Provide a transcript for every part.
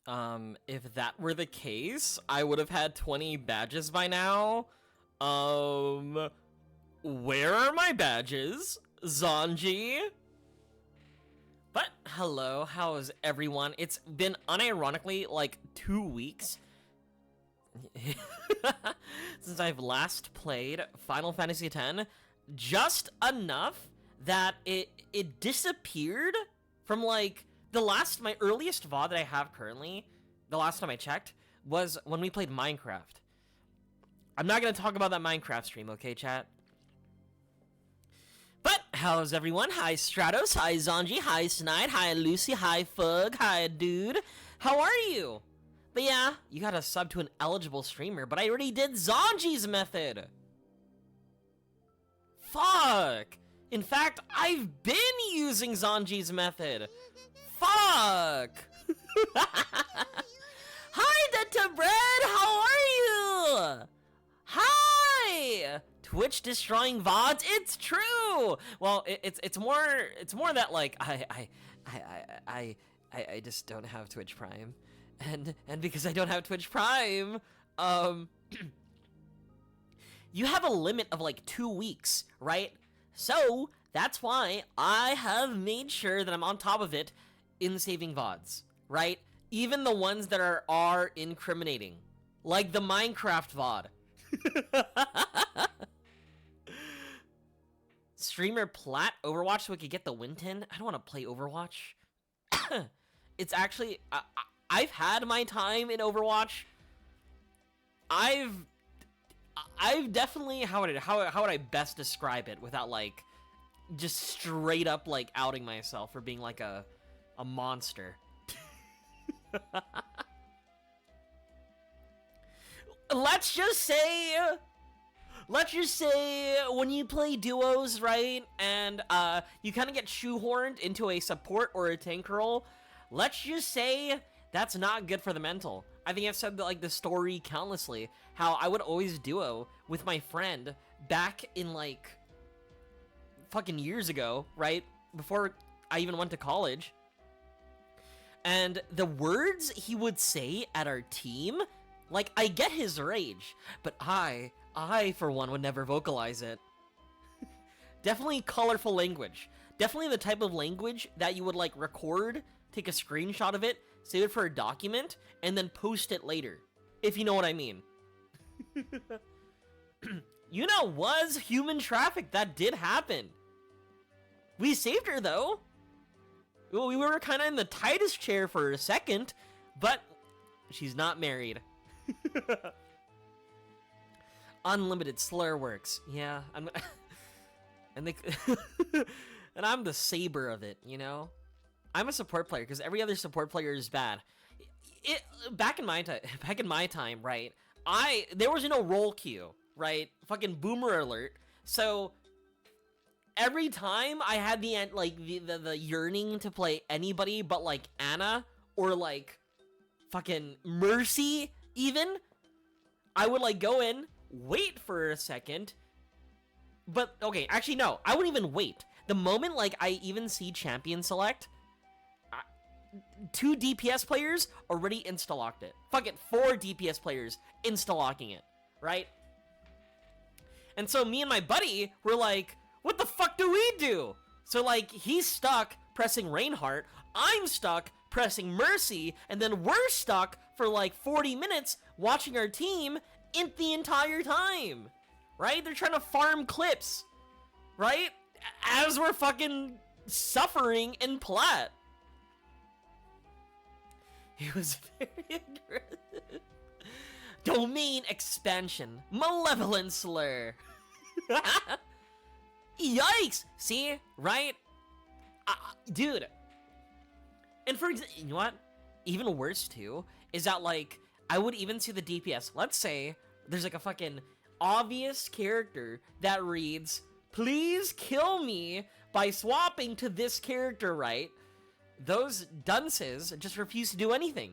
If that were the case, I would have had 20 badges by now. Where are my badges? Zanji? But hello, how is everyone? It's been unironically like 2 weeks since I've last played Final Fantasy X, just enough that it disappeared from like my earliest VOD that I have currently, the last time I checked, was when we played Minecraft. I'm not gonna talk about that Minecraft stream, okay, chat? But how's everyone? Hi Stratos, hi Zanji, hi Snide, hi Lucy, hi Fug, hi dude. How are you? But yeah, you got a sub to an eligible streamer, but I already did Zanji's method. Fuck. In fact, I've been using Zanji's method. Fuck. Hi Detta Bread, how are you? Hi. Twitch destroying VODs. It's true. Well, it's more that like I just don't have Twitch Prime, and because I don't have Twitch Prime, you have a limit of like 2 weeks, right? So that's why I have made sure that I'm on top of it in saving VODs, right? Even the ones that are incriminating, like the Minecraft VOD. Streamer Plat Overwatch so we could get the Winton. I don't want to play Overwatch. It's actually I've had my time in Overwatch. I've definitely how would I best describe it without like just straight up like outing myself for being like a monster. Let's just say when you play duos, right, and you kind of get shoehorned into a support or a tank role, let's just say that's not good for the mental. I think I've said like the story countlessly, how I would always duo with my friend back in like fucking years ago, right, before I even went to college. And the words he would say at our team, like, I get his rage, but I for one would never vocalize it. Definitely colorful language. Definitely the type of language that you would like record, take a screenshot of it, save it for a document, and then post it later. If you know what I mean. Yuna was human trafficked. That did happen. We saved her though. Well, we were kind of in the tightest chair for a second, but she's not married. Unlimited slur works. Yeah, and I'm the saber of it, you know? I'm a support player because every other support player is bad. Back in my time, right? There was no roll queue, right? Fucking boomer alert. So every time I had the yearning to play anybody but like Anna or like fucking Mercy even, I would like go in, wait for a second, but okay, actually no, I wouldn't even wait. The moment like I even see champion select, 2 DPS players already insta-locked it. Fuck it, 4 DPS players insta-locking it, right? And so me and my buddy were like, what the fuck do we do? So like he's stuck pressing Reinhardt, I'm stuck pressing Mercy, and then we're stuck for like 40 minutes watching our team in the entire time, right? They're trying to farm clips, right? As we're fucking suffering in Plat. It was very aggressive. Domain expansion. Malevolent slur. Yikes! See? Right? Dude. And for example, you know what? Even worse too, is that like, I would even see the DPS. Let's say there's like a fucking obvious character that reads, please kill me by swapping to this character, right? Those dunces just refuse to do anything.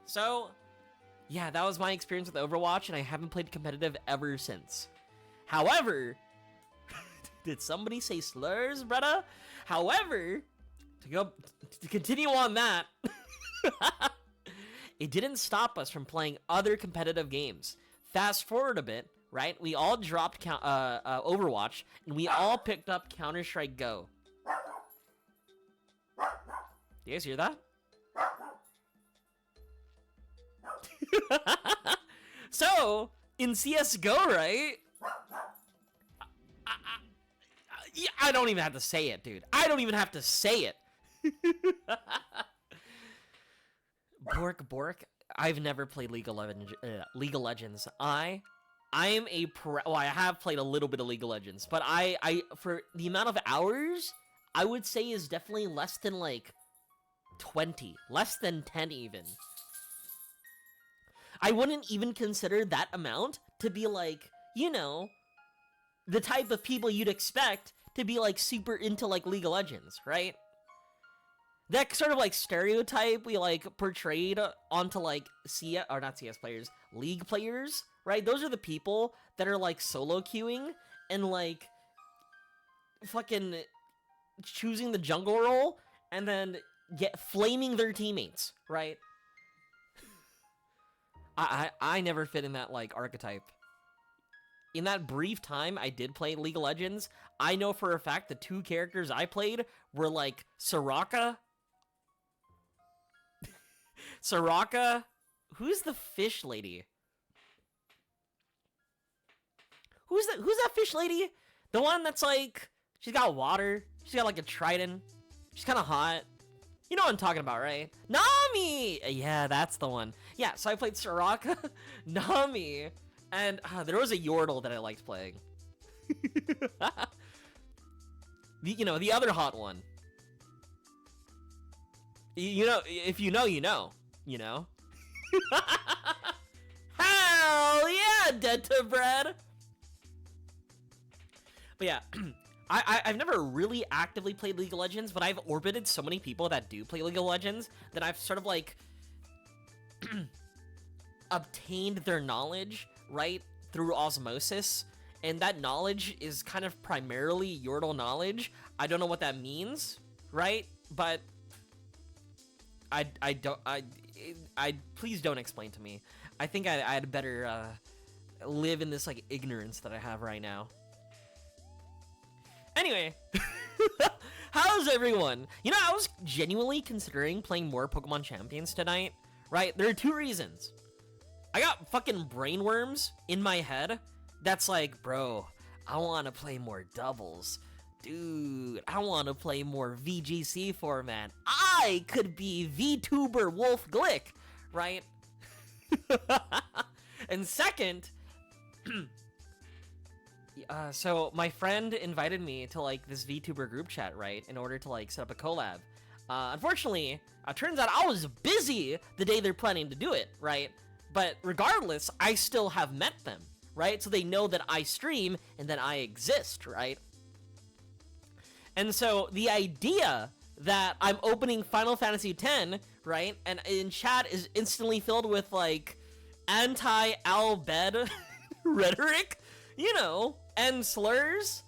So, yeah, that was my experience with Overwatch, and I haven't played competitive ever since. However, did somebody say slurs, brother? However, to continue on that, it didn't stop us from playing other competitive games. Fast forward a bit, right? We all dropped Overwatch, and we all picked up Counter-Strike Go. You guys hear that? So, in CSGO, right? I don't even have to say it, dude. I don't even have to say it. Bork. I've never played League of Legends. I am a well, I have played a little bit of League of Legends, but I for the amount of hours, I would say is definitely less than like 20, less than 10 even. I wouldn't even consider that amount to be like, you know, the type of people you'd expect to be like super into like League of Legends, right? That sort of like stereotype we like portrayed onto like CS, or not CS players, League players, right? Those are the people that are like solo queuing and like fucking choosing the jungle role and then flaming their teammates, right? I never fit in that like archetype. In that brief time I did play League of Legends, I know for a fact the two characters I played were like Soraka. Who's the fish lady? Who's that fish lady? The one that's like, she's got water, she's got like a trident, she's kind of hot. You know what I'm talking about, right? Nami! Yeah, that's the one. Yeah, so I played Soraka, Nami, and there was a Yordle that I liked playing. The other hot one. You know, if you know, you know. You know? Hell yeah, Dead to Bread! But yeah, I've never really actively played League of Legends, but I've orbited so many people that do play League of Legends that I've sort of like obtained their knowledge, right, through osmosis, and that knowledge is kind of primarily Yordle knowledge. I don't know what that means, right? But please don't explain to me. I think I'd better live in this like ignorance that I have right now. Anyway, how's everyone? You know, I was genuinely considering playing more Pokemon Champions tonight, right? There are two reasons. I got fucking brainworms in my head that's like, bro, I want to play more doubles. Dude, I want to play more VGC format. I could be VTuber Wolf Glick, right? And second, so my friend invited me to like this VTuber group chat, right, in order to like set up a collab. Unfortunately, turns out I was busy the day they're planning to do it, right? But regardless, I still have met them, right? So they know that I stream and that I exist, right? And so the idea that I'm opening Final Fantasy X, right, and in chat is instantly filled with like anti-Al Bhed rhetoric, you know, and slurs.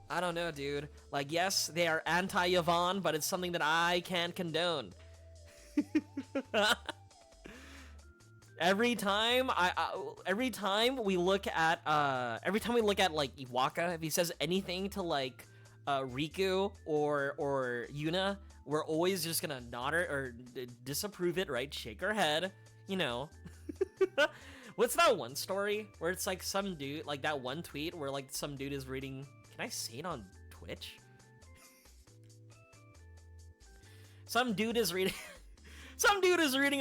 I don't know, dude. Like, yes, they are anti-Yvonne, but it's something that I can't condone. Every time we look at like Iwaka, if he says anything to like Riku or Yuna, we're always just gonna nod or disapprove it, right? Shake our head, you know. What's that one story where it's like some dude, like that one tweet where like some dude is reading, can I say it on Twitch? Some dude is reading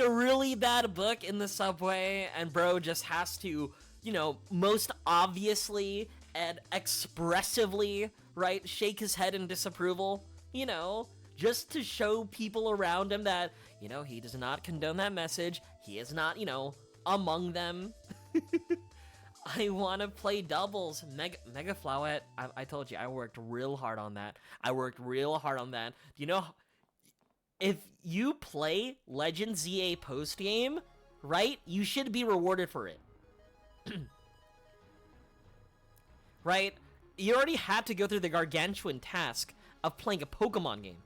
a really bad book in the subway, and bro just has to, you know, most obviously and expressively, right, shake his head in disapproval, you know, just to show people around him that, you know, he does not condone that message. He is not, you know, among them. I want to play doubles. Mega Flowette, I told you, I worked real hard on that. You know, if you play Legend ZA post-game, right, you should be rewarded for it. Right? You already had to go through the gargantuan task of playing a Pokemon game.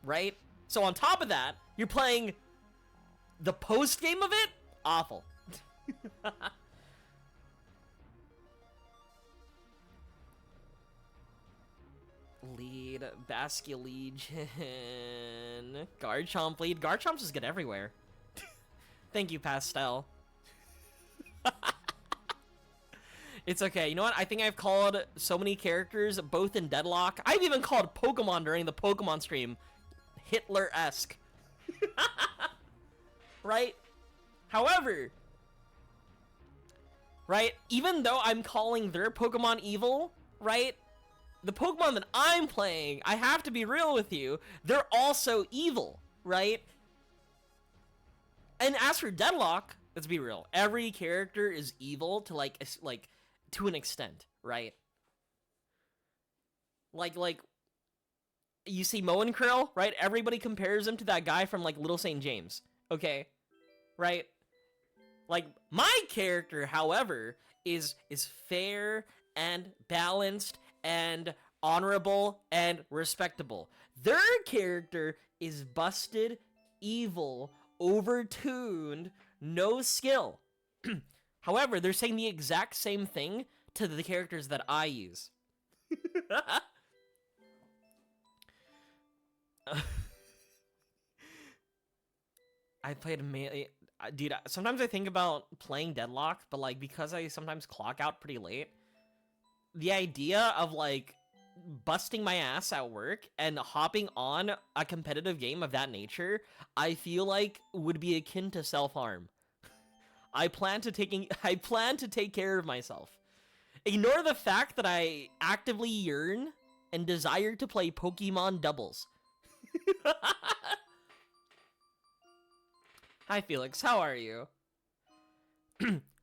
Right? So on top of that, you're playing the post game of it, awful. Lead, Basculegion, Garchomp lead. Garchomp's just good everywhere. Thank you, Pastel. It's okay. You know what? I think I've called so many characters both in deadlock. I've even called Pokemon during the Pokemon stream Hitler-esque. Right? However, right, even though I'm calling their Pokemon evil, right, the Pokemon that I'm playing, I have to be real with you, they're also evil, right? And as for deadlock, let's be real, every character is evil to like to an extent, right? Like you see Moen Krill, right? Everybody compares him to that guy from like Little St. James, okay? Right? Like my character, however, is fair and balanced and honorable and respectable. Their character is busted, evil, overtuned, no skill. However, they're saying the exact same thing to the characters that I use. I played melee. Dude, sometimes I think about playing Deadlock, but like because I sometimes clock out pretty late, the idea of like busting my ass at work and hopping on a competitive game of that nature, I feel like would be akin to self-harm. I plan to take care of myself. Ignore the fact that I actively yearn and desire to play Pokemon doubles. Hi Felix, how are you?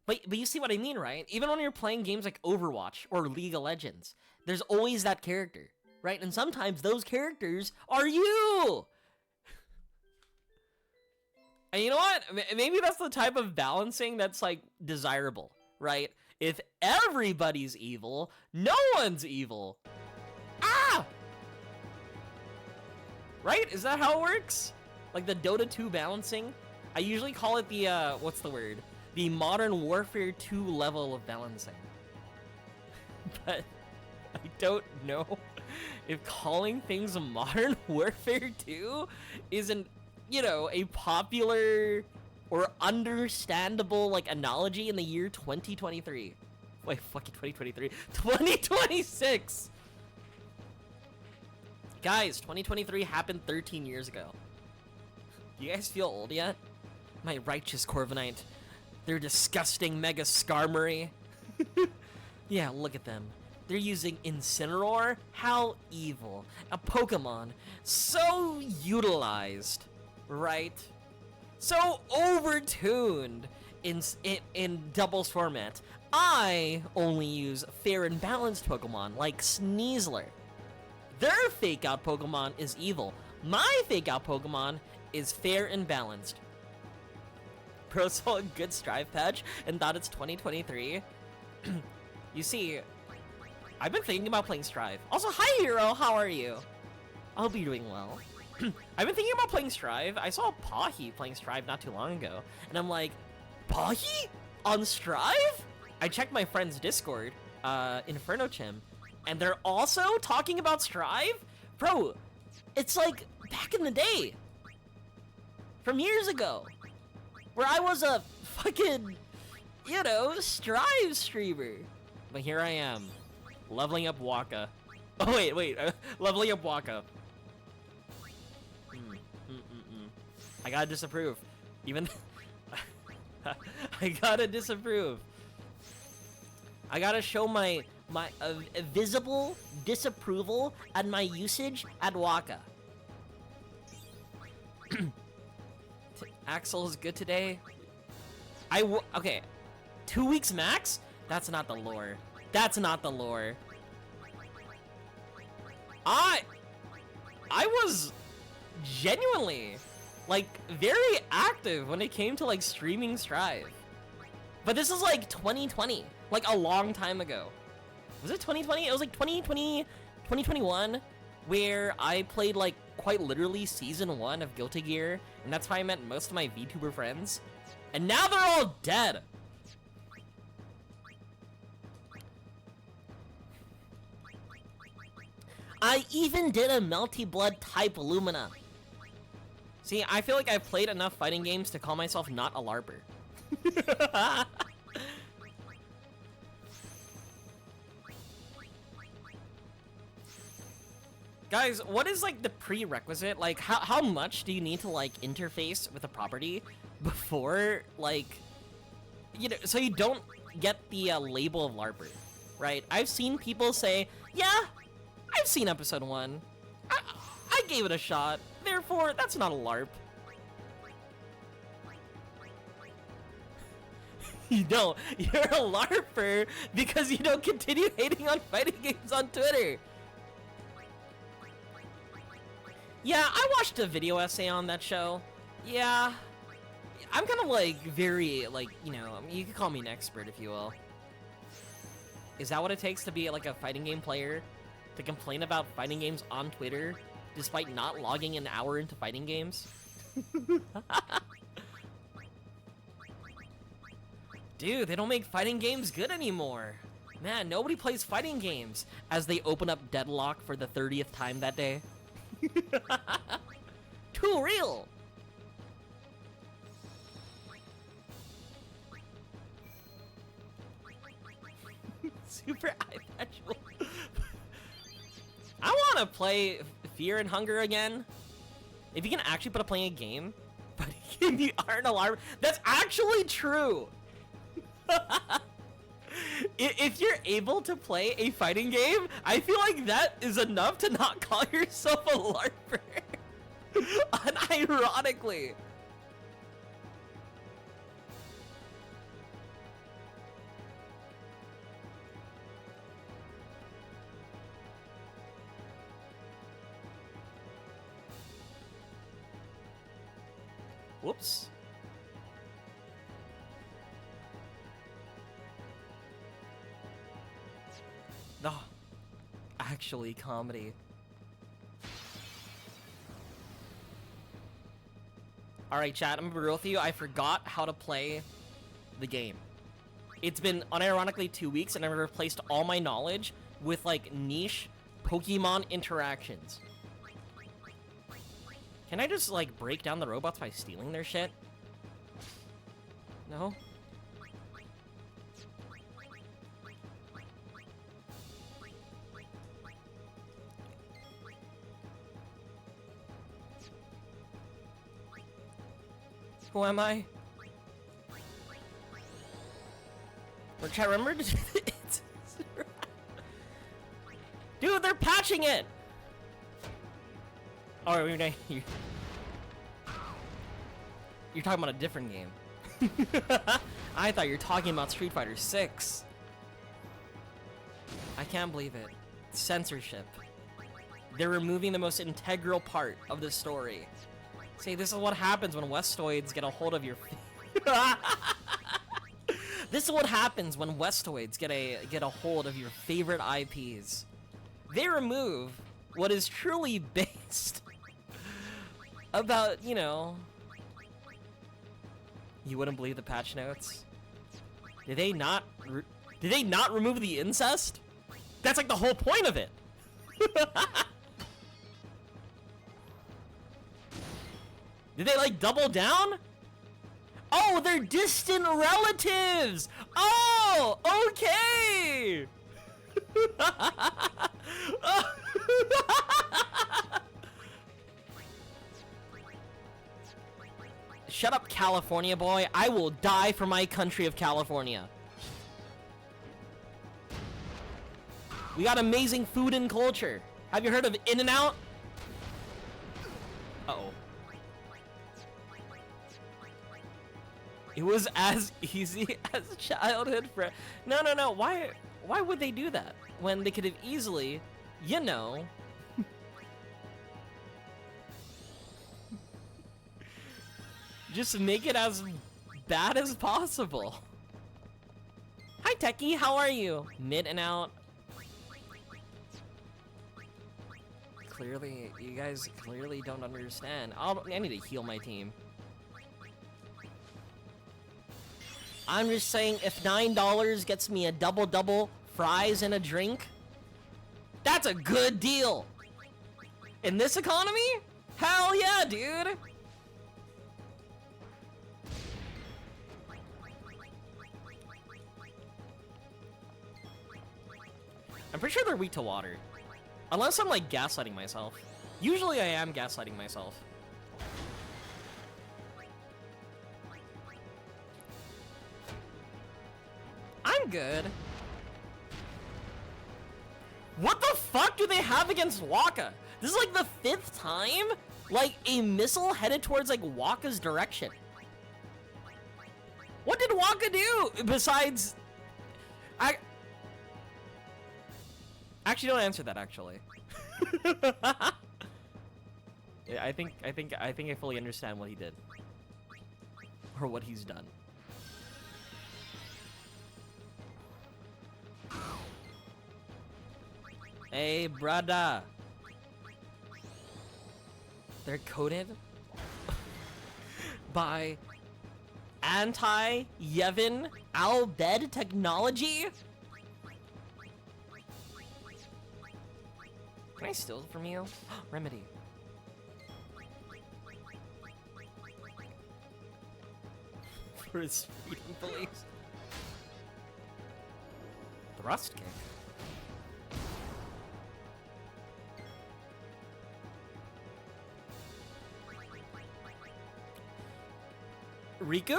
But you see what I mean, right? Even when you're playing games like Overwatch or League of Legends, there's always that character, right? And sometimes those characters are you! And you know what? Maybe that's the type of balancing that's, like, desirable, right? If everybody's evil, no one's evil. Ah! Right? Is that how it works? Like the Dota 2 balancing? I usually call it the, what's the word? The Modern Warfare 2 level of balancing. But I don't know if calling things Modern Warfare 2 isn't, you know, a popular or understandable, like, analogy in the year 2023. Wait, fucking 2023. 2026! Guys, 2023 happened 13 years ago. You guys feel old yet? My righteous Corviknight. They're disgusting Mega Skarmory. Yeah, look at them. They're using Incineroar? How evil. A Pokemon so utilized, right? So overtuned in doubles format. I only use fair and balanced Pokemon like Sneasler. Their fake out Pokemon is evil. My fake out Pokemon is fair and balanced. Pro saw a good Strive patch and thought it's 2023. You see, I've been thinking about playing Strive. Also, hi Hero, how are you? I hope you're doing well. I've been thinking about playing Strive. I saw Pahi playing Strive not too long ago, and I'm like, Pahi? On Strive? I checked my friend's Discord, Inferno Chim, and they're also talking about Strive? Bro, it's like back in the day. From years ago. Where I was a fucking, you know, Strive streamer. But here I am, leveling up Waka. Oh, wait, leveling up Waka. I gotta disapprove. Even, I gotta disapprove. I gotta show my visible disapproval at my usage at Waka. Axel is good today. Okay, 2 weeks max? That's not the lore. That's not the lore. I was genuinely, like, very active when it came to, like, streaming Strive. But this is, like, 2020. Like, a long time ago. Was it 2020? It was, like, 2020, 2021, where I played, like, quite literally season 1 of Guilty Gear, and that's how I met most of my VTuber friends. And now they're all dead. I even did a Melty Blood type Lumina. See, I feel like I've played enough fighting games to call myself not a LARPer. Guys, what is like the prerequisite? Like, how much do you need to like interface with a property before like, you know, so you don't get the label of LARPer, right? I've seen people say, yeah, I've seen episode 1. I gave it a shot. Therefore, that's not a LARP. You don't. You're a LARPer because you don't continue hating on fighting games on Twitter. Yeah, I watched a video essay on that show. Yeah. I'm kind of like very, like, you know, you could call me an expert if you will. Is that what it takes to be like a fighting game player? To complain about fighting games on Twitter despite not logging an hour into fighting games? Dude, they don't make fighting games good anymore. Man, nobody plays fighting games as they open up Deadlock for the 30th time that day. Too real. Super eye patchful. I want to play Fear and Hunger again. If you can actually put a playing a game, but you aren't alarmed, that's actually true. If you're able to play a fighting game, I feel like that is enough to not call yourself a LARPer. Unironically. Whoops. No. Actually, comedy. Alright, chat, I'm gonna be real with you. I forgot how to play the game. It's been unironically 2 weeks, and I've replaced all my knowledge with, like, niche Pokemon interactions. Can I just, like, break down the robots by stealing their shit? No? Who am I? Or chat, remember to do it? Dude, they're patching it! Oh, you're talking about a different game. I thought you were talking about Street Fighter 6. I can't believe it. Censorship. They're removing the most integral part of the story. See, this is what happens when Westoids get a hold of your... This is what happens when Westoids get a hold of your favorite IPs. They remove what is truly based about, you know... You wouldn't believe the patch notes. Did they not remove the incest? That's like the whole point of it. Did they like double down? Oh, they're distant relatives. Oh, okay. Shut up, California boy. I will die for my country of California. We got amazing food and culture. Have you heard of In-N-Out? Uh-oh. It was as easy as childhood friend. No. Why would they do that when they could have easily, you know, just make it as bad as possible. Hi, Techie. How are you? Mid and out. You guys clearly don't understand. I need to heal my team. I'm just saying, if $9 gets me a double, fries, and a drink, that's a good deal. In this economy? Hell yeah, dude. I'm pretty sure they're weak to water. Unless I'm like gaslighting myself. Usually I am gaslighting myself. I'm good. What the fuck do they have against Waka? This is like the 5th time like a missile headed towards like Waka's direction. What did Waka do besides Actually, don't answer that. Actually, yeah, I think I fully understand what he did, or what he's done. Hey, brother. They're coded by anti-Yevon Al-Bed technology. Can I steal it from you? Remedy. For his freedom police. Thrust kick. Riku?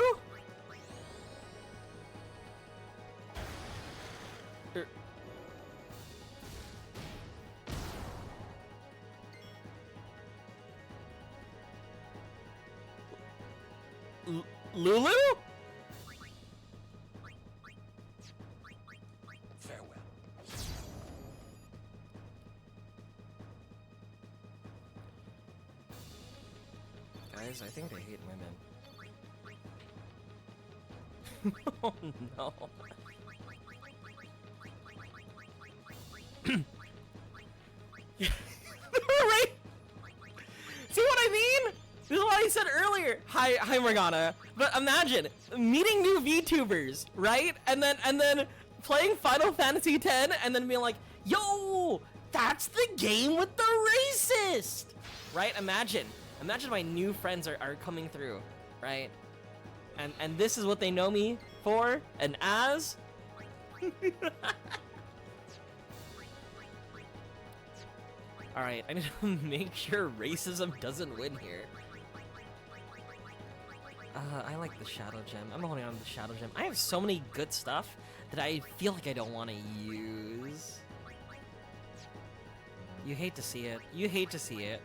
Lulu? Farewell. Guys, I think they hate women. Oh no. Right? See what I mean? This is what I said earlier. Hi Morgana. But imagine meeting new VTubers, right? And then playing Final Fantasy X and then being like, yo, that's the game with the racist, right? Imagine my new friends are coming through, right? And this is what they know me for and as. All right, I need to make sure racism doesn't win here. I like the Shadow Gem. I'm holding on to the Shadow Gem. I have so many good stuff that I feel like I don't want to use. You hate to see it. You hate to see it.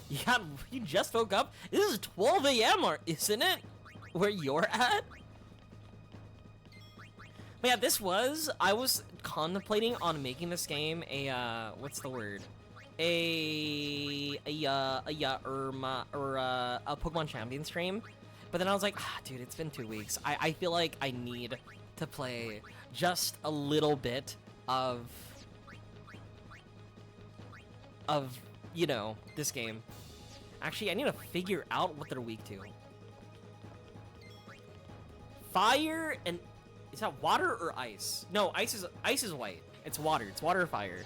Yeah, you just woke up? This is 12 a.m., isn't it? Where you're at? But yeah, I was contemplating on making this game a, what's the word? A Pokemon Champion stream. But then I was like, dude, it's been 2 weeks. I feel like I need to play just a little bit of, you know, this game. Actually, I need to figure out what they're weak to. Fire and... Is that water or ice? No, ice is white. It's water. It's water or fire.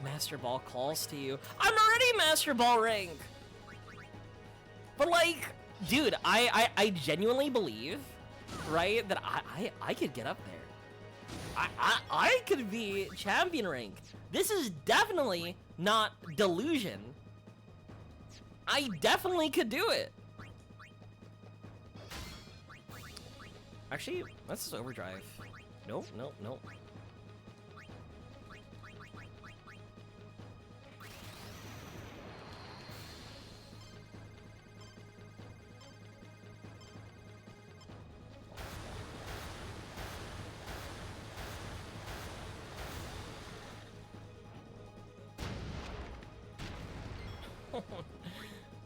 Master Ball calls to you. I'm already Master Ball rank! But like, dude, I genuinely believe, right, that I could get up there. I could be champion rank. This is definitely not delusion. I definitely could do it. Actually, let's just overdrive. Nope, nope, nope.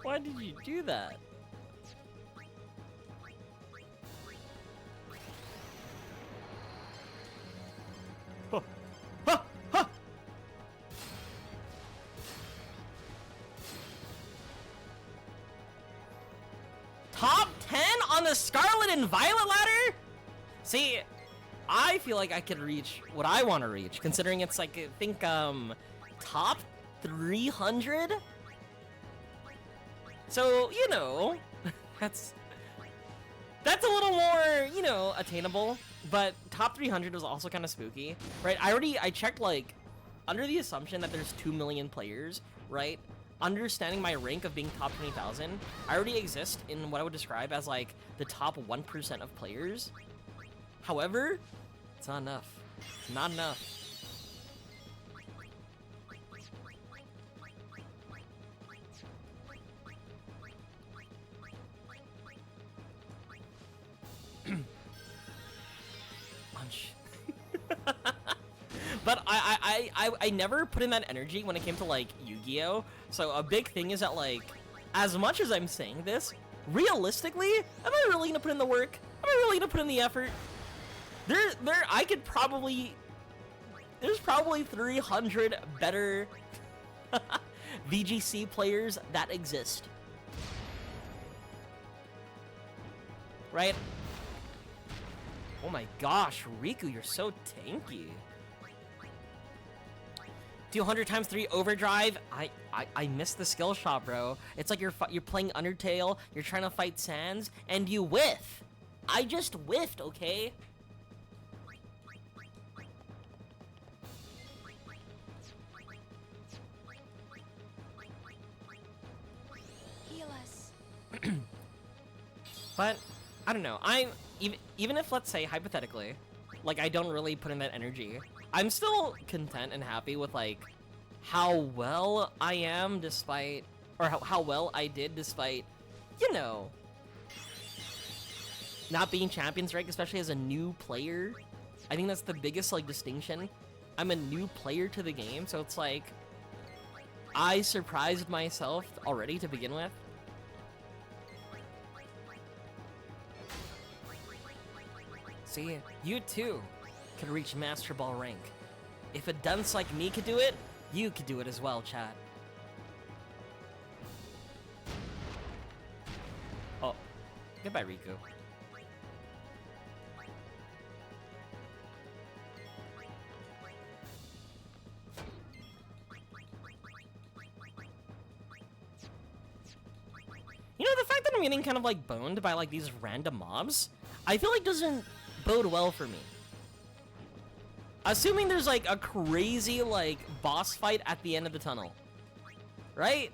Why did you do that? Huh. Huh. Huh. Top 10 on the Scarlet and Violet ladder? See, I feel like I could reach what I want to reach, considering it's like, I think, top 300? So, you know, that's a little more, you know, attainable, but top 300 was also kind of spooky, right? I checked, like, under the assumption that there's 2 million players, right? Understanding my rank of being top 20,000, I already exist in what I would describe as, like, the top 1% of players. However, it's not enough. Not enough. Lunch. But I never put in that energy when it came to, like, Yu-Gi-Oh! So a big thing is that, like, as much as I'm saying this, realistically, am I really gonna put in the work? Am I really gonna put in the effort? There's probably 300 better VGC players that exist. Right? Oh my gosh, Riku, you're so tanky. Do 100 times 3 overdrive. I missed the skill shot, bro. It's like you're playing Undertale, you're trying to fight Sans, and you whiff. I just whiffed, okay? Heal us. But I don't know. Even if, let's say, hypothetically, like, I don't really put in that energy, I'm still content and happy with, like, how well I am despite, or how well I did despite, you know, not being champions rank, especially as a new player. I think that's the biggest, like, distinction. I'm a new player to the game, so it's like, I surprised myself already to begin with. See, you too could reach Master Ball rank. If a dunce like me could do it, you could do it as well, chat. Oh, goodbye, Riku. You know, the fact that I'm getting kind of, like, boned by, like, these random mobs, I feel like doesn't bode well for me. Assuming there's, like, a crazy, like, boss fight at the end of the tunnel. Right?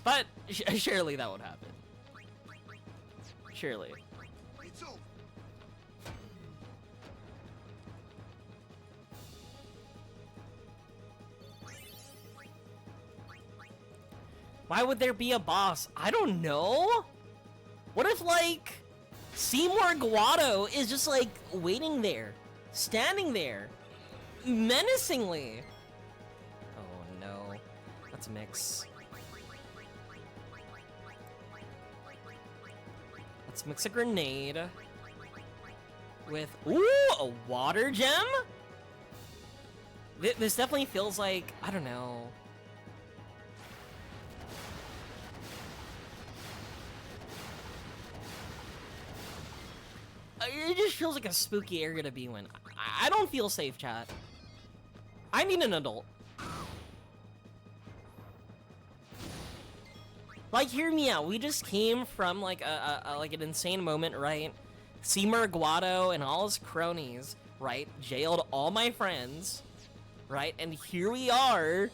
But, surely that would happen. Surely. Why would there be a boss? I don't know. What if, like, Seymour Guado is just, like, waiting there, standing there, menacingly? Oh no. Let's mix. Let's mix a grenade with, ooh, a water gem? This definitely feels like, I don't know. It just feels like a spooky area to be in. I don't feel safe, chat. I need an adult. Like, hear me out. We just came from, like, like an insane moment, right? Seymour Guado and all his cronies, right? Jailed all my friends, right? And here we are,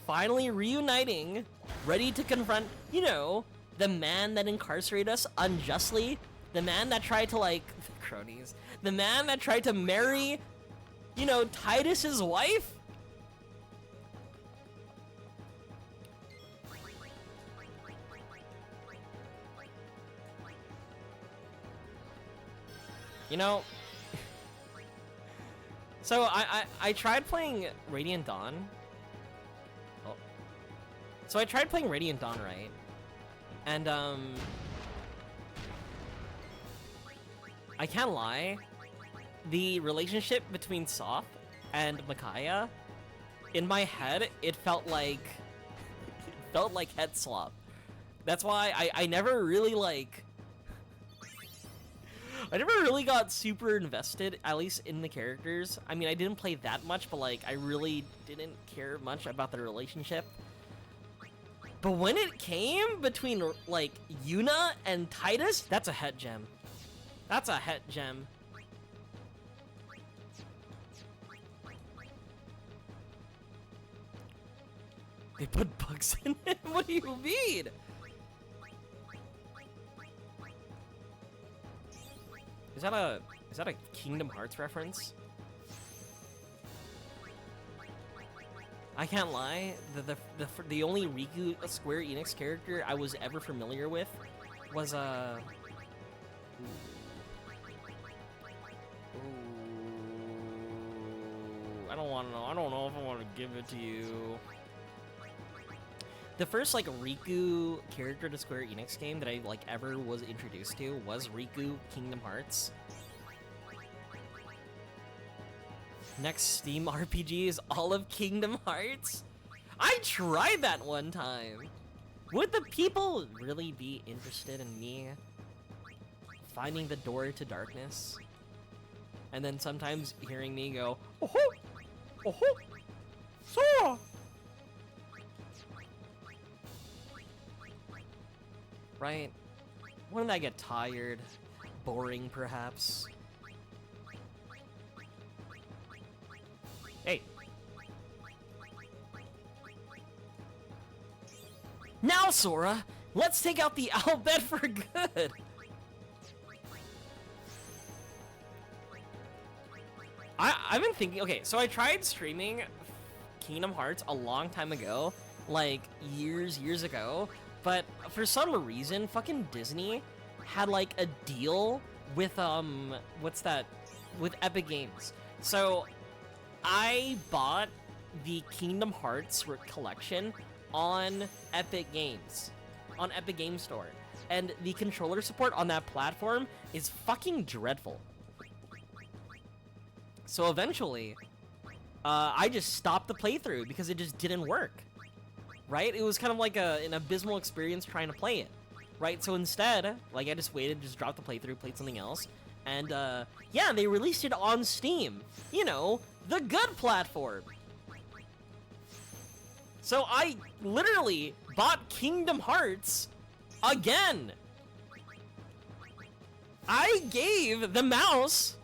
finally reuniting, ready to confront, you know, the man that incarcerated us unjustly. The man that tried to, like, cronies. The man that tried to marry, you know, Titus's wife? You know, so I tried playing Radiant Dawn. Oh. So I tried playing Radiant Dawn, right? And, I can't lie. The relationship between Soph and Micaiah, in my head, it felt like head swap. That's why I never really like I never really got super invested, at least in the characters. I mean, I didn't play that much, but like I really didn't care much about the relationship. But when it came between like Yuna and Titus, that's a het gem. That's a het gem. They put bugs in it? What do you mean? Is that a Kingdom Hearts reference? I can't lie. The only Riku Square Enix character I was ever familiar with was I don't want to know. I don't know if I want to give it to you. The first like Riku character to Square Enix game that I like ever was introduced to was Riku Kingdom Hearts. Next Steam RPG is all of Kingdom Hearts? I tried that one time. Would the people really be interested in me finding the door to darkness? And then sometimes hearing me go, oh ho! Oh ho! Sora! Right? Wouldn't I get tired? Boring, perhaps? Hey. Now, Sora, let's take out the Owlbed for good! I've been thinking, okay, so I tried streaming Kingdom Hearts a long time ago, like years ago, but for some reason, fucking Disney had like a deal with, what's that, with Epic Games. So I bought the Kingdom Hearts collection on Epic Games, on Epic Games Store. And the controller support on that platform is fucking dreadful. So eventually, I just stopped the playthrough because it just didn't work, right? It was kind of like an abysmal experience trying to play it, right? So instead, like I just waited, just dropped the playthrough, played something else, and yeah, they released it on Steam. You know, the good platform. So I literally bought Kingdom Hearts again. I gave the mouse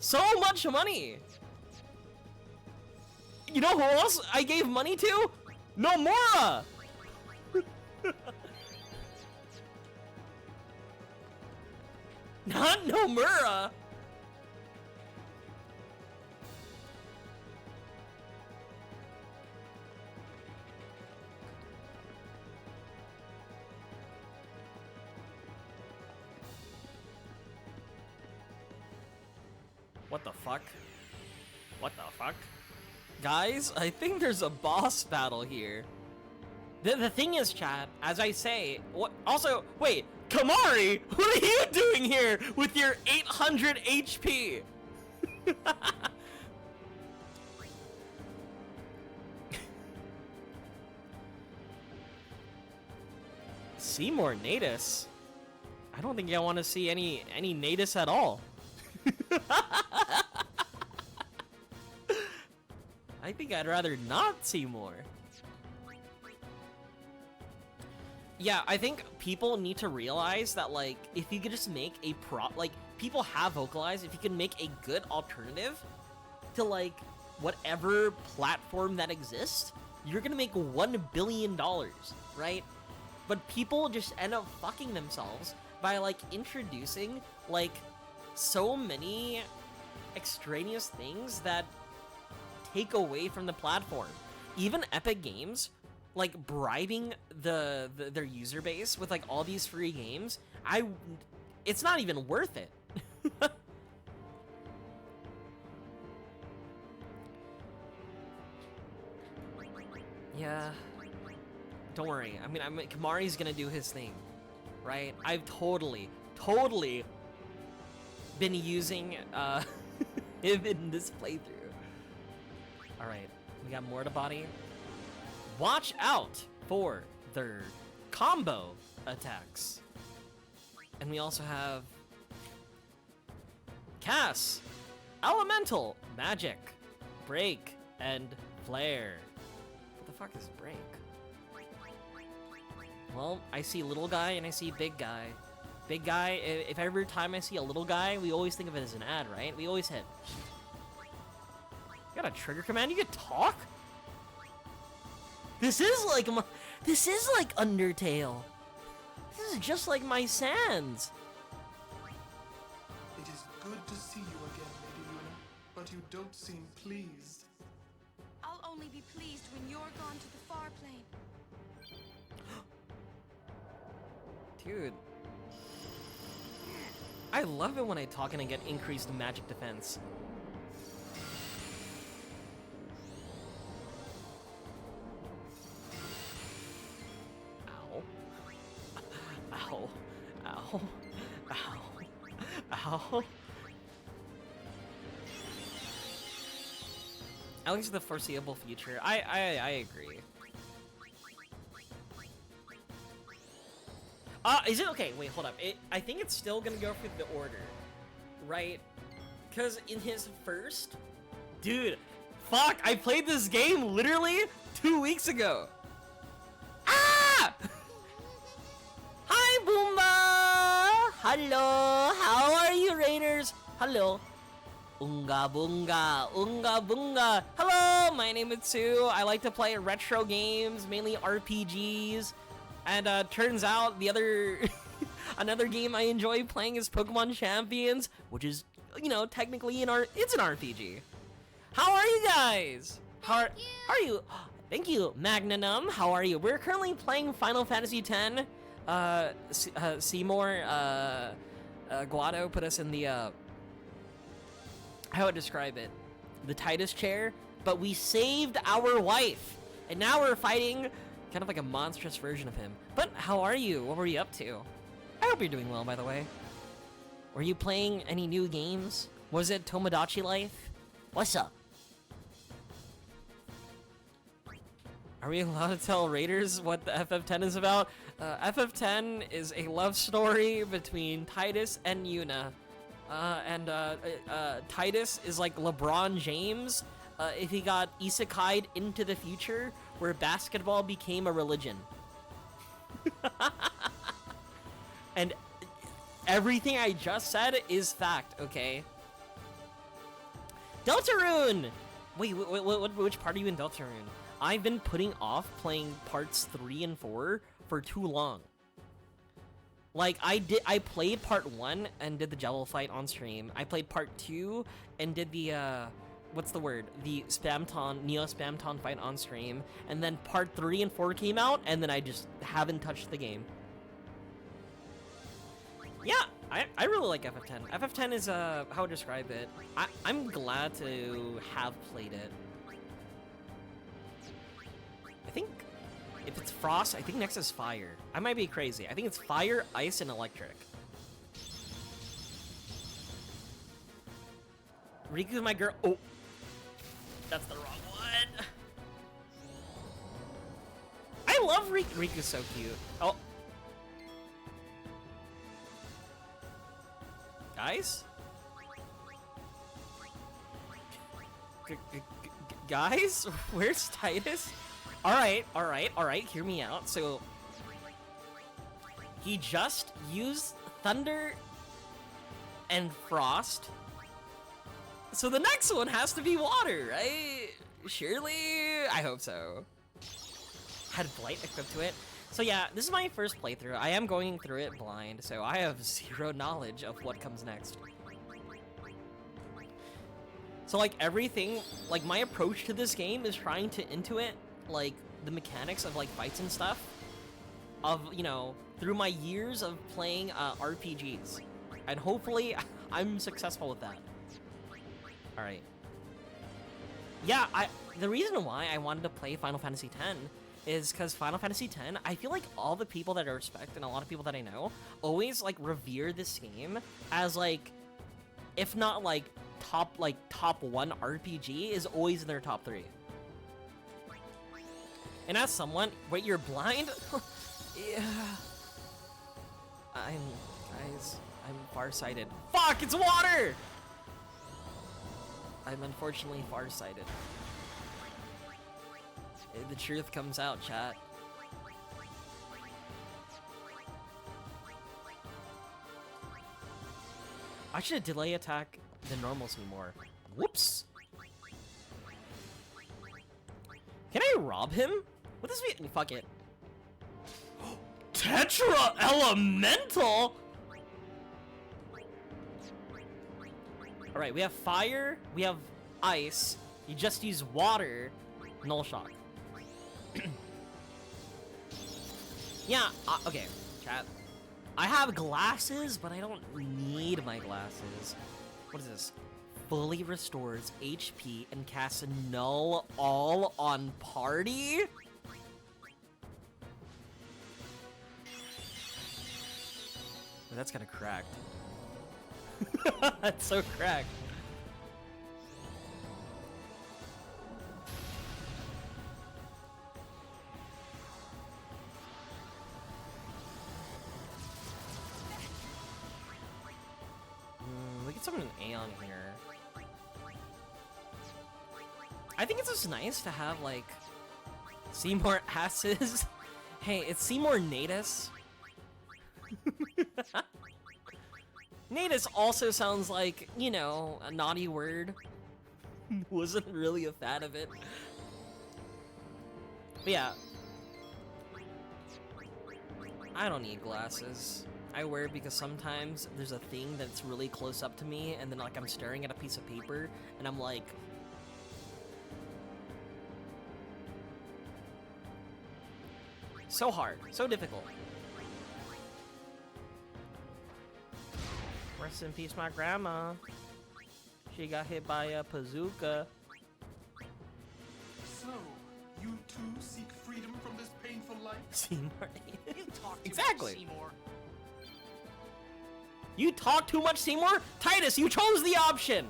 so much money. You know who else I gave money to? Nomura! Not Nomura! What the fuck? What the fuck? Guys, I think there's a boss battle here. The thing is, chat, as I say, what? Also, wait, Kamari, what are you doing here with your 800 HP? See more Natus? I don't think I want to see any Natus at all. I think I'd rather not see more. Yeah, I think people need to realize that, like, if you could just make a like, people have vocalized, if you can make a good alternative to, like, whatever platform that exists, you're gonna make $1 billion, right? But people just end up fucking themselves by, like, introducing, like, so many extraneous things that take away from the platform. Even Epic Games, like, bribing their user base with, like, all these free games, it's not even worth it. Yeah, Don't worry. Kamari's gonna do his thing, right? I've totally been using him in this playthrough. All right, we got more to body. Watch out for their combo attacks. And we also have Cass, Elemental, Magic, Break, and Flare. What the fuck is Break? Well, I see little guy and I see big guy. Big guy, if every time I see a little guy, we always think of it as an ad, right? We always hit. You got a trigger command? You can talk? This is like Undertale. This is just like my Sans. It is good to see you again, Lady Luna, but you don't seem pleased. I'll only be pleased when you're gone to the far plane. Dude. I love it when I talk and I get increased magic defense. Ow. Ow. Ow. Ow. Ow. At least the foreseeable future. I agree. Is it okay? Wait, hold up. I think it's still gonna go for the order, right? Because in his first, dude, fuck! I played this game literally 2 weeks ago. Ah! Hi, Boomba. Hello. How are you, Raiders? Hello. Unga bunga, unga bunga. Hello, my name is Sue. I like to play retro games, mainly RPGs. And turns out the other another game I enjoy playing is Pokemon Champions, which is, you know, technically it's an RPG. How are you guys? How are you? Thank you, Magnanum. How are you? We're currently playing Final Fantasy X. Seymour Guado put us in the how would I describe it? The Titus chair, but we saved our wife, and now we're fighting kind of like a monstrous version of him. But how are you? What were you up to? I hope you're doing well, by the way. Were you playing any new games? Was it Tomodachi Life? What's up? Are we allowed to tell Raiders what the FF10 is about? FF10 is a love story between Titus and Yuna. Titus is like LeBron James if he got isekai'd into the future where basketball became a religion. And everything I just said is fact, okay? Deltarune! Wait, which part are you in Deltarune? I've been putting off playing parts 3 and 4 for too long. Like, I played part 1 and did the Jello fight on stream. I played part 2 and did the, what's the word? The Neo Spamton fight on stream. And then part 3 and 4 came out, and then I just haven't touched the game. Yeah, I really like FF10. FF10 is, how would I describe it? I'm glad to have played it. I think if it's Frost, I think next is Fire. I might be crazy. I think it's Fire, Ice, and Electric. Riku's my girl. Oh, that's the wrong one. I love Riku. Riku's so cute. Oh. Guys? Guys? Where's Titus? Alright, hear me out. So, he just used Thunder and Frost. So the next one has to be Water, right? Surely? I hope so. Had Blight equipped to it. So yeah, this is my first playthrough. I am going through it blind, so I have zero knowledge of what comes next. So like everything, like my approach to this game is trying to intuit like the mechanics of like fights and stuff of, you know, through my years of playing RPGs. And hopefully I'm successful with that. All right. Yeah, the reason why I wanted to play Final Fantasy X is because Final Fantasy X, I feel like all the people that I respect and a lot of people that I know always like revere this game as like, if not like top 1 RPG, is always in their top 3. And as someone, wait, you're blind? Yeah. I'm farsighted. Fuck, it's water! I'm unfortunately farsighted. The truth comes out, chat. I should delay attack the normal Seymour. Whoops! Can I rob him? Would this be- fuck it. Tetra Elemental? Alright, we have fire, we have ice, you just use water, null shock. Yeah, okay, chat. I have glasses, but I don't need my glasses. What is this? Fully restores HP and casts null all on party? Oh, that's kind of cracked. That's so cracked. We get summon an Aeon here. I think it's just nice to have like Seymour asses. Hey, it's Seymour Natus. Natus also sounds like, you know, a naughty word. Wasn't really a fan of it. But yeah. I don't need glasses. I wear it because sometimes there's a thing that's really close up to me and then like I'm staring at a piece of paper and I'm like, so hard, so difficult. Rest in peace, my grandma. She got hit by a bazooka. So, you too seek freedom from this painful life? Seymour. You talk too Exactly. much, Seymour. You talk too much, Seymour? Titus, you chose the option!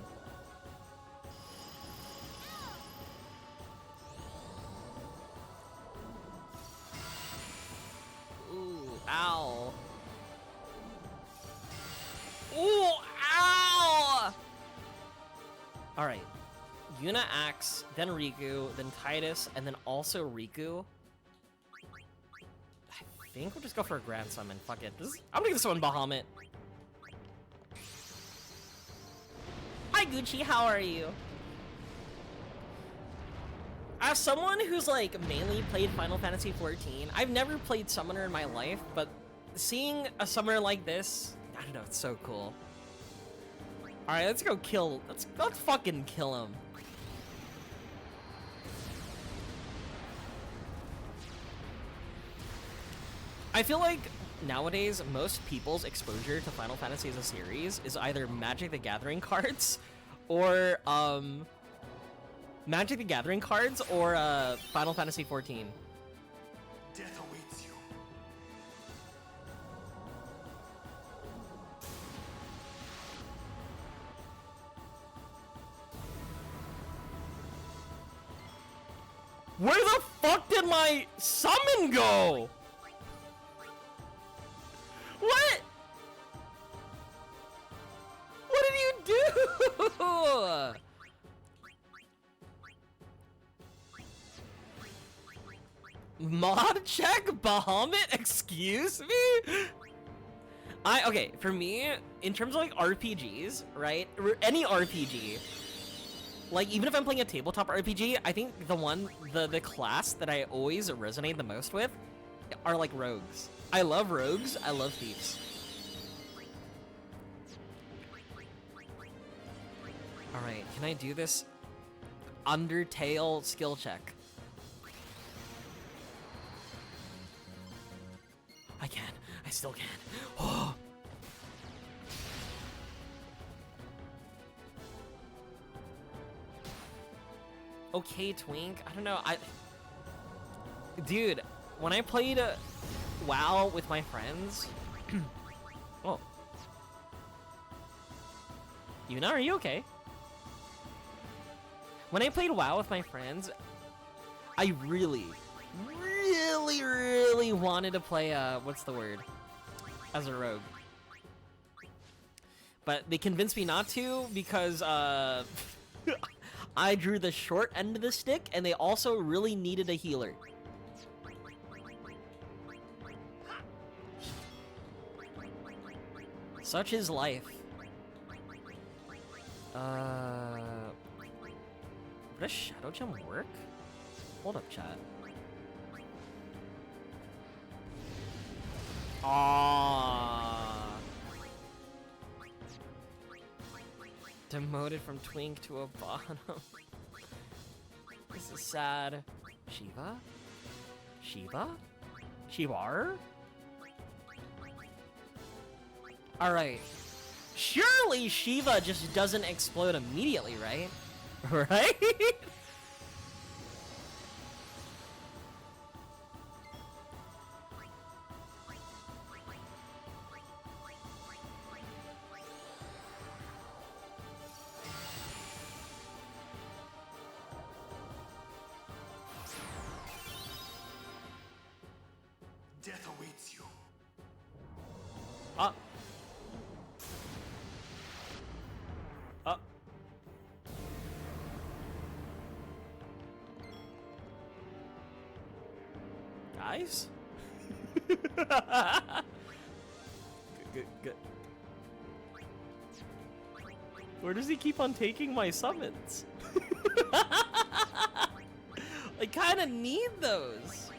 Ooh, ow. Ooh, ow! Alright. Yuna Axe, then Riku, then Titus, and then also Riku. I think we'll just go for a Grand Summon. Fuck it. I'm gonna give this one Bahamut. Hi Gucci, how are you? As someone who's like mainly played Final Fantasy XIV, I've never played Summoner in my life, but seeing a Summoner like this, I don't know, it's so cool. Alright, let's go kill, let's fucking kill him. I feel like nowadays, most people's exposure to Final Fantasy as a series is either Magic the Gathering cards or, Magic the Gathering cards or, Final Fantasy XIV. Death awaits you. Where the fuck did my summon go? What? What did you do? Mod check Bahamut? Excuse me? Okay, for me, in terms of like RPGs, right? Any RPG, like even if I'm playing a tabletop RPG, I think the class that I always resonate the most with are like rogues. I love rogues, I love thieves. Alright, can I do this Undertale skill check? I can. I still can. Oh. Okay, Twink. I don't know. Dude, when I played WoW with my friends... Oh. Yuna, are you okay? When I played WoW with my friends, I really wanted to play, what's the word? As a rogue. But they convinced me not to because, I drew the short end of the stick, and they also really needed a healer. Such is life. Would a shadow gem work? Hold up, chat. Aww. Demoted from twink to a bottom. This is sad. Shiva? Shiva? Shivar? Alright. Surely Shiva just doesn't explode immediately, right? Right? Death awaits you. Guys? Good. Where does he keep on taking my summons? I kinda need those.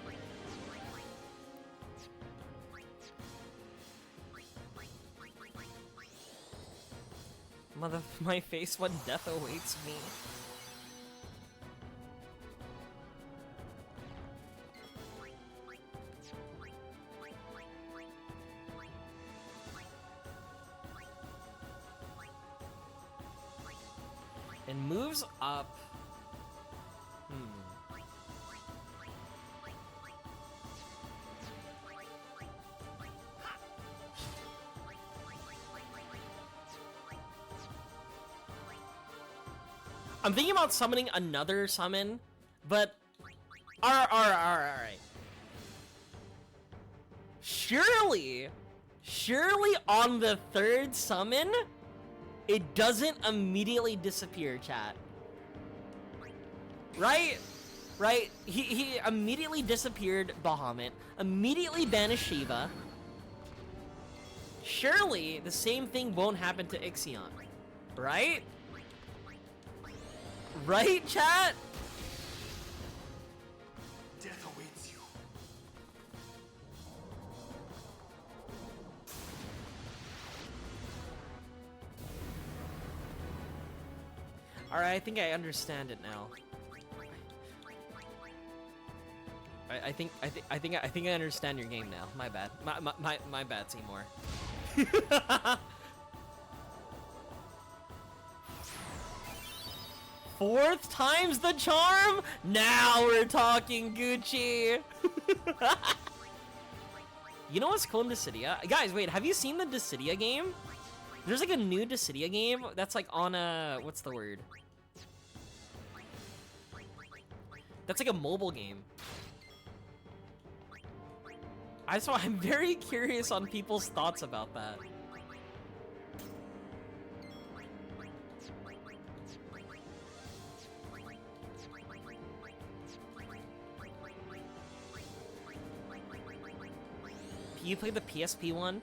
My face when death awaits me. And moves up. I'm thinking about summoning another summon, but alright. Surely on the third summon, it doesn't immediately disappear, chat. Right? Right? He immediately disappeared Bahamut, immediately banished Shiva. Surely the same thing won't happen to Ixion, right? Right, chat? Death awaits you. Alright, I think I understand it now. I think I understand your game now. My bad. My bad, Seymour. Fourth time's the charm? Now we're talking Gucci. You know what's cool in Dissidia? Guys, wait, have you seen the Dissidia game? There's like a new Dissidia game that's like on a, what's the word? That's like a mobile game. I'm very curious on people's thoughts about that. You played the PSP one?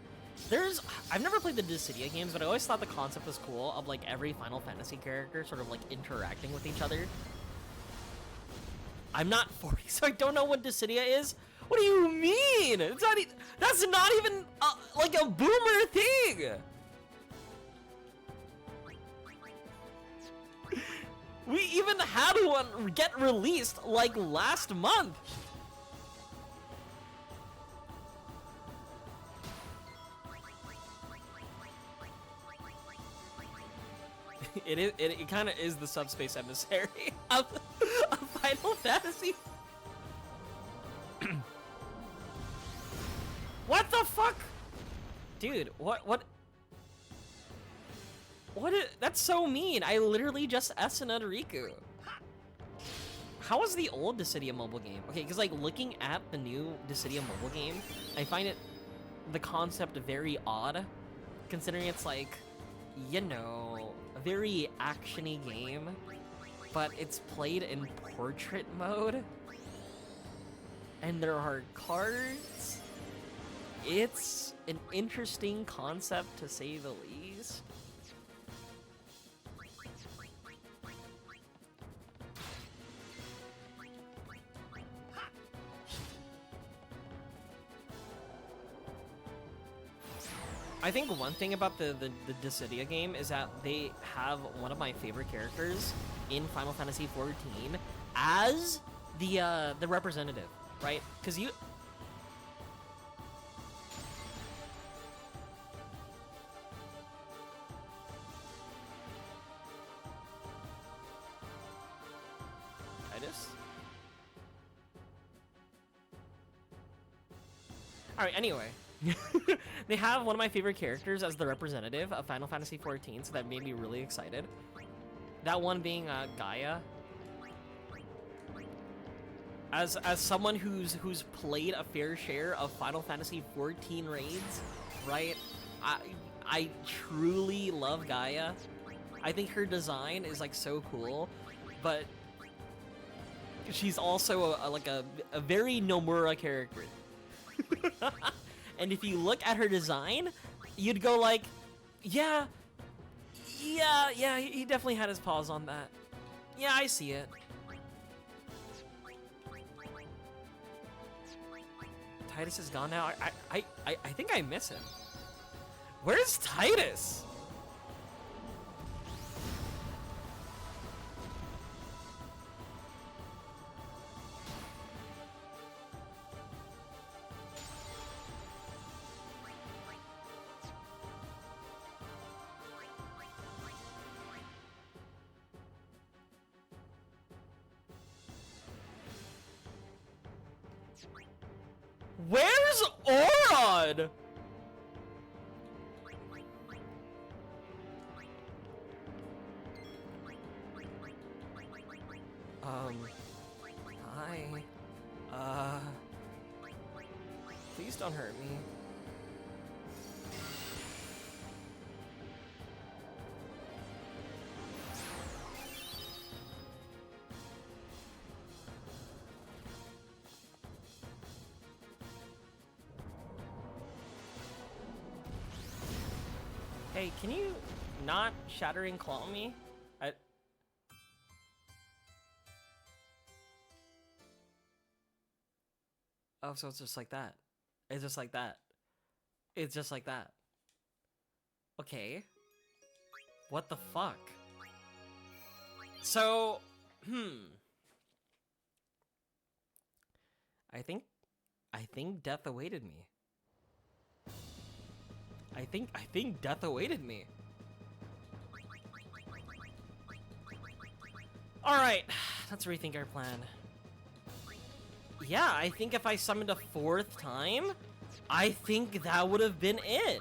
I've never played the Dissidia games, but I always thought the concept was cool of like every Final Fantasy character sort of like interacting with each other. I'm not 40, so I don't know what Dissidia is. What do you mean? It's not. That's not even like a boomer thing. We even had one get released like last month. It kind of is the subspace emissary of Final Fantasy. Dude, that's so mean. I literally just SN'd Riku. How was the old Dissidia mobile game? Okay, because like looking at the new Dissidia mobile game, I find it, the concept very odd, considering it's like, you know, a very actiony game, but it's played in portrait mode, and there are cards. It's an interesting concept to say the least. I think one thing about the Dissidia game is that they have one of my favorite characters in Final Fantasy XIV as the representative, right? Because you... Titus? Alright, anyway. They have one of my favorite characters as the representative of Final Fantasy XIV, so that made me really excited. That one being Gaia. As someone who's played a fair share of Final Fantasy XIV raids, right? I truly love Gaia. I think her design is like so cool, but she's also a very Nomura character. And if you look at her design, you'd go like, yeah, he definitely had his paws on that. Yeah, I see it. Titus is gone now. I think I miss him. Where's Titus? Where's Orod? Hi. Please don't hurt me. Hey, can you not shattering claw me? Oh, so it's just like that. It's just like that. It's just like that. Okay. What the fuck? So, I think death awaited me. I think death awaited me. Alright, let's rethink our plan. Yeah, I think if I summoned a fourth time, I think that would have been it.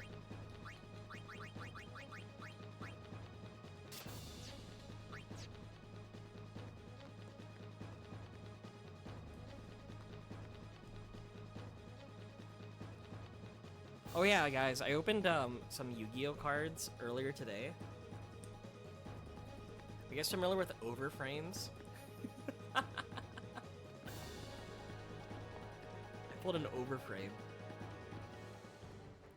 Oh yeah, guys, I opened some Yu-Gi-Oh cards earlier today. Are you guys familiar with overframes? I pulled an overframe,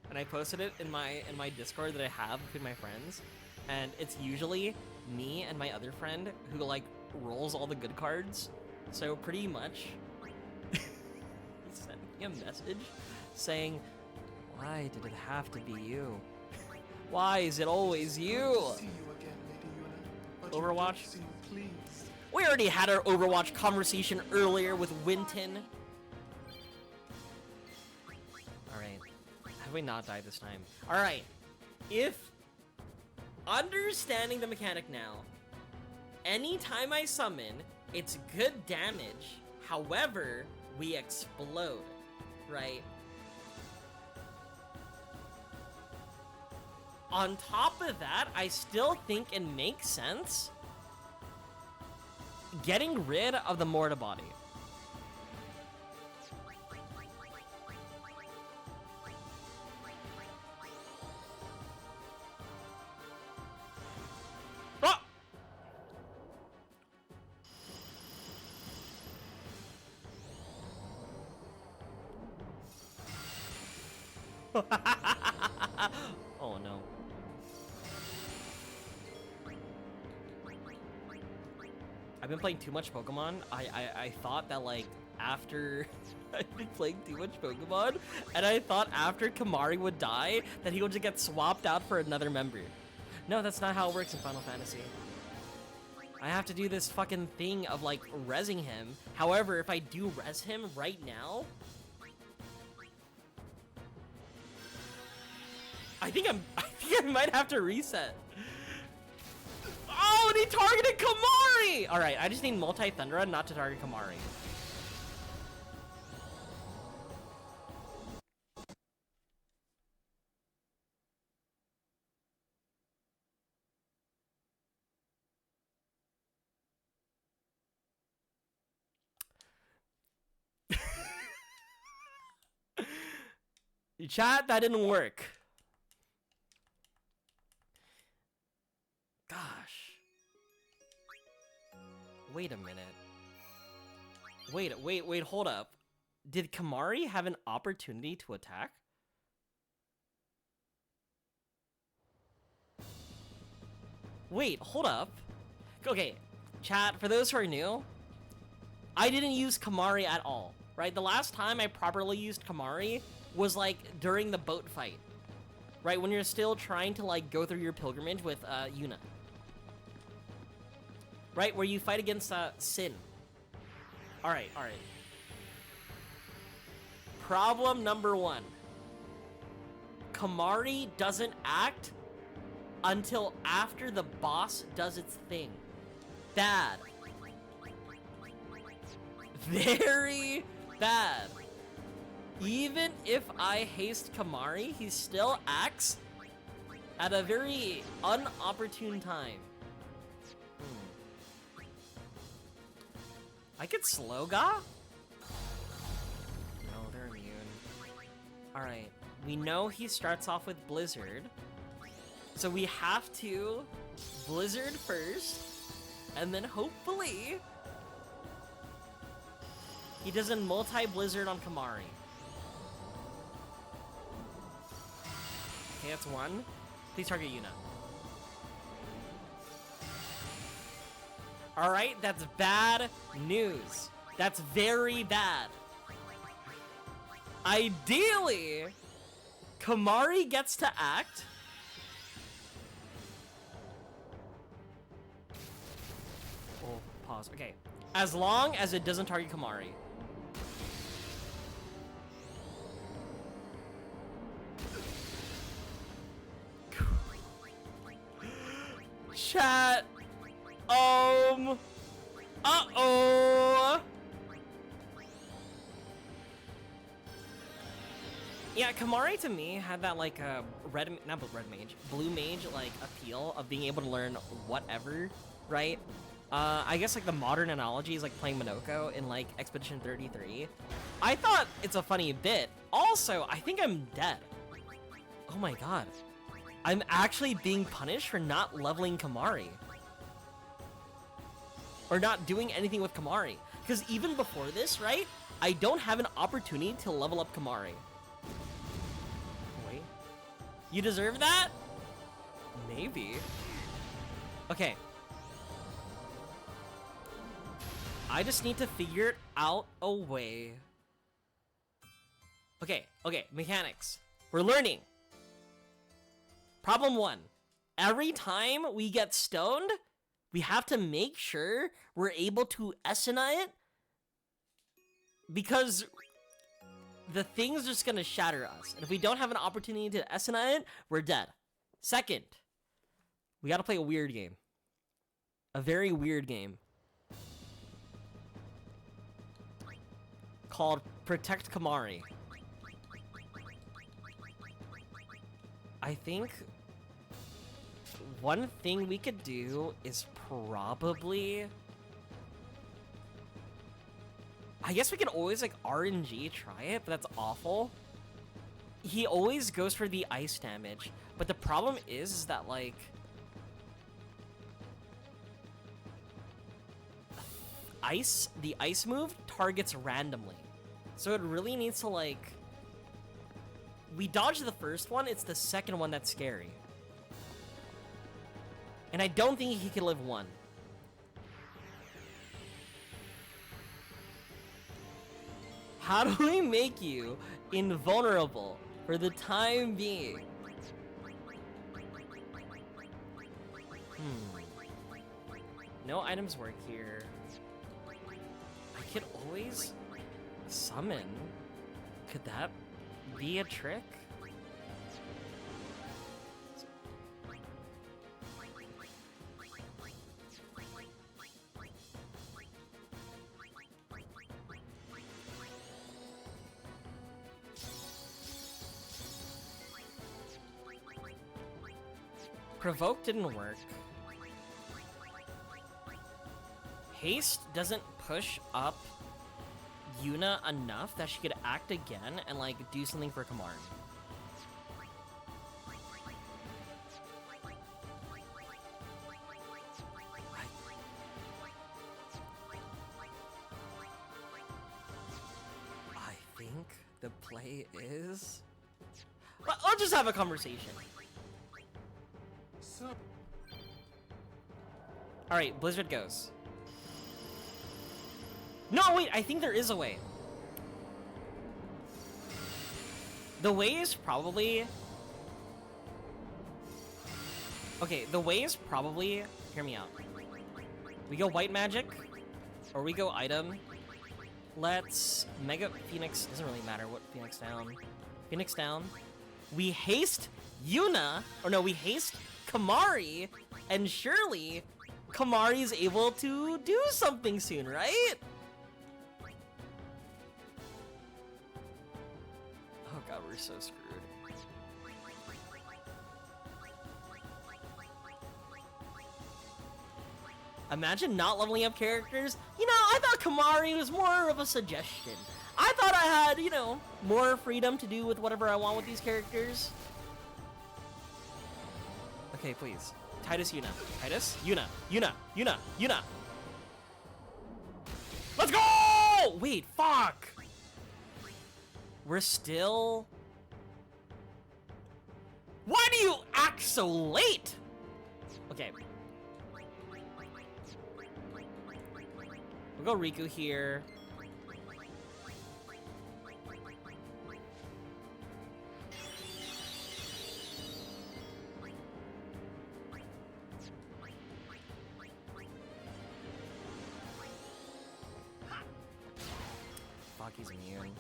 and I posted it in my Discord that I have between my friends, and it's usually me and my other friend who like rolls all the good cards. So pretty much, he sent me a message saying, "Why did it have to be you? Why is it always you?" See you again, Lady Yuna, but you Overwatch? don't seem pleased. We already had our Overwatch conversation earlier with Winton. Alright. Have we not died this time? Alright. If... Understanding the mechanic now, anytime I summon, it's good damage. However, we explode. Right? On top of that, I still think it makes sense getting rid of the mortar body. Ah! Oh no. I've been playing too much Pokemon. I thought that like after I've been playing too much Pokemon, and I thought after Kamari would die that he would just get swapped out for another member. No, that's not how it works in Final Fantasy. I have to do this fucking thing of like rezzing him. However, if I do res him right now, I think I might have to reset. Oh, and he targeted Kamari! Alright, I just need multi-Thundera not to target Kamari. Chat, that didn't work. Gosh. Wait a minute. Wait, hold up. Did Kamari have an opportunity to attack? Wait, hold up. Okay, chat, for those who are new, I didn't use Kamari at all, right? The last time I properly used Kamari was like during the boat fight, right? When you're still trying to like go through your pilgrimage with Yuna. Right, where you fight against Sin. Alright. Problem number 1. Kamari doesn't act until after the boss does its thing. Bad. Very bad. Even if I haste Kamari, he still acts at a very unopportune time. I could slow Ga? No, they're immune. Alright, we know he starts off with Blizzard. So we have to Blizzard first, and then hopefully he doesn't multi-Blizzard on Kamari. Okay, that's 1. Please target Yuna. Alright, that's bad news. That's very bad. Ideally, Kamari gets to act. Oh, pause. Okay. As long as it doesn't target Kamari. Chat. Uh-oh. Yeah, Kamari to me had that like blue mage like appeal of being able to learn whatever, right? I guess like the modern analogy is like playing Minoko in like Expedition 33. I thought it's a funny bit. Also, I think I'm dead. Oh my god. I'm actually being punished for not leveling Kamari. Or not doing anything with Kamari. Because even before this, right? I don't have an opportunity to level up Kamari. Wait. You deserve that? Maybe. Okay. I just need to figure out a way. Okay, mechanics. We're learning. Problem 1. Every time we get stoned, we have to make sure we're able to Esuna it, because the thing's just gonna shatter us. And if we don't have an opportunity to Esuna it, we're dead. Second, we gotta play a weird game. A very weird game. Called Protect Kamari. I think one thing we could do is probably... I guess we could always, like, RNG try it, but that's awful. He always goes for the ice damage, but the problem is that, like... the ice move targets randomly. So it really needs to, like... We dodged the first one, it's the second one that's scary. And I don't think he can live one. How do we make you invulnerable for the time being? No items work here. I could always summon. Could that be a trick? Provoke didn't work. Haste doesn't push up Yuna enough that she could act again and, like, do something for Kamari. I think the play is... Well, I'll just have a conversation. So, Alright, Blizzard goes. No, wait, I think there is a way. The way is probably... Okay, the way is probably... Hear me out. We go white magic, or we go item. Let's... Mega Phoenix, doesn't really matter what Phoenix down. Phoenix down. We haste Yuna, or no, we haste Kamari, and surely Kamari is able to do something soon, right? Oh god, we're so screwed. Imagine not leveling up characters. You know, I thought Kamari was more of a suggestion. I thought I had, you know, more freedom to do with whatever I want with these characters. Okay, please. Titus, Yuna. Titus, Yuna. Yuna. Yuna. Yuna. Let's go! Wait, fuck! We're still... Why do you act so late? Okay. We'll go Riku here. Fuck, he's immune.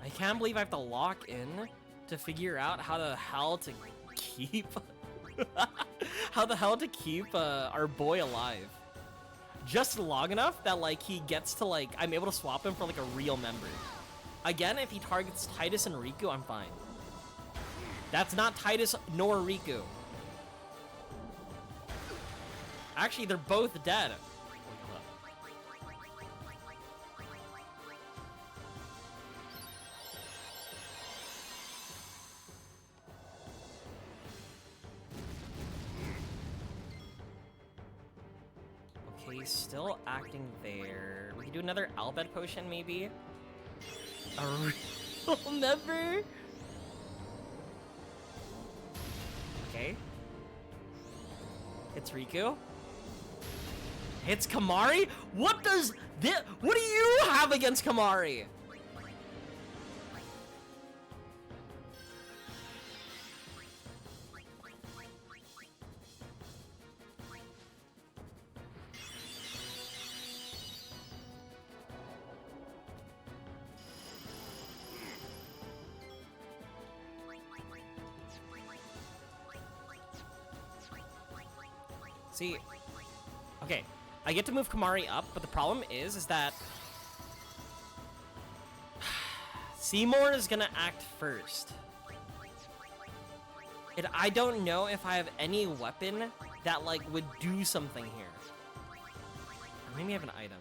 I can't believe I have to lock in to figure out how the hell to keep our boy alive. Just long enough that, like, he gets to, like, I'm able to swap him for, like, a real member. Again, if he targets Titus and Riku, I'm fine. That's not Titus nor Riku. Actually, they're both dead. Okay, he's still acting there. We can do another Albed potion, maybe? A real member? Okay. It's Riku. It's Kamari? What does this... What do you have against Kamari? See... Okay. I get to move Kamari up, but the problem is that Seymour is gonna act first. And I don't know if I have any weapon that, like, would do something here. Or maybe I have an item.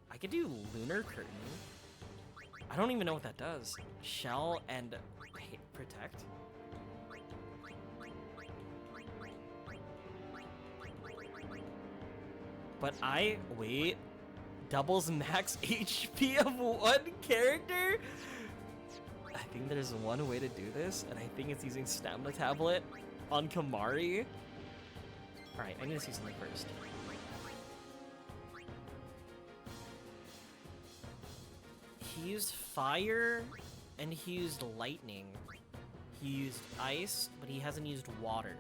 I could do Lunar Curtain. I don't even know what that does. Shell and protect? But wait. Doubles max HP of one character? I think there's one way to do this, and I think it's using Stamina Tablet on Kamari. Alright, I need to see something first. He used fire, and he used lightning. He used ice, but he hasn't used water.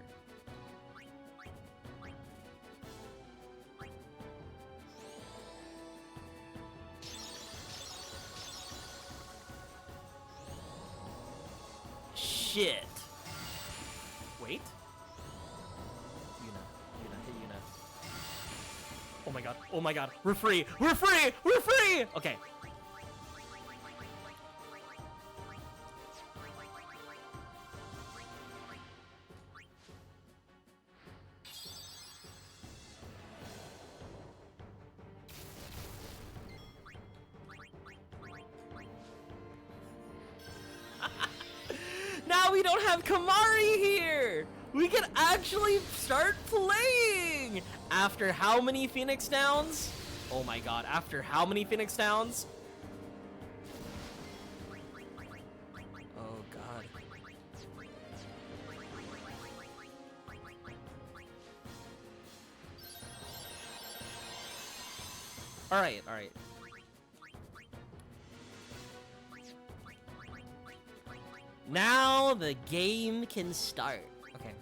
Shit. Wait. Yuna, hit Yuna. Oh my god, oh my god. We're free, we're free, we're free! Okay. Now we don't have Kamari here! We can actually start playing! After how many Phoenix Downs? Oh my god, after how many Phoenix Downs? Oh god. Alright, alright. Now the game can start. Okay.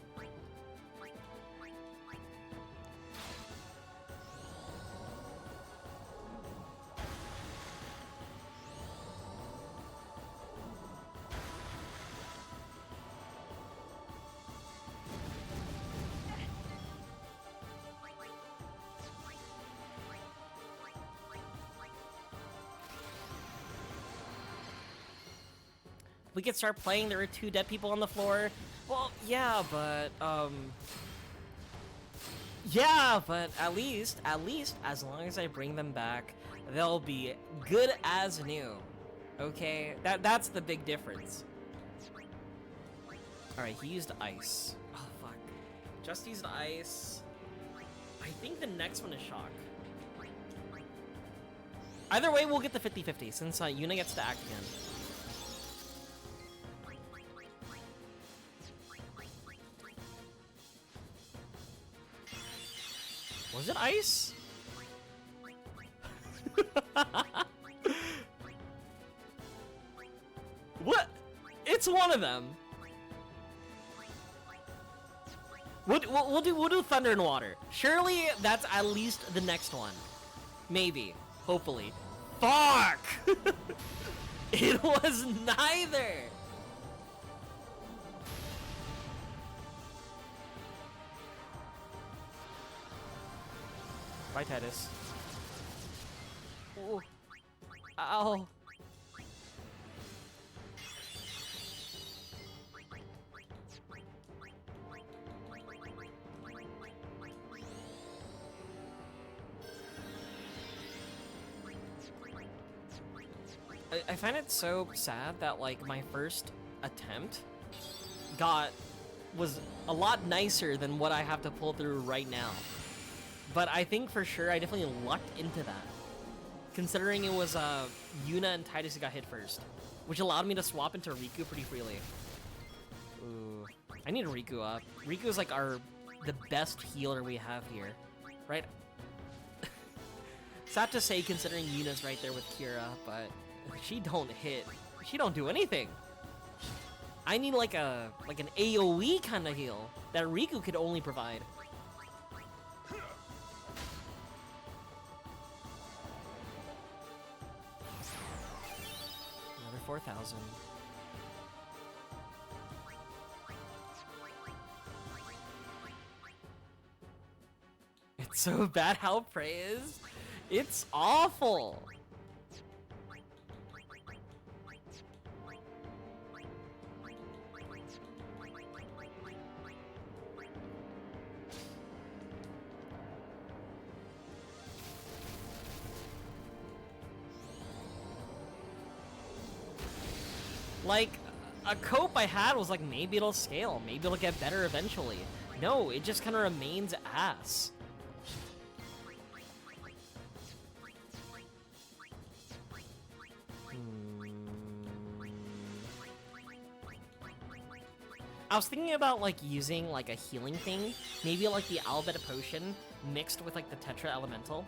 We could start playing. There are 2 dead people on the floor. Well, yeah, but at least as long as I bring them back, they'll be good as new. Okay, that's the big difference. All right, he used ice. Oh fuck, just used ice. I think the next one is shock. Either way, we'll get the 50-50 since Yuna gets to act again. Was it ice? What? It's one of them. We'll do thunder and water. Surely that's at least the next one. Maybe. Hopefully. Fuck! It was neither. Bye, Titus. Ooh. Ow. I find it so sad that, like, my first attempt was a lot nicer than what I have to pull through right now. But I think for sure I definitely lucked into that, considering it was Yuna and Titus who got hit first, which allowed me to swap into Riku pretty freely. Ooh, I need Riku up. Riku is like the best healer we have here, right? Sad to say considering Yuna's right there with Kira, but she don't hit. She don't do anything. I need like an AoE kind of heal that Riku could only provide. Another 4,000. It's so bad how Prey is. It's awful. Like, a cope I had was like, maybe it'll scale, maybe it'll get better eventually. No, it just kind of remains ass. I was thinking about like using like a healing thing, maybe like the Albeta potion mixed with like the Tetra Elemental.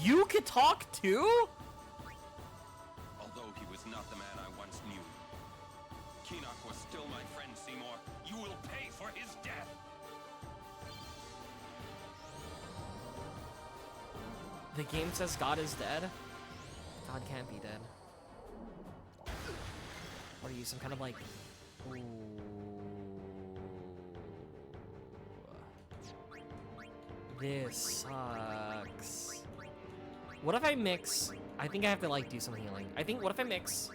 You could talk too? Although he was not the man I once knew, Keenock was still my friend, Seymour. You will pay for his death. The game says God is dead. God can't be dead. What are you, some kind of like... Ooh. This sucks. What if I mix... I think I have to like do some healing. What if I mix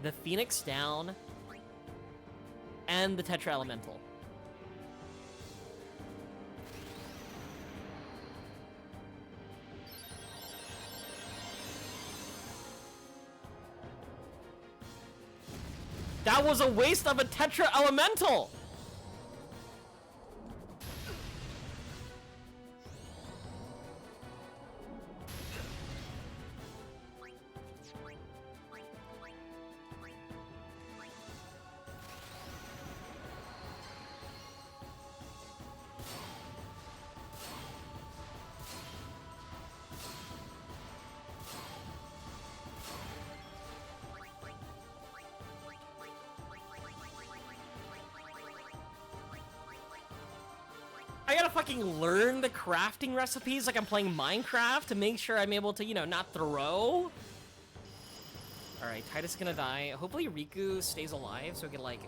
the Phoenix Down and the Tetra Elemental? That was a waste of a Tetra Elemental! I gotta fucking learn the crafting recipes like I'm playing Minecraft to make sure I'm able to, you know, not throw. Alright, Titus is gonna die. Hopefully Riku stays alive so we can, like...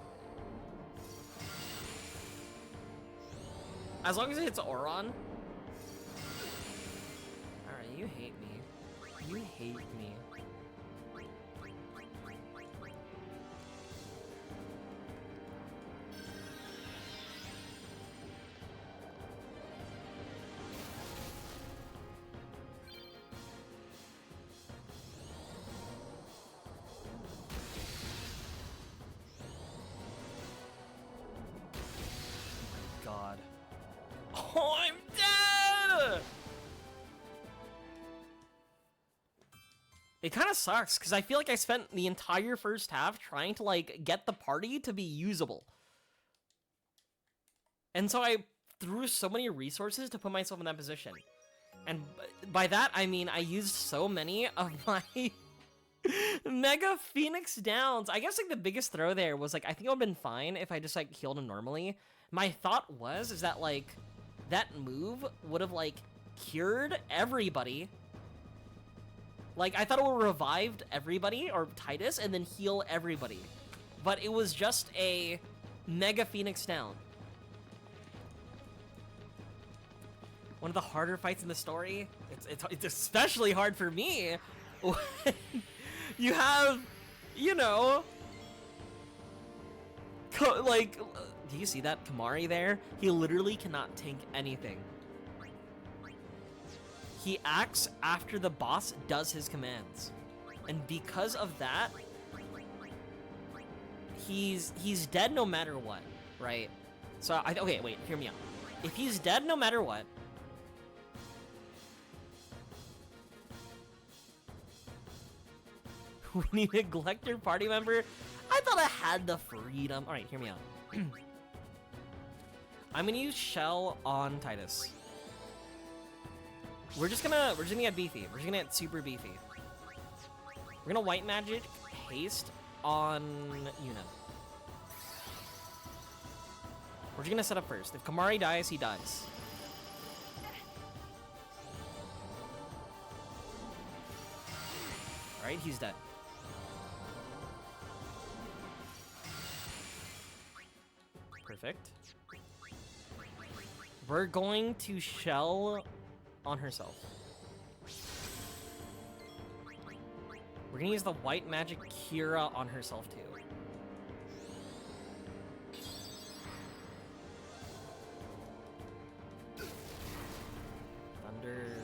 As long as it hits Auron. Alright, you hate me. You hate me. God. Oh, I'm dead! It kind of sucks, because I feel like I spent the entire first half trying to, like, get the party to be usable. And so I threw so many resources to put myself in that position. And by that, I mean I used so many of my Mega Phoenix Downs. I guess, like, the biggest throw there was, like, I think it would have been fine if I just, like, healed him normally. My thought is that, like, that move would have, like, cured everybody. Like, I thought it would have revived everybody, or Titus, and then heal everybody. But it was just a Mega Phoenix Down. One of the harder fights in the story. It's especially hard for me when you have, you know, like, do you see that Kamari there? He literally cannot tank anything. He acts after the boss does his commands. And because of that, he's dead no matter what, right? So, okay, wait, hear me out. If he's dead no matter what, when you neglect your party member, I thought I had the freedom. All right, hear me out. I'm gonna use Shell on Titus. We're just gonna get beefy. We're just gonna get super beefy. We're gonna white magic haste on Yuna. We're just gonna set up first. If Kamari dies, he dies. All right, he's dead. Perfect. We're going to Shell on herself. We're gonna use the white magic Kira on herself too. Thunder.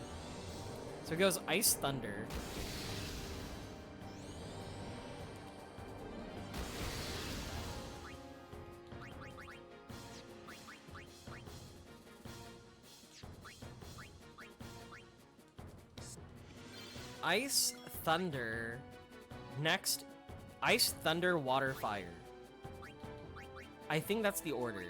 So it goes Ice Thunder. Ice Thunder. Next, Ice Thunder Water Fire. I think that's the order.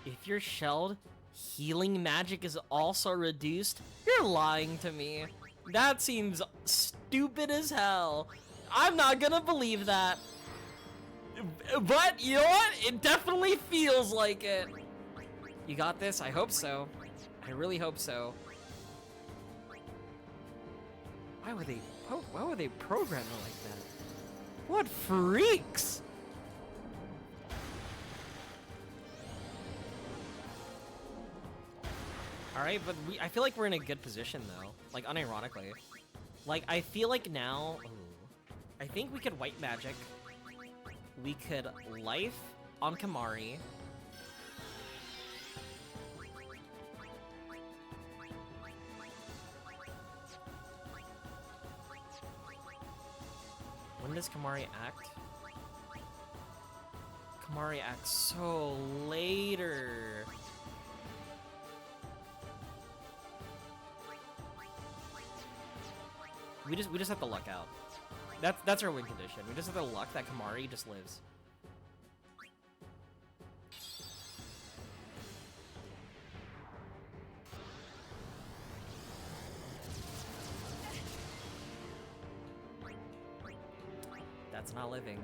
If you're shelled, healing magic is also reduced? You're lying to me. That seems stupid as hell. I'm not gonna believe that. But you know what? It definitely feels like it. You got this? I hope so. I really hope so. Why would they program it like that? What freaks? Alright, but I feel like we're in a good position though. Like, unironically. Like, I feel like now... Ooh, I think we could white magic. We could life on Kamari. When does Kamari act? Kamari acts so later. We just have to luck out. That's our win condition. We just have to luck that Kamari just lives. That's not living.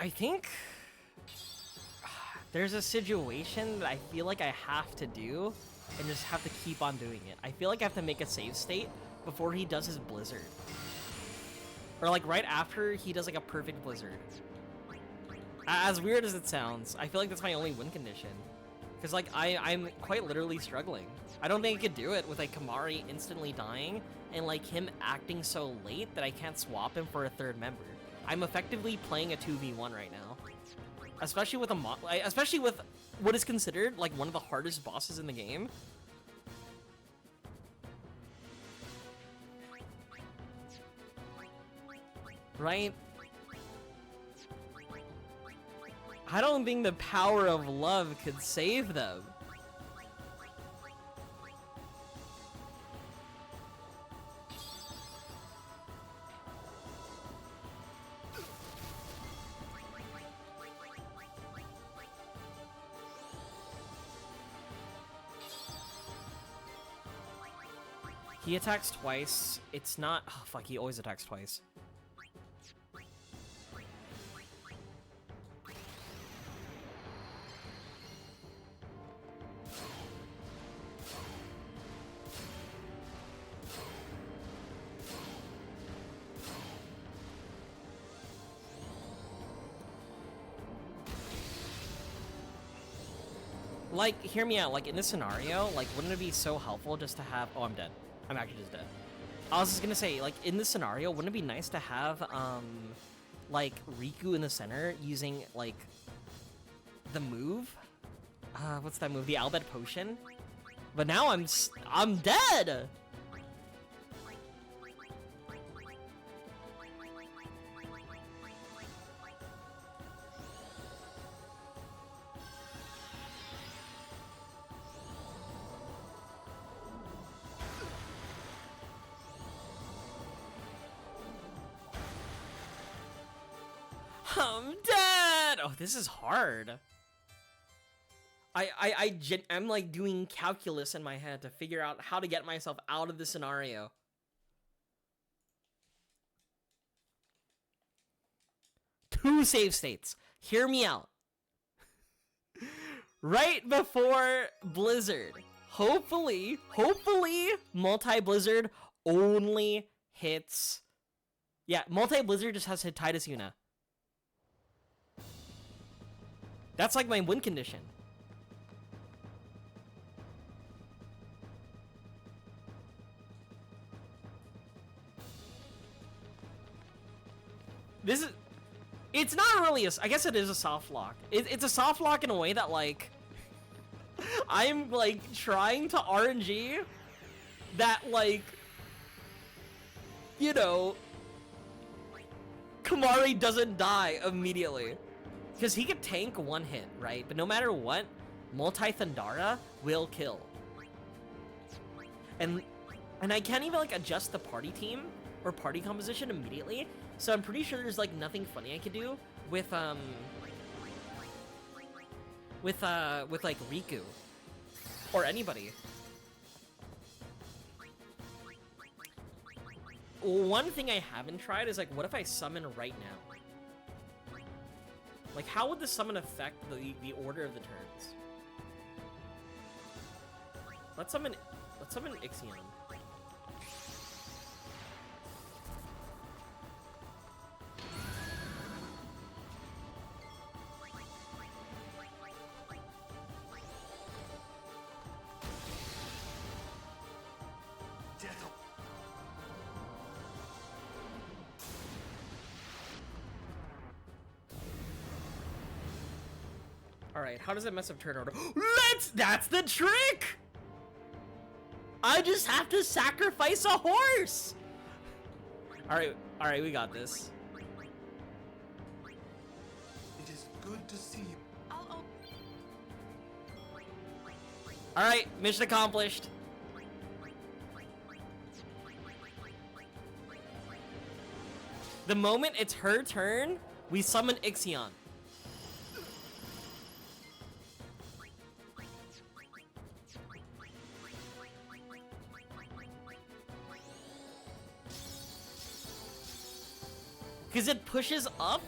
I think there's a situation that I feel like I have to do and just have to keep on doing it. I feel like I have to make a save state before he does his blizzard. Or like right after he does like a perfect blizzard. As weird as it sounds, I feel like that's my only win condition. Because like I'm quite literally struggling. I don't think I could do it with like Kamari instantly dying and like him acting so late that I can't swap him for a third member. I'm effectively playing a 2v1 right now. Especially with especially with what is considered like one of the hardest bosses in the game. Right? I don't think the power of love could save them. He attacks twice. It's not... Oh, fuck, he always attacks twice. Like, hear me out. Like, in this scenario, like, wouldn't it be so helpful just to have... Oh, I'm dead. I'm actually just dead. I was just gonna say, like, in this scenario, wouldn't it be nice to have, like, Riku in the center using, like, the move? What's that move? The Albed Potion? But now I'm dead. I'm dead. Oh, this is hard. I'm like doing calculus in my head to figure out how to get myself out of this scenario. Two save states. Hear me out. Right before Blizzard. Hopefully, multi-Blizzard only hits... Yeah, multi-Blizzard just has to hit Titus Yuna. That's like my win condition. This is... It's not really a... I guess it is a soft lock. It's a soft lock in a way that, like... I'm, like, trying to RNG that, like... You know... Kamari doesn't die immediately. Because he could tank one hit, right? But no matter what, multi-Thundara will kill. And I can't even, like, adjust the party team or party composition immediately. So I'm pretty sure there's, like, nothing funny I could do with like, Riku. Or anybody. One thing I haven't tried is, like, what if I summon right now? Like, how would the summon affect the order of the turns? Let's summon Ixion. Alright, how does it mess up turn order? That's the trick! I just have to sacrifice a horse! Alright, we got this. It is good to see you. Alright, mission accomplished. The moment it's her turn, we summon Ixion. Because it pushes up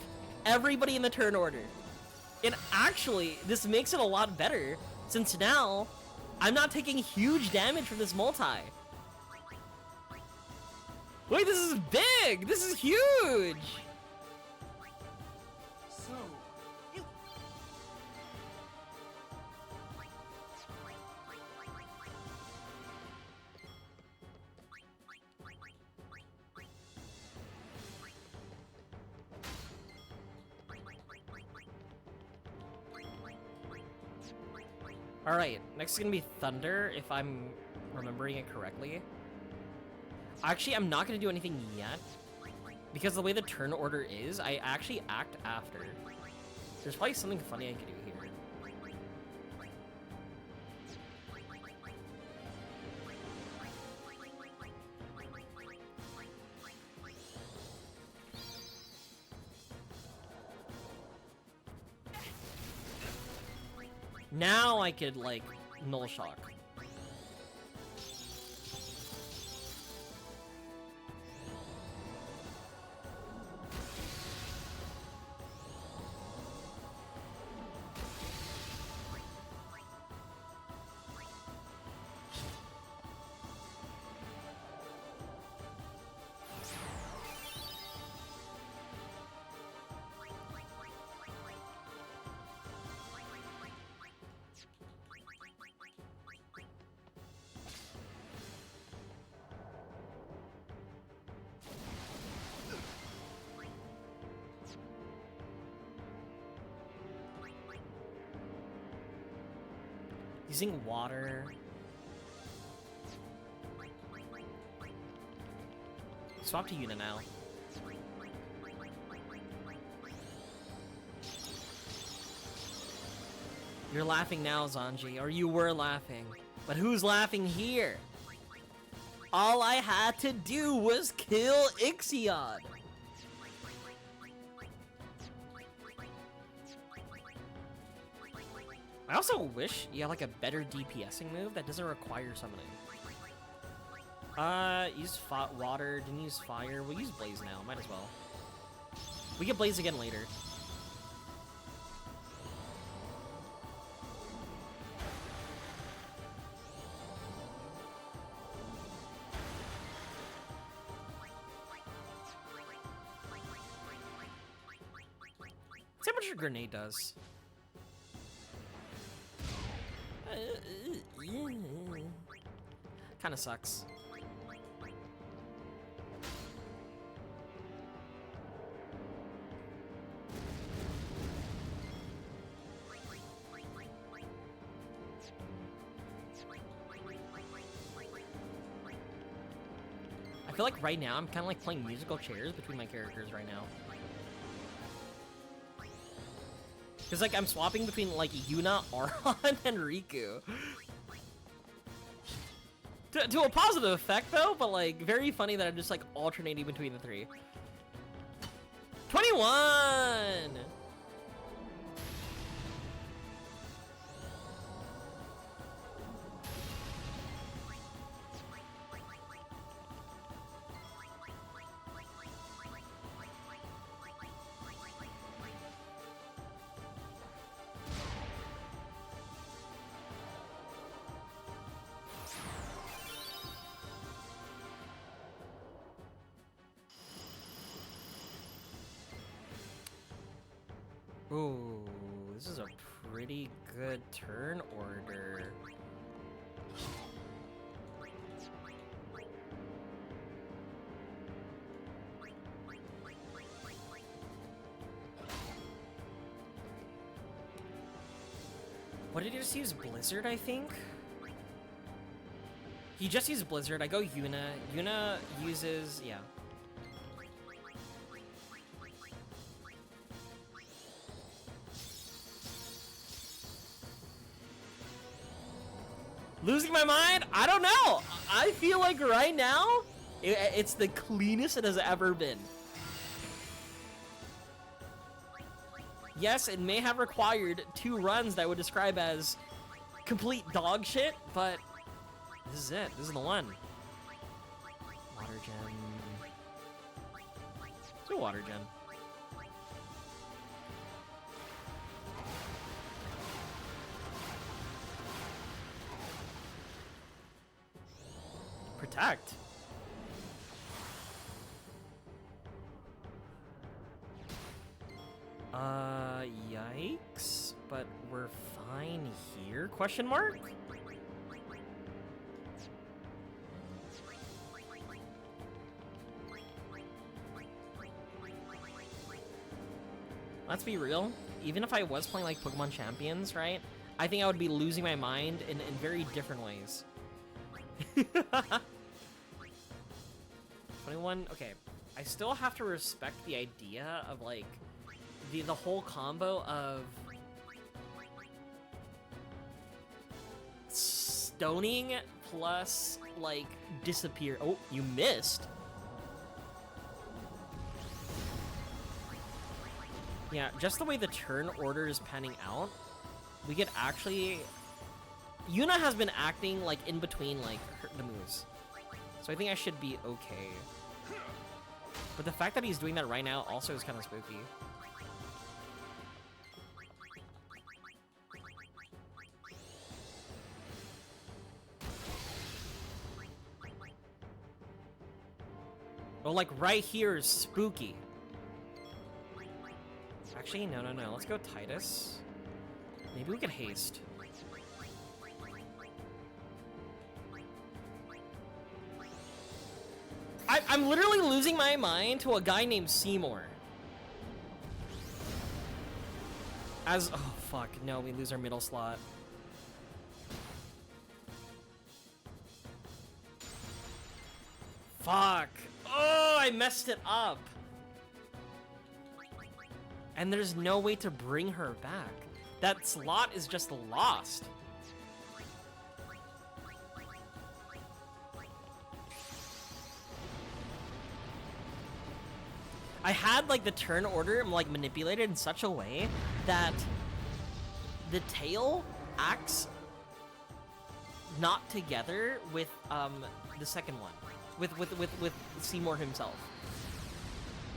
everybody in the turn order. And actually, this makes it a lot better, since now, I'm not taking huge damage from this multi. Wait, this is big! This is huge! So, Alright, next is gonna be Thunder, if I'm remembering it correctly. Actually, I'm not gonna do anything yet, because the way the turn order is, I actually act after. There's probably something funny I could do here. Now I could, like, null shock. Using water. swap to Yuna now. You're laughing now, Zanji, or you were laughing. But who's laughing here? All I had to do was kill Ixion. I also wish you had like a better DPSing move that doesn't require summoning. Use water, didn't use fire. We'll use blaze now, might as well. We get blaze again later. Let's see how much your grenade does. Kinda sucks. I feel like right now I'm kind of like playing musical chairs between my characters right now. Because like I'm swapping between like Yuna, Arhan, and Riku. To a positive effect though, but like very funny that I'm just like alternating between the three. 21! Ooh, this is a pretty good turn order. What did he just use? Blizzard, I think? He just used Blizzard. I go Yuna. Yuna uses... yeah. Losing my mind? I don't know. I feel like right now, it's the cleanest it has ever been. Yes, it may have required 2 runs that I would describe as complete dog shit, but this is it. This is the one. Water gem. Let's do water gem. Protect. Yikes, but we're fine here? Question mark? Let's be real. Even if I was playing like Pokemon Champions, right? I think I would be losing my mind in very different ways. 21, okay. I still have to respect the idea of like the whole combo of stoning plus like disappear. Oh, you missed. Yeah, just the way the turn order is panning out, we could actually... Yuna has been acting like in between like the moves. So I think I should be okay. But the fact that he's doing that right now also is kind of spooky. Oh, like right here is spooky. Actually, no. Let's go Titus. Maybe we could haste. I'm literally losing my mind to a guy named Seymour. Oh fuck, no, we lose our middle slot. Fuck. Oh, I messed it up. And there's no way to bring her back. That slot is just lost. I had like the turn order like manipulated in such a way that the tail acts not together with the second one, with Seymour himself.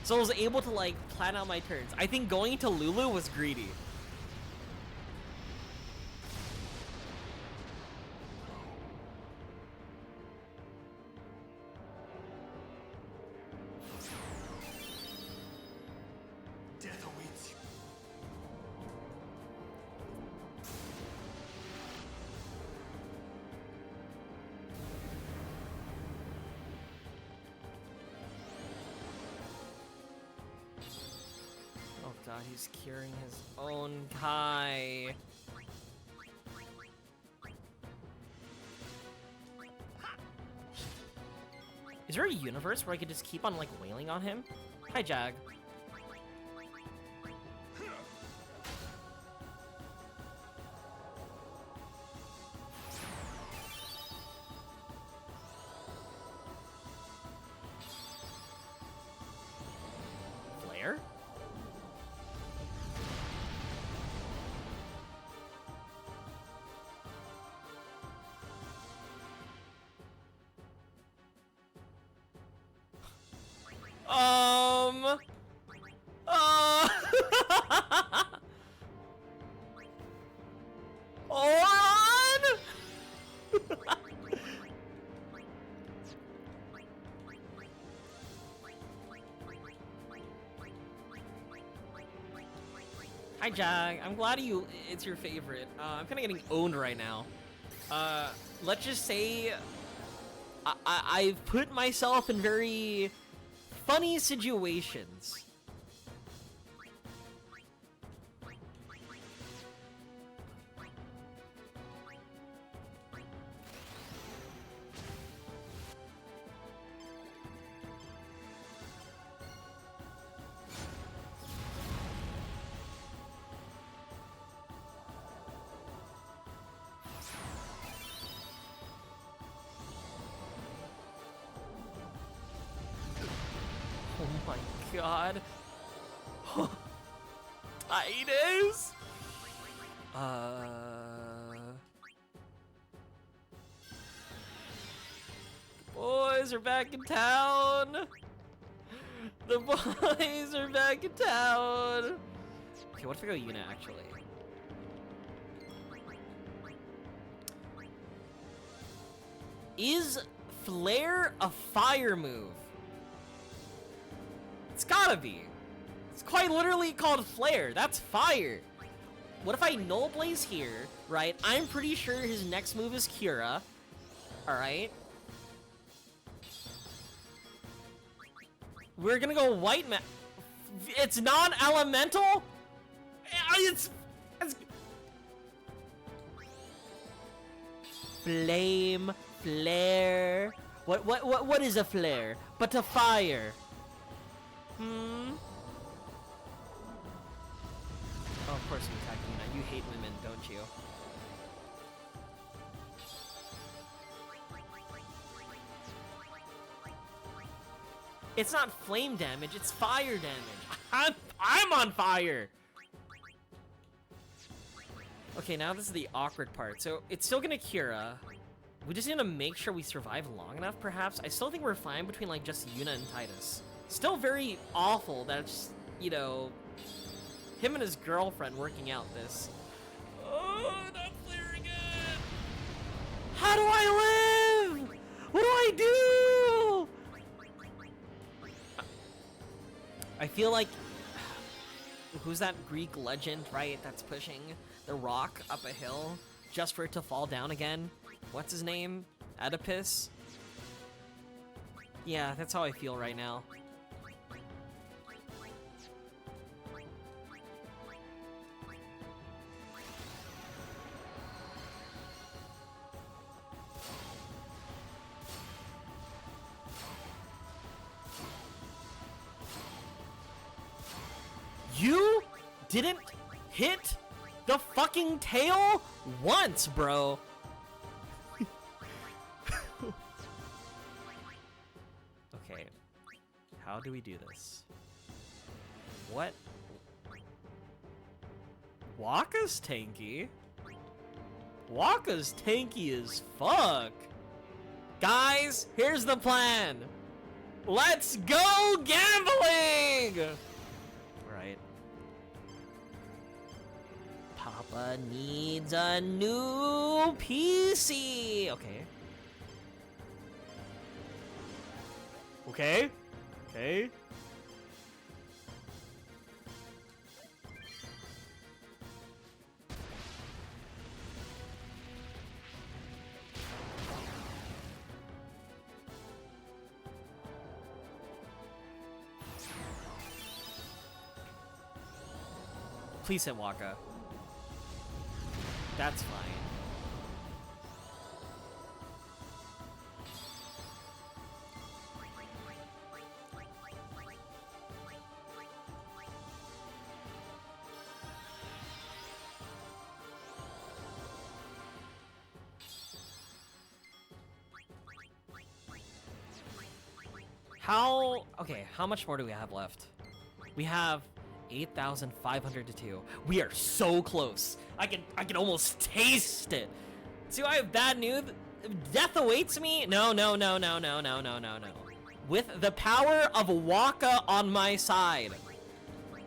So I was able to like plan out my turns. I think going to Lulu was greedy. Death awaits you. Oh god, he's curing his own Kai. Is there a universe where I could just keep on like wailing on him? Hi, Jag. Flare? Uh... On! Hi, Jag. I'm glad it's your favorite. I'm kind of getting owned right now. Let's just say I've put myself in very funny situations. Oh my god. Titus? Boys are back in town. The boys are back in town. Okay, what if I go Yuna, actually? Is Flare a fire move? It's gotta be. It's quite literally called Flare. That's fire. What if I Null Blaze here, right? I'm pretty sure his next move is Cura. Alright. We're gonna go White Ma- It's non-elemental? It's... Flame, Flare... What is a Flare? But a fire. Oh, of course you attack Yuna. You hate women, don't you? It's not flame damage, it's fire damage. I'm on fire! Okay, now this is the awkward part. So, it's still gonna Cura. We just need to make sure we survive long enough, perhaps. I still think we're fine between, like, just Yuna and Titus. Still very awful that it's, you know, him and his girlfriend working out this. Oh, not Flare again! How do I live? What do I do? I feel like, who's that Greek legend, right, that's pushing the rock up a hill just for it to fall down again? What's his name? Oedipus? Yeah, that's how I feel right now. didn't hit the fucking tail once, bro. Okay, how do we do this? What? Waka's tanky? Waka's tanky as fuck. Guys, here's the plan. Let's go gambling! Right. Papa needs a new PC. Okay. Okay. Okay. Please hit Waka. That's fine. How much more do we have left? We have 8,500 to 2. We are so close. I can almost taste it. See, I have bad news. Death awaits me. No. With the power of Waka on my side,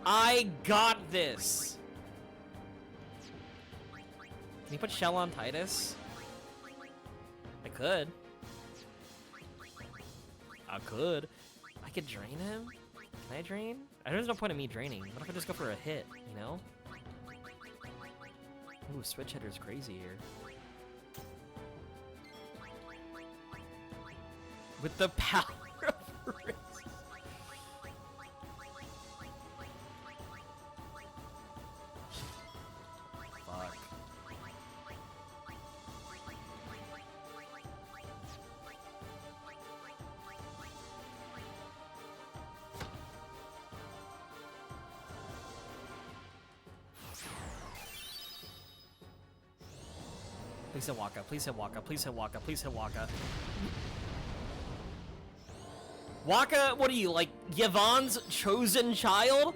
I got this. Can you put Shell on Titus? I could. I could drain him. Can I drain? There's no point in me draining. What if I just go for a hit, you know? Ooh, switch hitter's crazy here. With the power of Risk. Fuck. Please hit Waka, please hit Waka, please hit Waka, please hit Waka. Waka, what are you, like Yvonne's chosen child?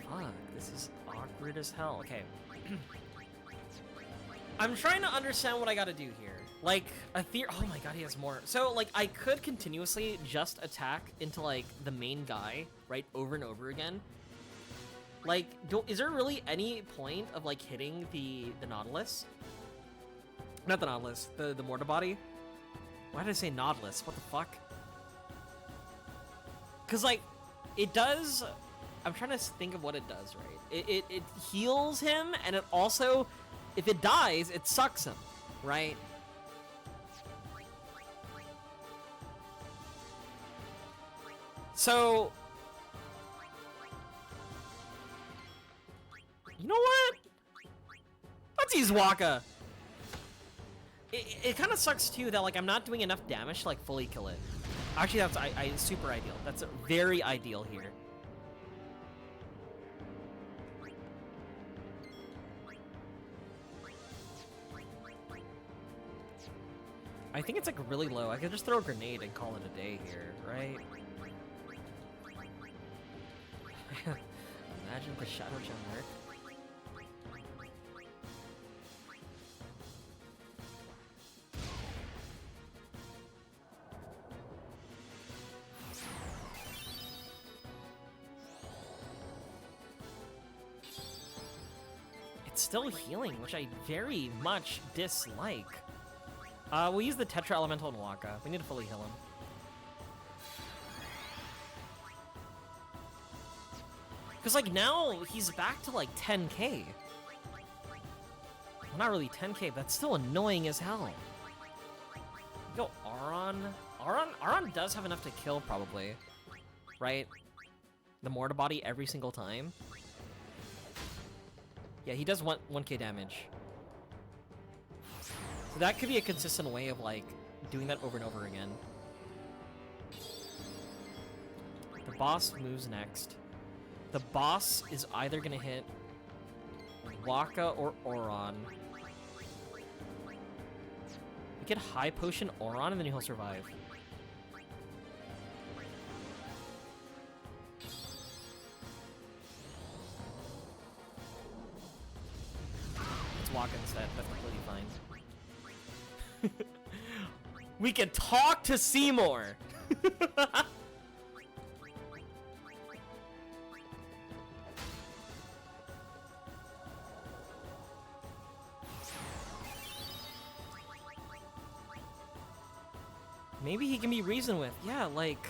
Fuck, this is awkward as hell. Okay. I'm trying to understand what I gotta do here. Like, oh my god, he has more. So, like, I could continuously just attack into, like, the main guy, right, over and over again. Like, is there really any point of, like, hitting the Nautilus? Not the Nautilus, the Mortar Body? Why did I say Nautilus? What the fuck? Because, like, it does... I'm trying to think of what it does, right? It heals him, and it also... If it dies, it sucks him, right? So... You know what? Let's use Waka. It kind of sucks too that like I'm not doing enough damage to like fully kill it. Actually, that's super ideal. That's very ideal here. I think it's like really low. I could just throw a grenade and call it a day here, right? Imagine if a Shadow Gem worked. It's still healing, which I very much dislike. We'll use the Tetra Elemental and Waka. We need to fully heal him. Because, like, now he's back to, like, 10k. Well, not really 10k, but that's still annoying as hell. Go Auron. Auron does have enough to kill, probably. Right? The Mortar Body every single time. Yeah, he does 1k damage. So that could be a consistent way of like doing that over and over again. The boss moves next. The boss is either gonna hit Waka or Oron. We get high potion Oron and then he'll survive. Let's Waka instead. That's completely fine. We can talk to Seymour. Maybe he can be reasoned with. Yeah, like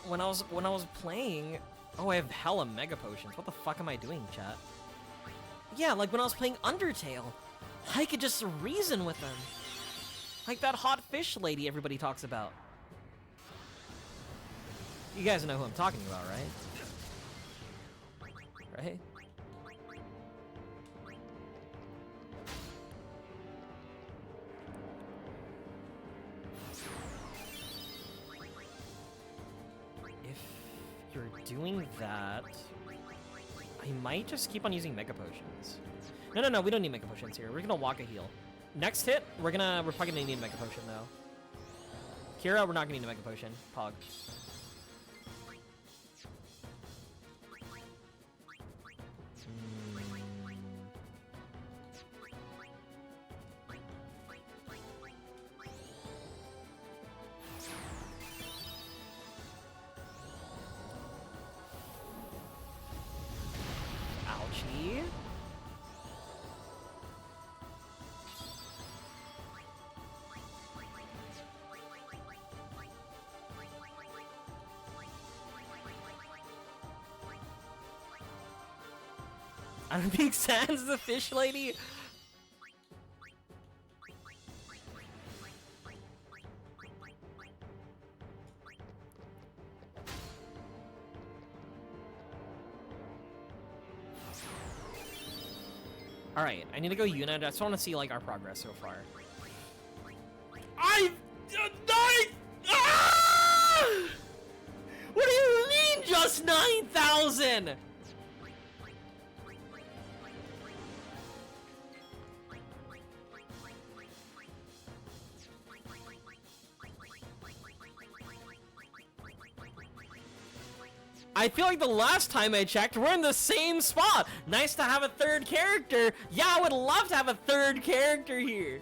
when I was playing. Oh, I have hella mega potions. What the fuck am I doing, chat? Yeah, like when I was playing Undertale, I could just reason with them. Like that hot fish lady everybody talks about. You guys know who I'm talking about, right? Right? If you're doing that, I might just keep on using Mega Potions. No, we don't need Mega Potions here. We're gonna walk a heal. Next hit, we're probably gonna need a Mega Potion though. Kira, we're not gonna need a Mega Potion. Pog. Ouchie. I don't think Sans the fish lady. All right, I need to go unit. I just want to see like our progress so far. I died. Ah! What do you mean, just 9,000? I feel like the last time I checked, we're in the same spot. Nice to have a third character. Yeah, I would love to have a third character here.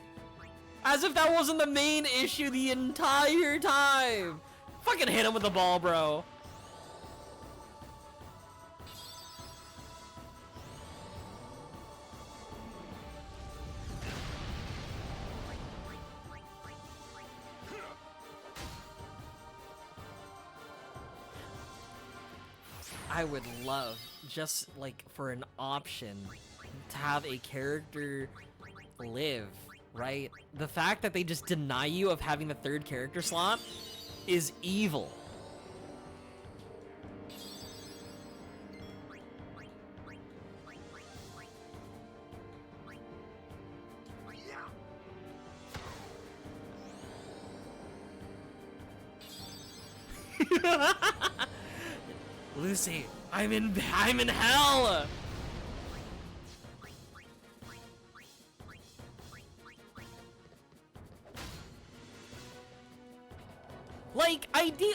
As if that wasn't the main issue the entire time. Fucking hit him with the ball, bro. I would love, just like for an option, to have a character live, right? The fact that they just deny you of having the third character slot is evil. Lucy, I'm in hell.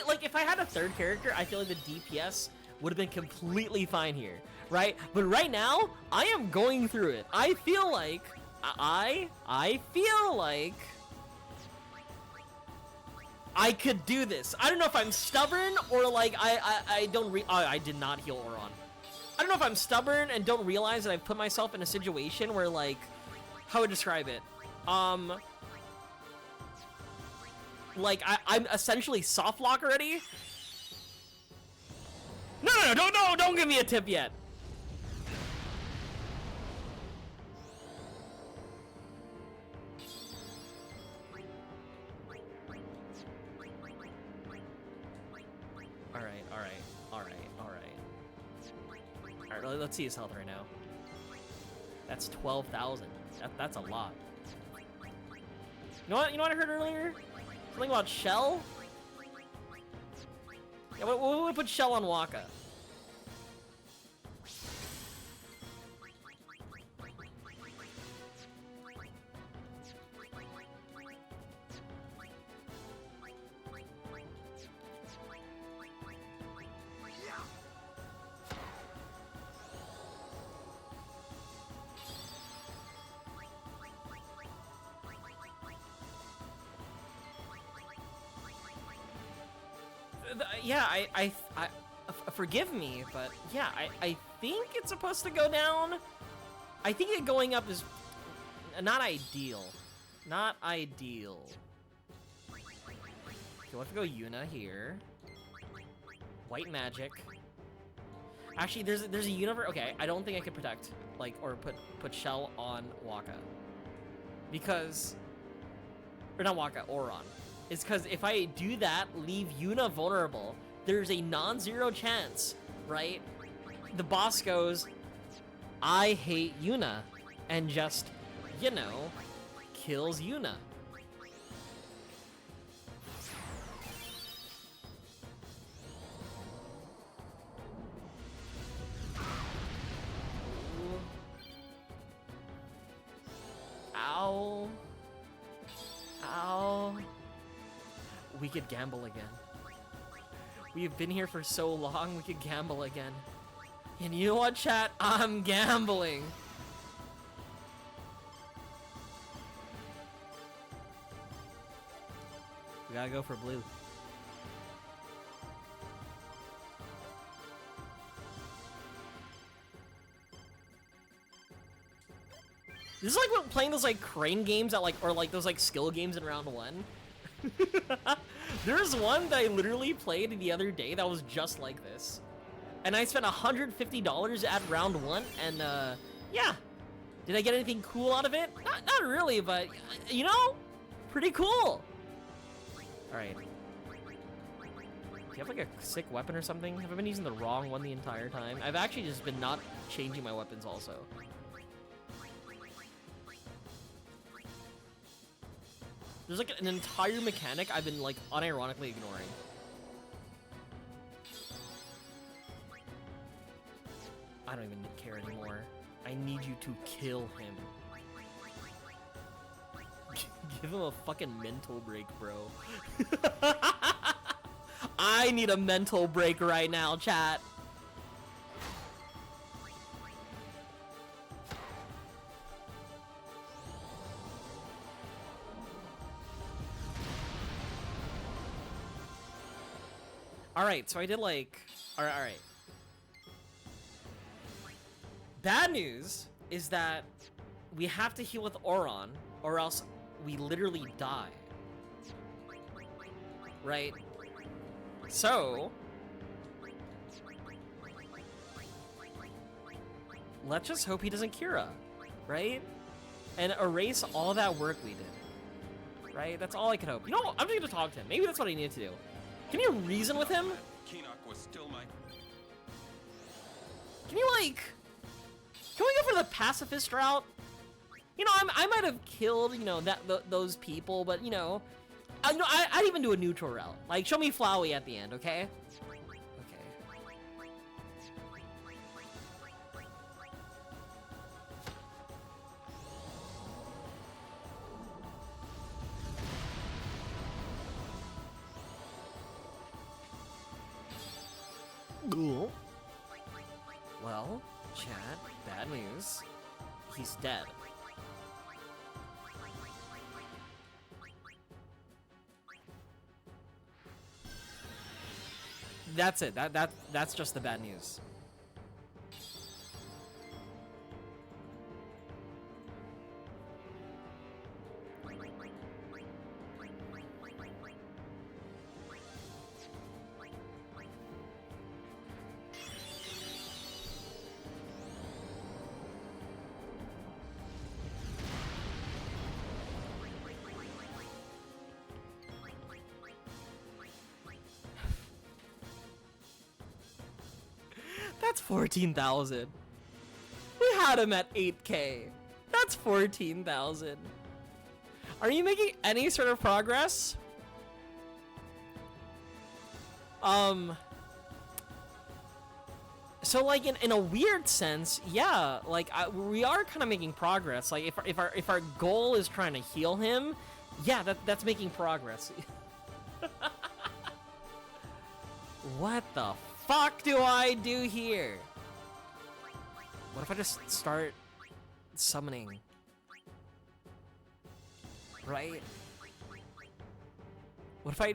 Like if I had a third character, I feel like the DPS would have been completely fine here, right? But right now, I am going through it. I feel like I feel like I could do this. I don't know if I'm stubborn or like I did not heal Oron. I don't know if I'm stubborn and don't realize that I've put myself in a situation where like, how would I describe it? Like I'm essentially soft lock already. No, don't give me a tip yet. Alright, let's see his health right now. That's 12,000. That's a lot. You know what I heard earlier? Something about Shell? Yeah, what would we put Shell on Waka? Yeah, forgive me, but yeah, I think it's supposed to go down. I think it going up is not ideal. Not ideal. Okay, let's go Yuna here. White magic. Actually, there's a universe. Okay, I don't think I could protect or put Shell on Waka because, or not Waka, Oron. It's because if I do that, leave Yuna vulnerable, there's a non-zero chance, right? The boss goes, I hate Yuna, and just, you know, kills Yuna. Ow. Ow. We could gamble again. We have been here for so long, we could gamble again. And you know what, chat? I'm gambling. We gotta go for blue. This is like playing those like crane games at or those like skill games in round 1. There's one that I literally played the other day that was just like this. And I spent $150 at round 1, and yeah. Did I get anything cool out of it? Not really, but you know, pretty cool. Alright. Do you have like a sick weapon or something? Have I been using the wrong one the entire time? I've actually just been not changing my weapons also. There's like an entire mechanic I've been like unironically ignoring. I don't even care anymore. I need you to kill him. Give him a fucking mental break, bro. I need a mental break right now, chat. Alright, so I did like... Alright. Bad news is that we have to heal with Oron, or else we literally die. Right? So... let's just hope he doesn't Kira, right? And erase all that work we did. Right? That's all I can hope. You know what? I'm just gonna talk to him. Maybe that's what I need to do. Can you reason with him? Kinok was still my... Can you like... Can we go for the pacifist route? You know, I might have killed, you know, those people, but you know, I'd even do a neutral route. Like, show me Flowey at the end, okay? Cool. Well, chat, bad news. He's dead. That's it. That's just the bad news. That's 14,000. We had him at 8K. That's 14,000. Are you making any sort of progress? So like in a weird sense, yeah, like we are kind of making progress. Like if our goal is trying to heal him, yeah, that's making progress. What the fuck do I do here? What if I just start summoning? Right? What if I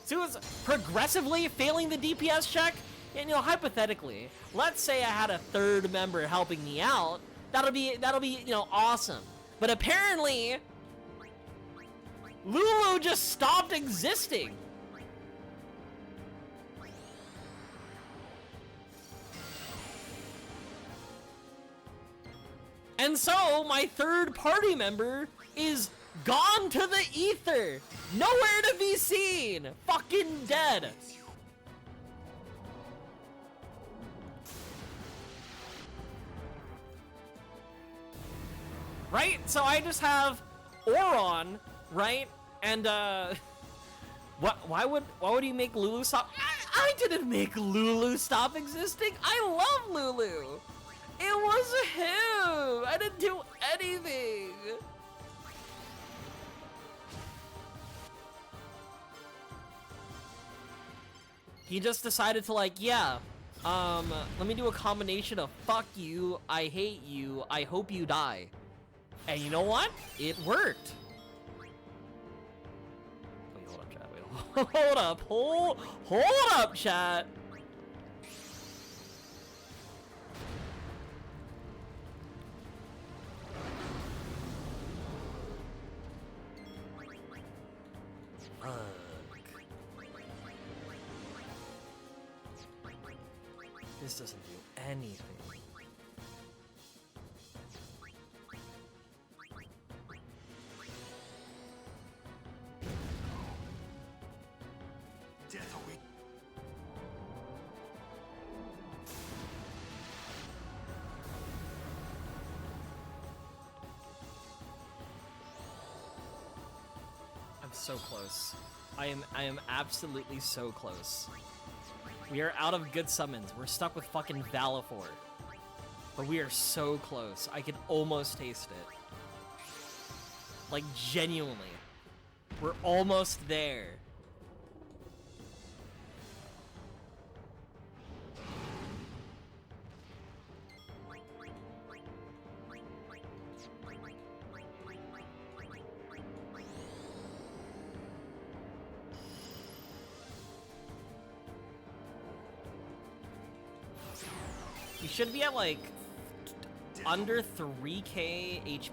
so it's progressively failing the DPS check? And you know, hypothetically, let's say I had a third member helping me out, that'll be, you know, awesome. But apparently, Lulu just stopped existing. And so my third party member is gone to the ether. Nowhere to be seen. Fucking dead. Right? So I just have Auron, right? And why would you make Lulu stop? I didn't make Lulu stop existing. I love Lulu. It was him. I didn't do anything. He just decided to like, yeah, let me do a combination of fuck you, I hate you, I hope you die. And you know what? It worked. Wait, hold up, chat. Wait, hold up. Hold up, chat. This doesn't do anything. Death away. I'm so close. I am absolutely so close. We are out of good summons. We're stuck with fucking Valifor. But we are so close. I can almost taste it. Like, genuinely. We're almost there. You should be at like under 3k HP.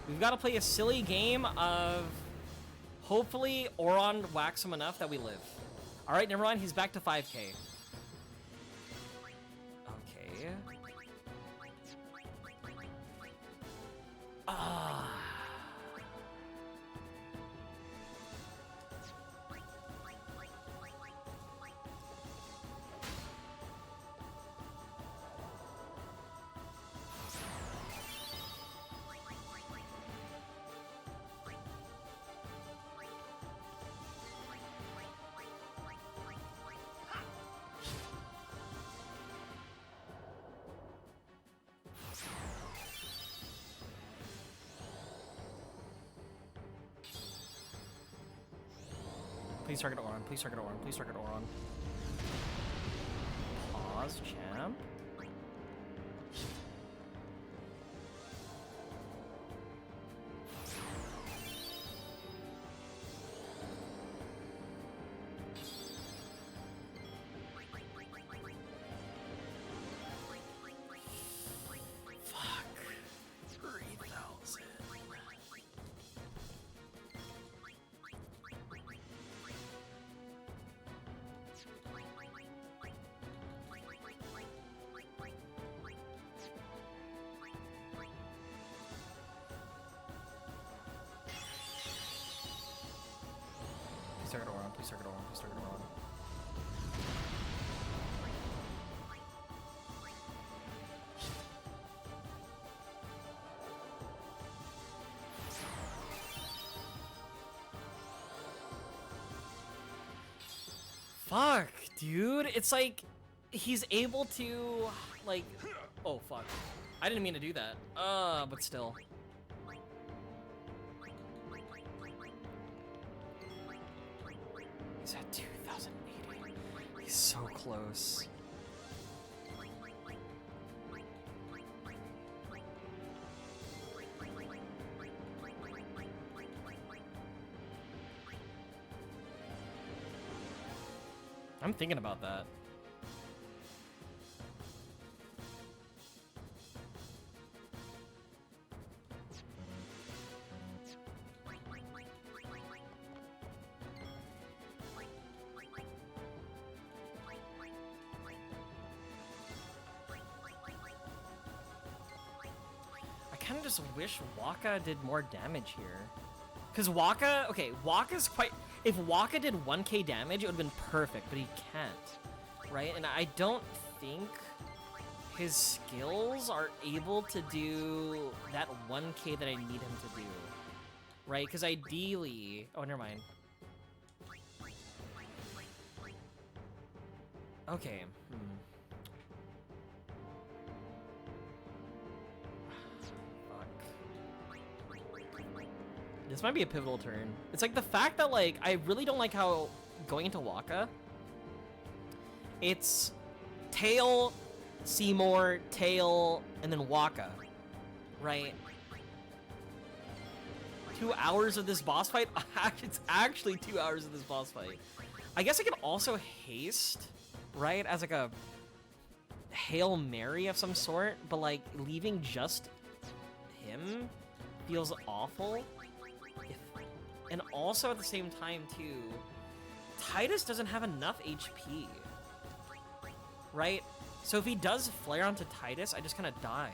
We've got to play a silly game of hopefully Auron whacks him enough that we live. All right, never mind. He's back to 5k. Okay. Please target Auron. Please target Auron. Please target Auron. Pause, champ. Please target Auron. Please target Auron. Please target Auron. Fuck, dude. It's like he's able to like. Oh fuck. I didn't mean to do that. But still. He's at 2080. He's so close. I'm thinking about that. I kind of just wish Waka did more damage here. Because Waka, okay, Waka's quite... If Waka did 1k damage, it would have been perfect, but he can't, right? And I don't think his skills are able to do that 1k that I need him to do, right? Because ideally... Oh, never mind. Okay. This might be a pivotal turn. It's like the fact that like I really don't like how going into Waka, it's tail, Seymour, tail, and then Waka, right? 2 hours of this boss fight? It's actually 2 hours of this boss fight. I guess I could also haste, right? As like a Hail Mary of some sort, but like leaving just him feels awful. And also at the same time too, Titus doesn't have enough HP, right? So if he does flare onto Titus, I just kind of die.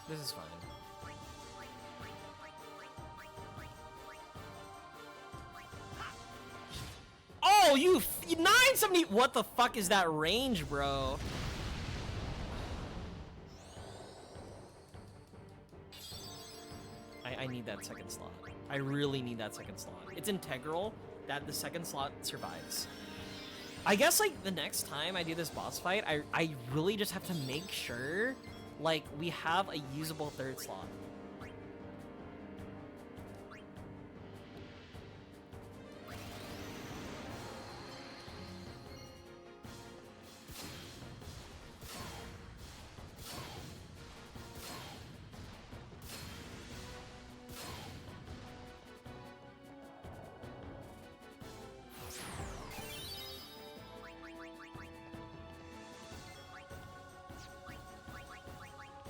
This is fine. Oh, you 970. What the fuck is that range, bro? I need that second slot. I really need that second slot. It's integral that the second slot survives. I guess like the next time I do this boss fight, I really just have to make sure like we have a usable third slot.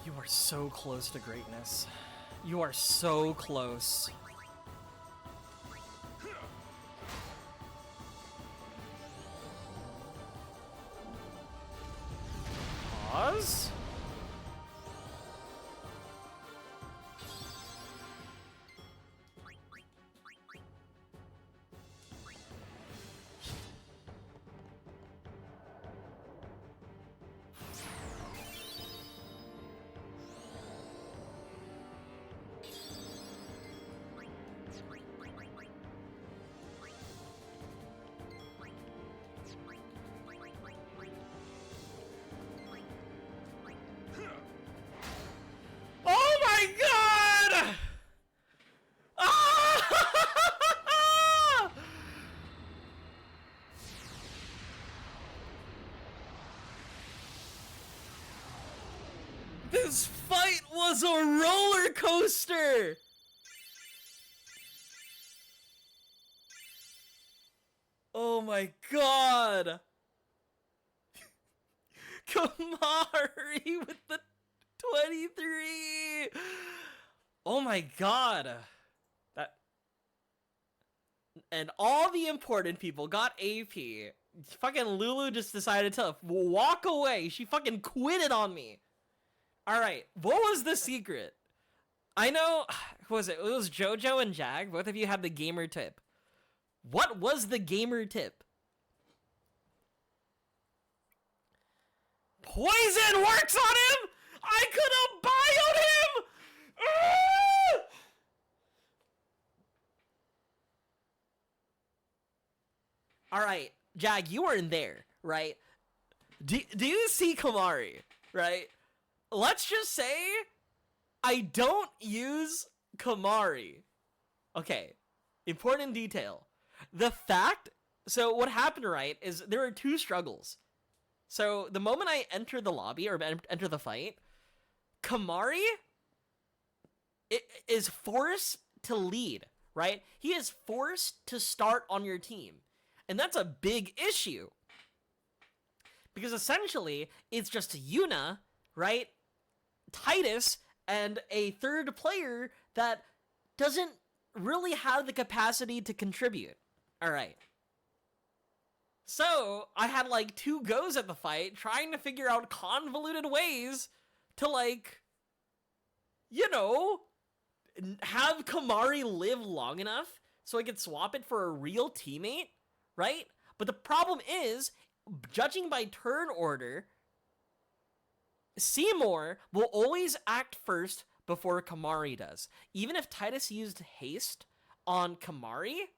You are so close to greatness. You are so close. Pause? Oh my god! Ah! This fight was a roller coaster! Oh my god! Kamari with the 23! Oh my god! That... And all the important people got AP. Fucking Lulu just decided to walk away. She fucking quitted on me. Alright, what was the secret? I know... Who was it? It was JoJo and Jag. Both of you had the gamer tip. What was the gamer tip? Poison works on him! I could have bioed him! All right, Jag, you weren't there, right? Do you see Kamari, right? Let's just say I don't use Kamari. Okay, important detail. So what happened, right, is there are two struggles. So the moment I enter the lobby or enter the fight, Kamari is forced to lead, right? He is forced to start on your team. And that's a big issue. Because essentially, it's just Yuna, right? Titus, and a third player that doesn't really have the capacity to contribute. Alright. So, I had like 2 goes at the fight, trying to figure out convoluted ways to like, you know, have Kamari live long enough so I could swap it for a real teammate, right? But the problem is, judging by turn order, Seymour will always act first before Kamari does. Even if Titus used haste on Kamari,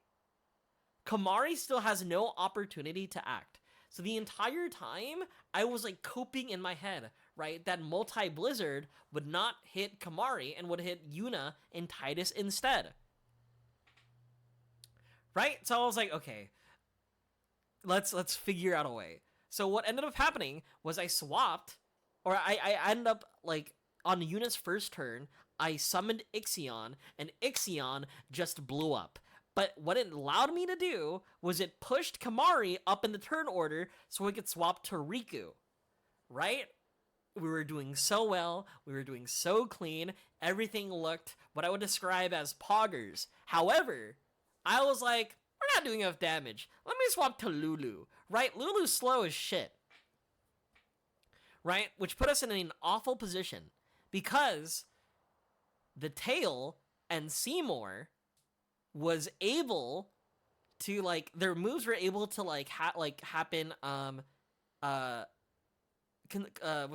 Kamari still has no opportunity to act. So the entire time, I was like coping in my head, right? That multi-blizzard would not hit Kamari and would hit Yuna and Titus instead. Right? So I was like, okay, let's figure out a way. So what ended up happening was I swapped, or I ended up like on Yuna's first turn, I summoned Ixion, and Ixion just blew up. But what it allowed me to do was it pushed Kamari up in the turn order so we could swap to Riku, right? We were doing so well, we were doing so clean, everything looked what I would describe as poggers. However, I was like, we're not doing enough damage. Let me swap to Lulu, right? Lulu's slow as shit, right? Which put us in an awful position because the Tail and Seymour was able to like their moves were able to like happen what's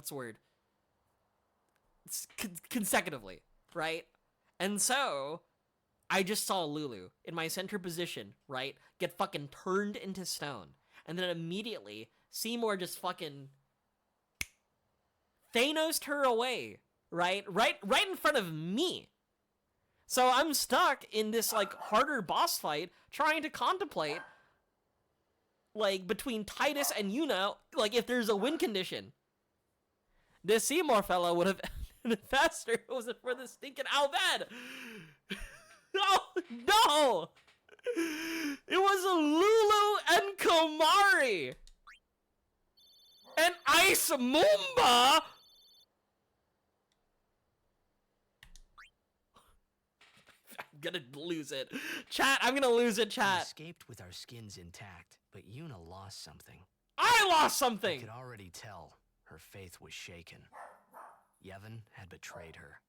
the word, consecutively, right? And so I just saw Lulu in my center position, right, get fucking turned into stone, and then immediately Seymour just fucking Thanos'd her away, right in front of me. So I'm stuck in this like harder boss fight trying to contemplate like between Titus and Yuna, like if there's a win condition. This Seymour fellow would have ended faster if it wasn't for this stinking Alved. Oh no! It was Lulu and Kamari! And Ice Moomba! I'm gonna lose it. Chat, I'm gonna lose it, We chat. escaped with our skins intact, but Yuna lost something. I lost I something! could already tell her faith was shaken. Yevon had betrayed her.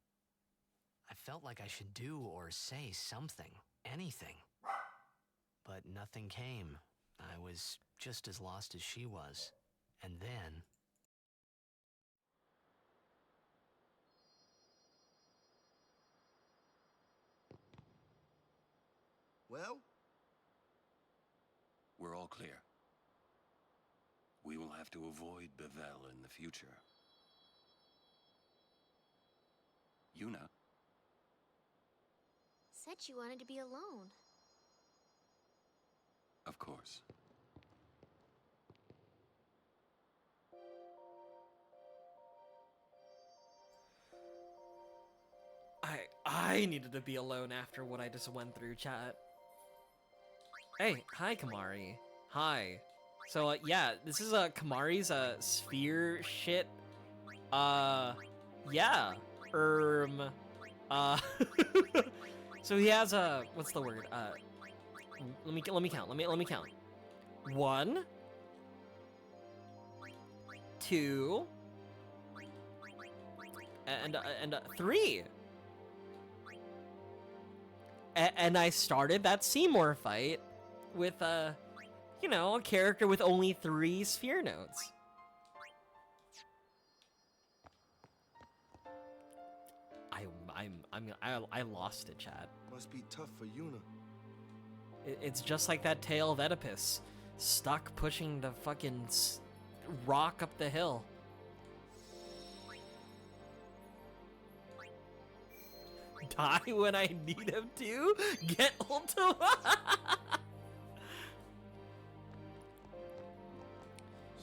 I felt like I should do or say something, anything. But nothing came. I was just as lost as she was. And then... Well? We're all clear. We will have to avoid Bevel in the future. Yuna? Said you wanted to be alone. Of course. I needed to be alone after what I just went through, chat. Hey, hi Kamari. Hi. So yeah, this is Kamari's sphere shit. Yeah. So he has what's the word? Let me count. Let me count. 1, 2, and 3. And I started that Seymour fight with you know, a character with only 3 sphere nodes. I lost it, chat. Must be tough for Yuna. It's just like that tale of Oedipus. Stuck pushing the fucking rock up the hill. Die when I need him to? Get Ultima?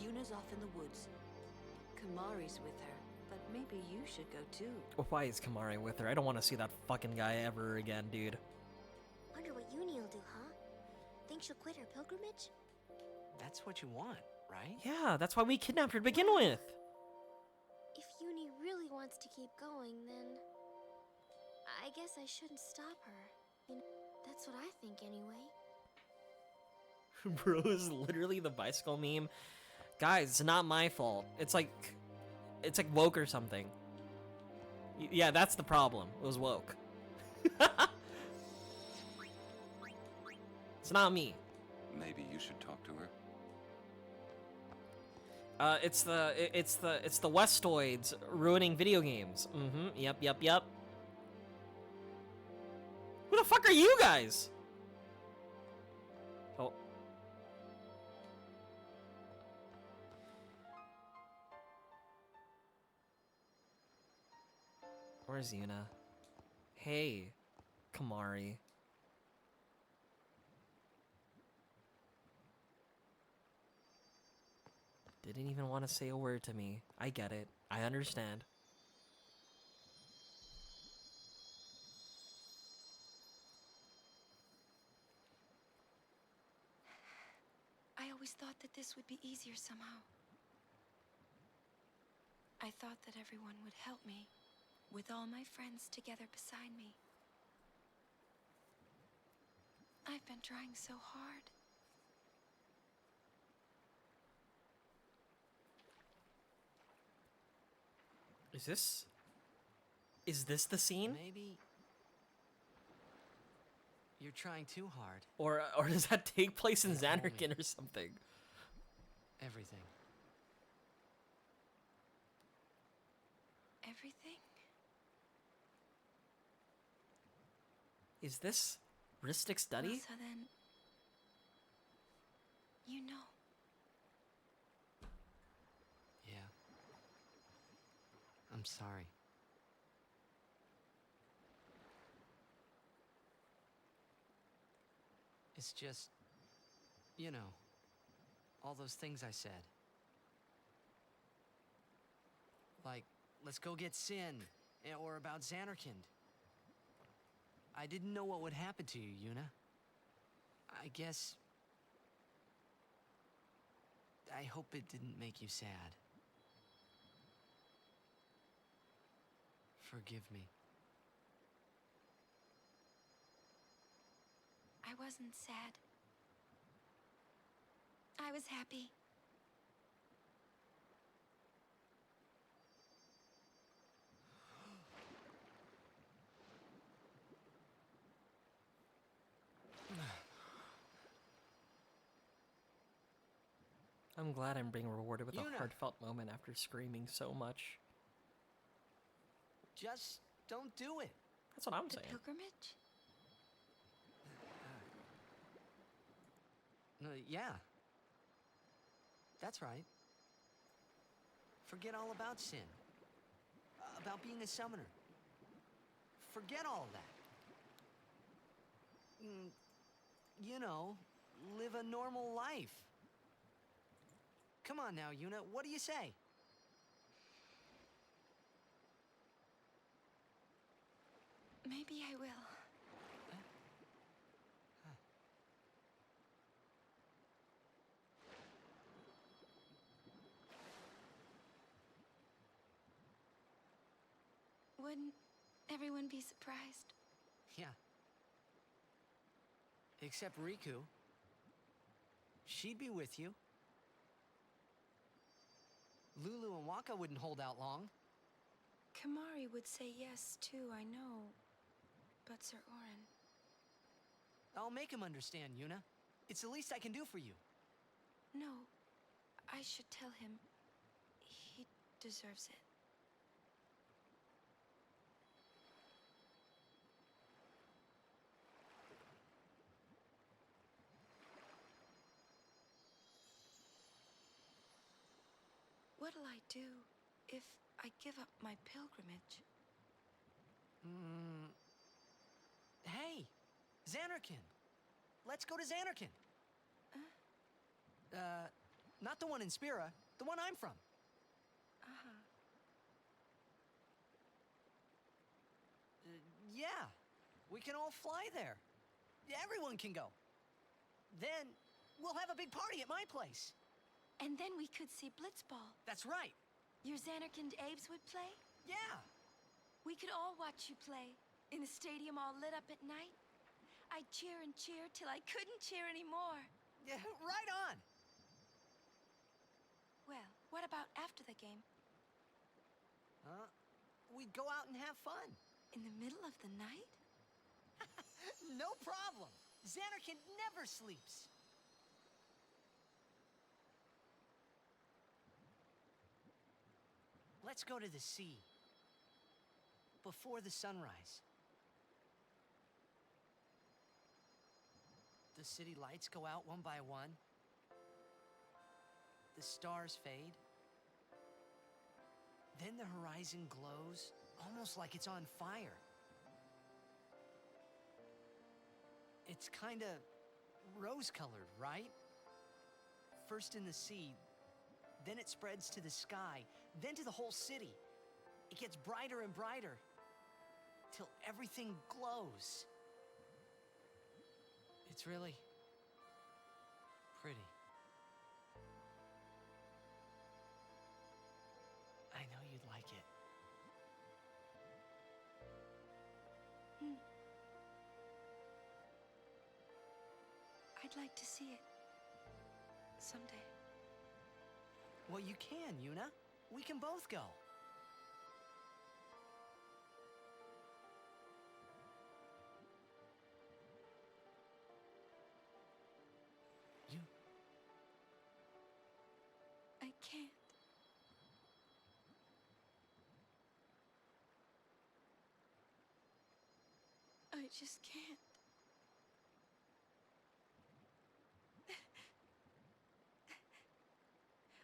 Yuna's off in the woods. Kamari's with her, but maybe you should go too. Why is Kamari with her? I don't want to see that fucking guy ever again, dude. Wonder what Uni will do, huh? Think she'll quit her pilgrimage? That's what you want, right? Yeah, that's why we kidnapped her to begin with. If Uni really wants to keep going, then I guess I shouldn't stop her. You know, that's what I think anyway. Bro is literally the bicycle meme. Guys, it's not my fault. It's like woke or something. Yeah, that's the problem. It was woke. It's not me. Maybe you should talk to her. It's the Westoids ruining video games. Mm-hmm. Yep. Who the fuck are you guys? Oh. Where's Yuna? Hey, Kamari. Didn't even want to say a word to me. I get it. I understand. I always thought that this would be easier somehow. I thought that everyone would help me, with all my friends together beside me. I've been trying so hard. Is this the scene? Maybe you're trying too hard. Or does that take place in If only. Xanarkand or something? Everything. Everything? Is this Ristic Study? Well, so then, you know. Yeah. I'm sorry. It's just, you know, all those things I said. Like, let's go get Sin, or about Xanarkand. I didn't know what would happen to you, Yuna. I guess... I hope it didn't make you sad. Forgive me. I wasn't sad. I was happy. I'm glad I'm being rewarded with Yuna. a heartfelt moment after screaming so much. Just don't do it. That's what I'm The saying. pilgrimage? No, yeah. That's right. Forget all about Sin. About being a summoner. Forget all of that. You know, live a normal life. Come on now, Yuna, what do you say? Maybe I will. Wouldn't everyone be surprised? Yeah. Except Riku. She'd be with you. Lulu and Waka wouldn't hold out long. Kamari would say yes too, I know. But Sir Orin... I'll make him understand, Yuna. It's the least I can do for you. No, I should tell him. He deserves it. What'll I do if I give up my pilgrimage? Hey, Xanarkin. Let's go to Xanarkin. Not the one in Spira, the one I'm from. Yeah, we can all fly there. Everyone can go. Then we'll have a big party at my place. And then we could see Blitzball. That's right. Your Xanarkin Abes would play? Yeah. We could all watch you play in a stadium all lit up at night. I'd cheer and cheer till I couldn't cheer anymore. Yeah, right on. Well, what about after the game? We'd go out and have fun. In the middle of the night? No problem. Xanarkin never sleeps. Let's go to the sea. Before the sunrise. The city lights go out one by one. The stars fade. Then the horizon glows, almost like it's on fire. It's kinda rose-colored, right? First in the sea, then it spreads to the sky, then to the whole city. It gets brighter and brighter, till everything glows. It's really pretty. I know you'd like it. I'd like to see it. Someday. Well, you can, Yuna. We can both go. You... I can't. I just can't.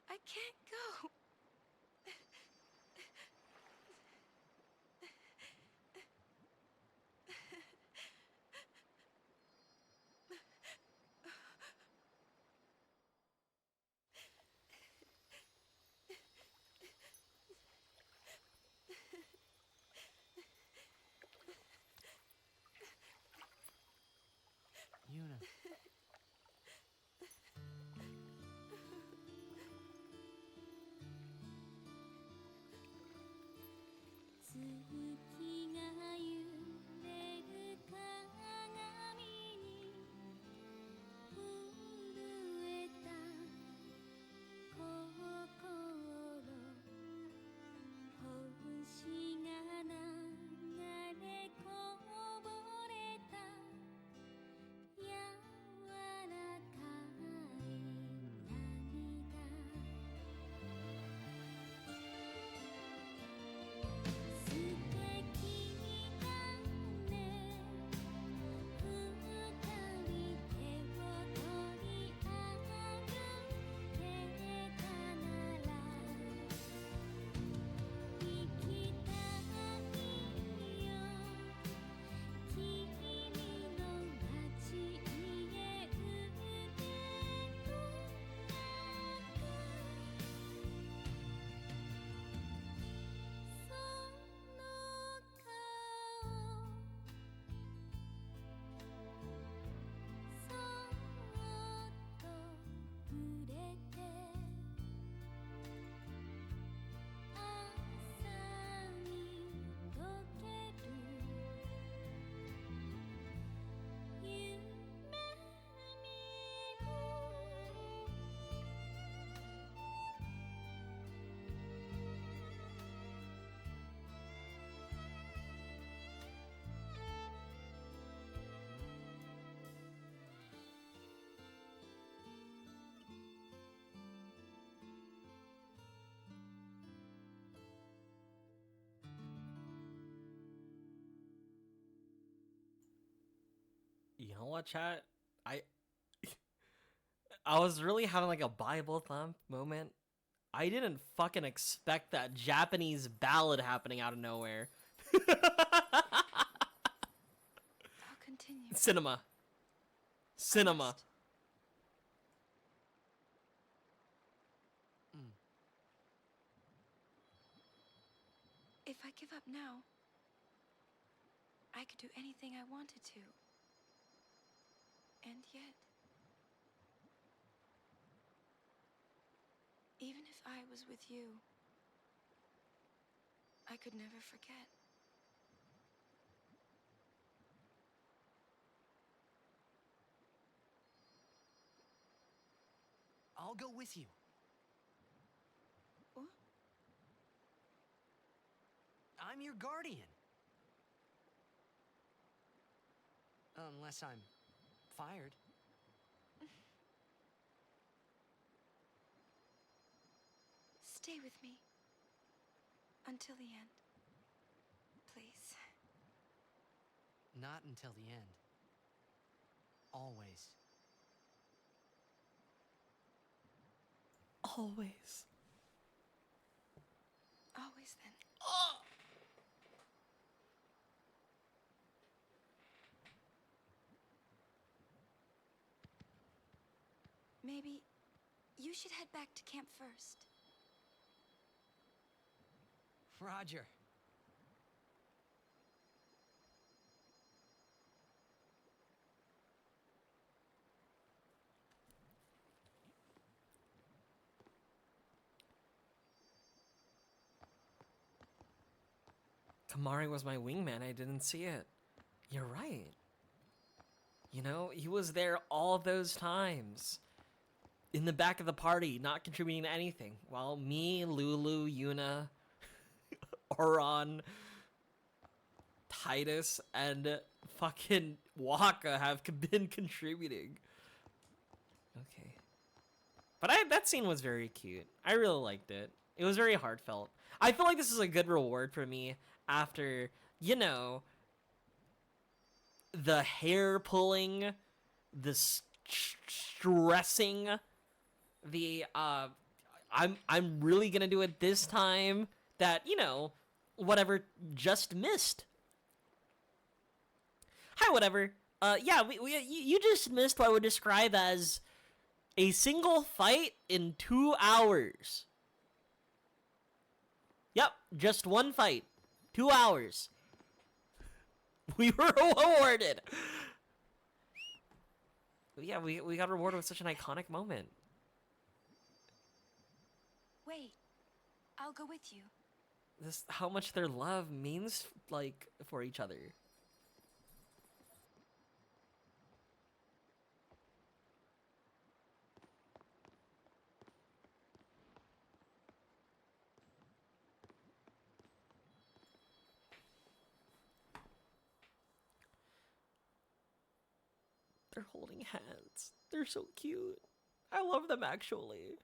I can't go. Yuna. You know what, chat? I I was really having like a Bible thump moment I didn't fucking expect that Japanese ballad happening out of nowhere. I'll continue. Cinema. Cinema. First. If I give up now, I could do anything I wanted to. And yet, even if I was with you, I could never forget. I'll go with you. What? I'm your guardian. Unless I'm fired. Stay with me. Until the end. Please. Not until the end. Always. Always. Always then. Maybe you should head back to camp first. Roger. Kamari was my wingman. I didn't see it. You're right. You know, he was there all those times. In the back of the party, not contributing to anything. While me, Lulu, Yuna, Oron, Titus, and fucking Waka have been contributing. Okay. But that scene was very cute. I really liked it. It was very heartfelt. I feel like this is a good reward for me after, you know, the hair pulling, the stressing, the I'm really gonna do it this time, that, you know, whatever just missed. Hi, whatever. Yeah, you just missed what I would describe as a single fight in 2 hours. Yep, just one fight. 2 hours. We were awarded. Yeah, we got rewarded with such an iconic moment. Wait. I'll go with you. This, how much their love means, like, for each other. They're holding hands. They're so cute. I love them, actually.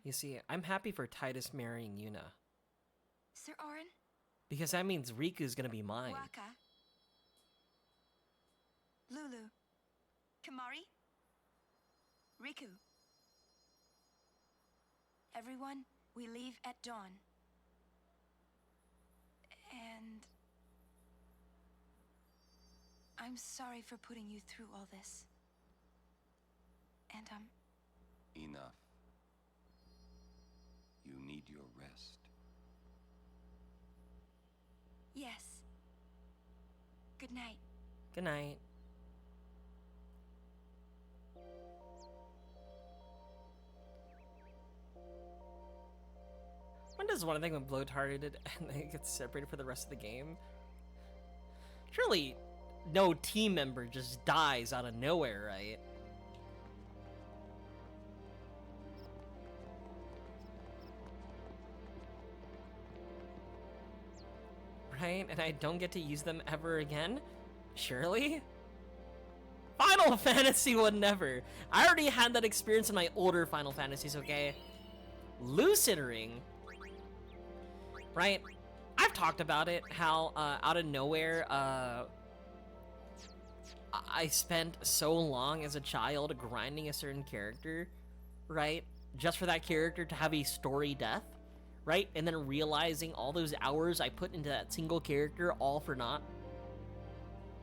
You see, I'm happy for Titus marrying Yuna. Sir Orin? Because that means Riku's gonna be mine. Waka? Lulu? Kamari? Riku? Everyone, we leave at dawn. And I'm sorry for putting you through all this. And Enough. You need your rest. yes. Good night. Good night. When does one thing when bloated and they get separated for the rest of the game? Surely no team member just dies out of nowhere, right? Right? And I don't get to use them ever again? Surely? Final Final Fantasy would never. I already had that experience in my older Final Fantasies, okay? Lucid Ring, right? I've talked about it, how out of nowhere, I spent so long as a child grinding a certain character, right? Just for that character to have a story death, right? And then realizing all those hours I put into that single character all for naught.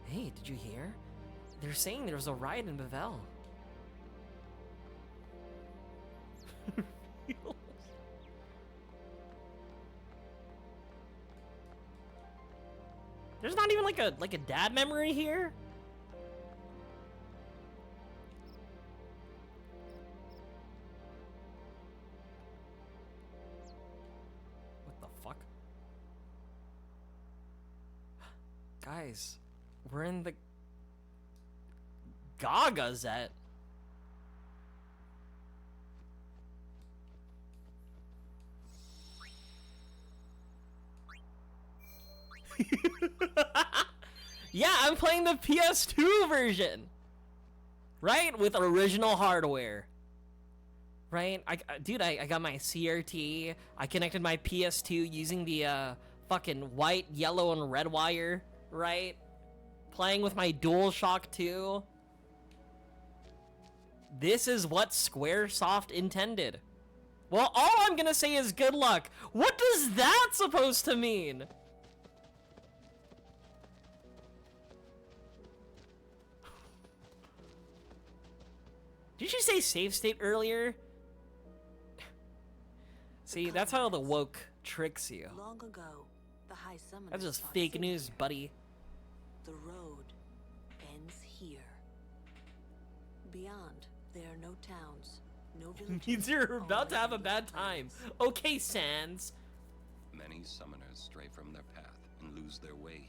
Hey, did you hear? They're saying there was a riot in Bavel. There's not even like a dad memory here? What the fuck? Guys, we're in the Gagazette. Yeah, I'm playing the PS2 version, right? With original hardware, right? Dude, I got my CRT. I connected my PS2 using the fucking white, yellow, and red wire, right? Playing with my DualShock 2. This is what Squaresoft intended. Well, all I'm gonna say is good luck. What does that supposed to mean? Did you say save state earlier? See, that's how the woke tricks you. Long ago, the High Summoners That's just fought fake Satan. news, buddy. The road ends here. Beyond, there are no towns, no villages. Means you're about to have a only bad time. Okay, Sans. Many summoners stray from their path and lose their way here.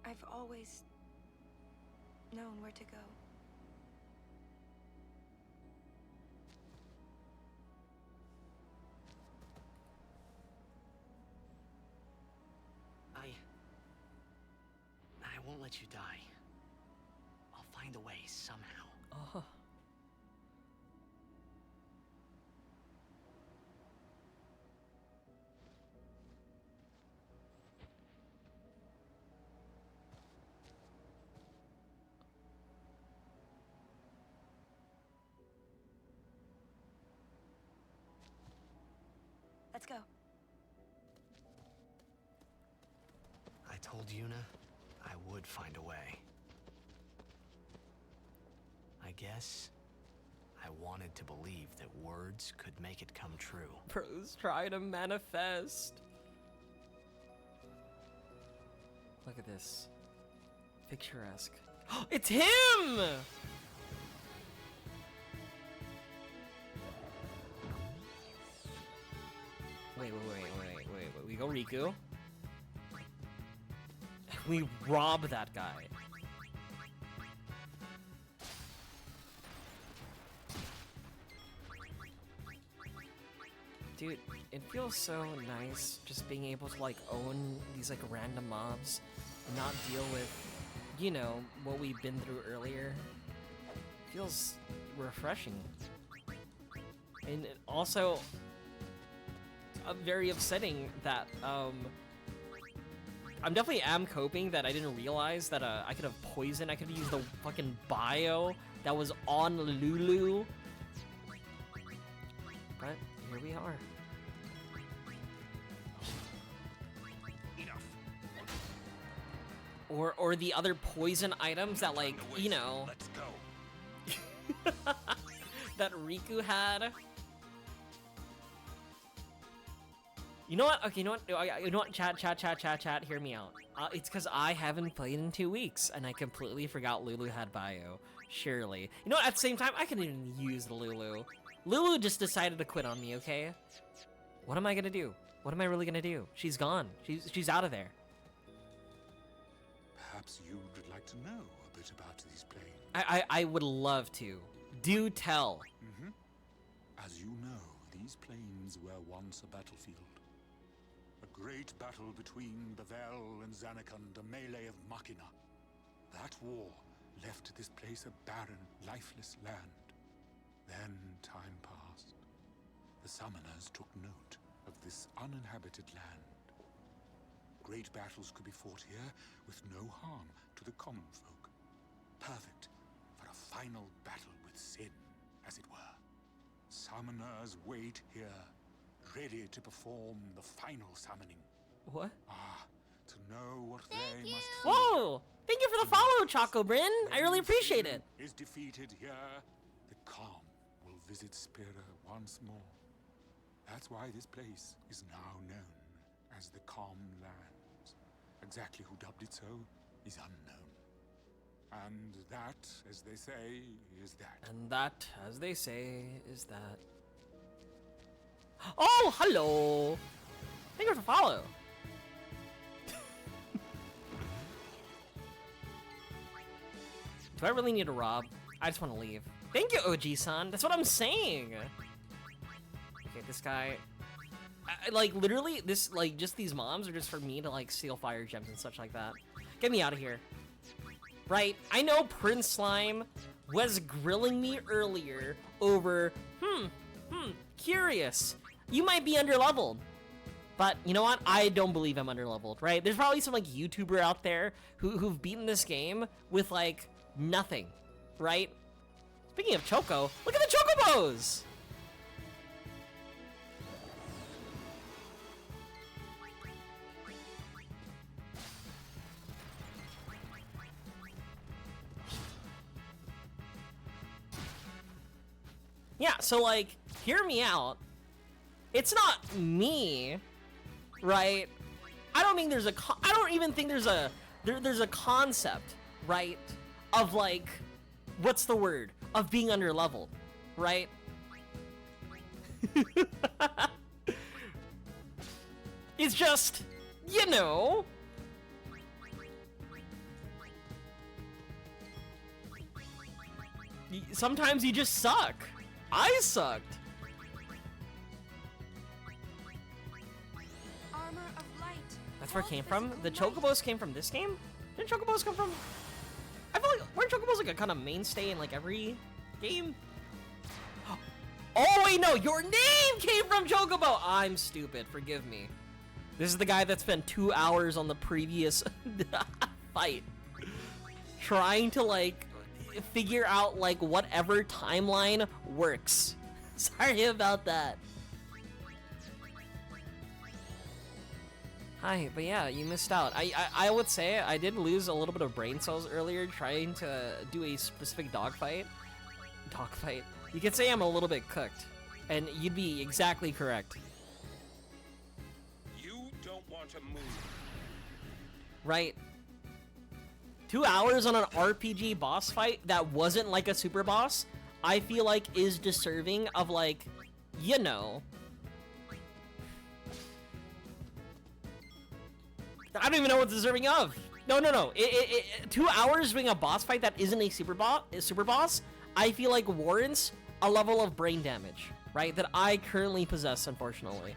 I've always known where to go. I won't let you die. I'll find a way somehow. Oh. Let's go. I told Yuna I would find a way. I guess I wanted to believe that words could make it come true. Bros try to manifest. Look at this. Picturesque. It's him! Wait. We go Riku. We rob that guy. Dude, it feels so nice just being able to like own these like random mobs and not deal with, you know, what we've been through earlier. Feels refreshing. And it also very upsetting that I'm definitely coping that I didn't realize that I could have poisoned. I could have used the fucking bio that was on Lulu. But here we are. Enough. Or the other poison items that, like, you know, Let's go. that Riku had. You know what? Okay, you know what? You know what? Chat. Hear me out. It's because I haven't played in 2 weeks, and I completely forgot Lulu had bio. Surely. You know what? At the same time, I couldn't even use the Lulu. Lulu just decided to quit on me, okay? What am I gonna do? What am I really gonna do? She's gone. She's out of there. Perhaps you'd like to know a bit about these plains. I would love to. Do tell. As you know, these plains were once a battlefield. A great battle between Bavel and Zanarkand, a melee of Machina. That war left this place a barren, lifeless land. Then time passed. The summoners took note of this uninhabited land. Great battles could be fought here with no harm to the common folk. Perfect for a final battle with sin, as it were. Summoners wait here, ready to perform the final summoning. What? To know what they must feel. Whoa! Thank you for the follow, Choco Bryn. I really appreciate it. Is defeated here, the calm will visit Spira once more. That's why this place is now known as the Calm Lands. Exactly who dubbed it so is unknown. And that, as they say, is that. And that, as they say, is that. Oh, hello! Thank you for the follow. Do I really need to rob? I just want to leave. Thank you, OG-san. That's what I'm saying. Okay, this guy. Like, literally, this, like, just these mobs are just for me to, like, steal fire gems and such like that. Get me out of here. Right? I know Prince Slime was grilling me earlier over, curious. You might be underleveled. But you know what? I don't believe I'm underleveled, right? There's probably some, like, YouTuber out there who've beaten this game with, like, nothing, right? Speaking of Choco, look at the Chocobos! Yeah, so, like, hear me out. It's not me, right? I don't even think there's a concept, right? Of, like, what's the word? Of being underleveled, right? It's just, you know. Sometimes you just suck. I sucked. Armor of light. That's where it Hold came from? physical The light. Chocobos came from this game? Didn't Chocobos come from... I feel like, weren't Chocobos like a kind of mainstay in like every game? Oh wait, no, your name came from Chocobo! I'm stupid, forgive me. This is the guy that spent 2 hours on the previous fight. Trying to like, figure out like whatever timeline works. Sorry about that. Hi, but yeah, you missed out. I would say I did lose a little bit of brain cells earlier trying to do a specific dogfight. Dogfight. You could say I'm a little bit cooked, and you'd be exactly correct. You don't want to move. Right? 2 hours on an RPG boss fight that wasn't like a super boss, I feel like is deserving of like, you know. I don't even know what it's deserving of. No. 2 hours doing a boss fight that isn't a super boss, I feel like warrants a level of brain damage, right? That I currently possess, unfortunately.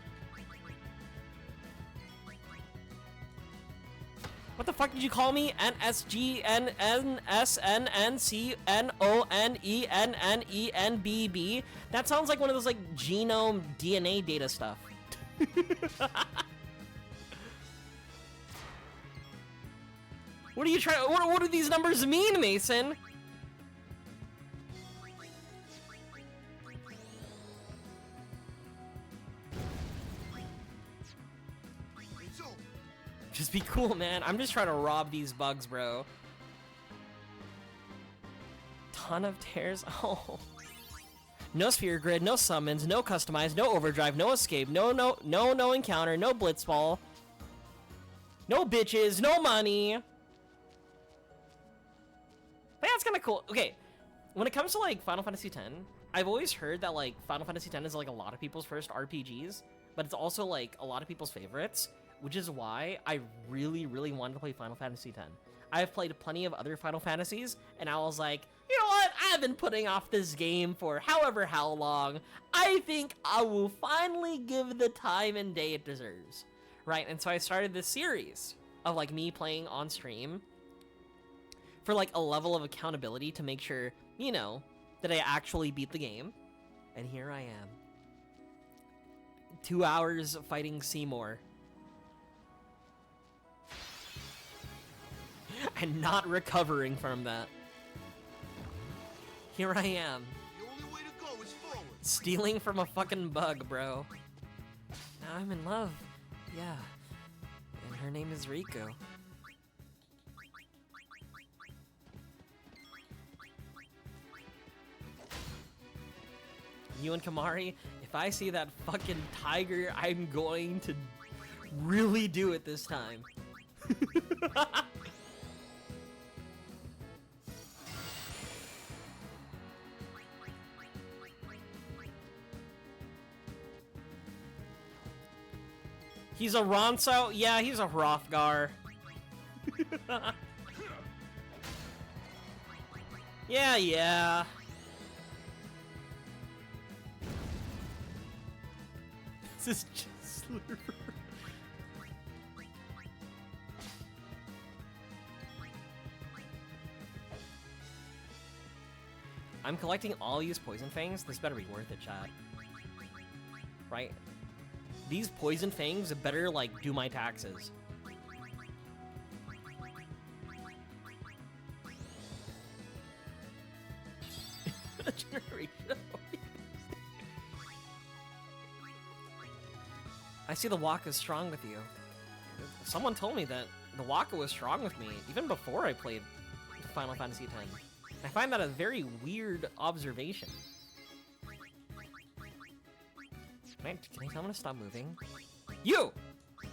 What the fuck did you call me? NSGNNSNNCNONENNENBB? That sounds like one of those like genome DNA data stuff. What are you trying? What do these numbers mean, Mason? Just be cool, man. I'm just trying to rob these bugs, bro. Ton of tears. Oh. No sphere grid, no summons, no customize, no overdrive, no escape, no encounter, no blitzball. No bitches, no money. But yeah, it's kind of cool. Okay, when it comes to like Final Fantasy X, I've always heard that like Final Fantasy X is like a lot of people's first RPGs. but it's also like a lot of people's favorites, which is why I really, really wanted to play Final Fantasy X. I've played plenty of other Final Fantasies, and I was like, you know what? I've been putting off this game for however how long. I think I will finally give the time and day it deserves, right? And so I started this series of like me playing on stream for like a level of accountability to make sure, you know, that I actually beat the game. And here I am. 2 hours fighting Seymour. And not recovering from that. Here I am. The only way to go is forward. Stealing from a fucking bug, bro. Now I'm in love. Yeah. And her name is Riku. You and Kamari, if I see that fucking tiger, I'm going to really do it this time. He's a Ronso? Yeah, he's a Hrothgar. Yeah. This is just Slurper. I'm collecting all these poison fangs. This better be worth it, chat. Right? These poison fangs better, like, do my taxes. Generation. I see the Waka is strong with you. Someone told me that the Waka was strong with me even before I played Final Fantasy X. I find that a very weird observation. Can I tell him to stop moving? You!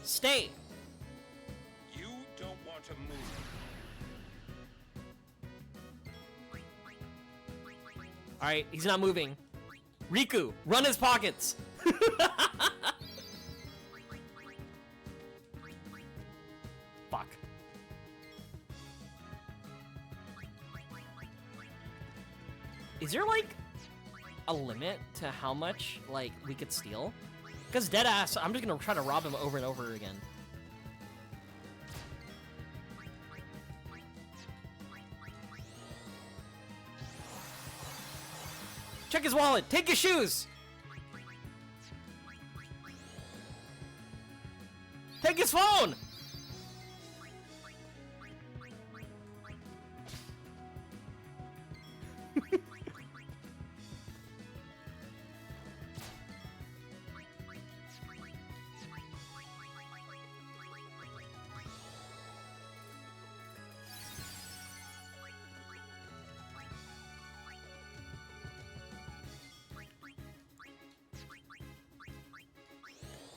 Stay! You don't want to move. Alright, he's not moving. Riku, run his pockets! Fuck. Is there, like, a limit to how much, like, we could steal? Because deadass, I'm just gonna try to rob him over and over again. Check his wallet! Take his shoes! Take his phone!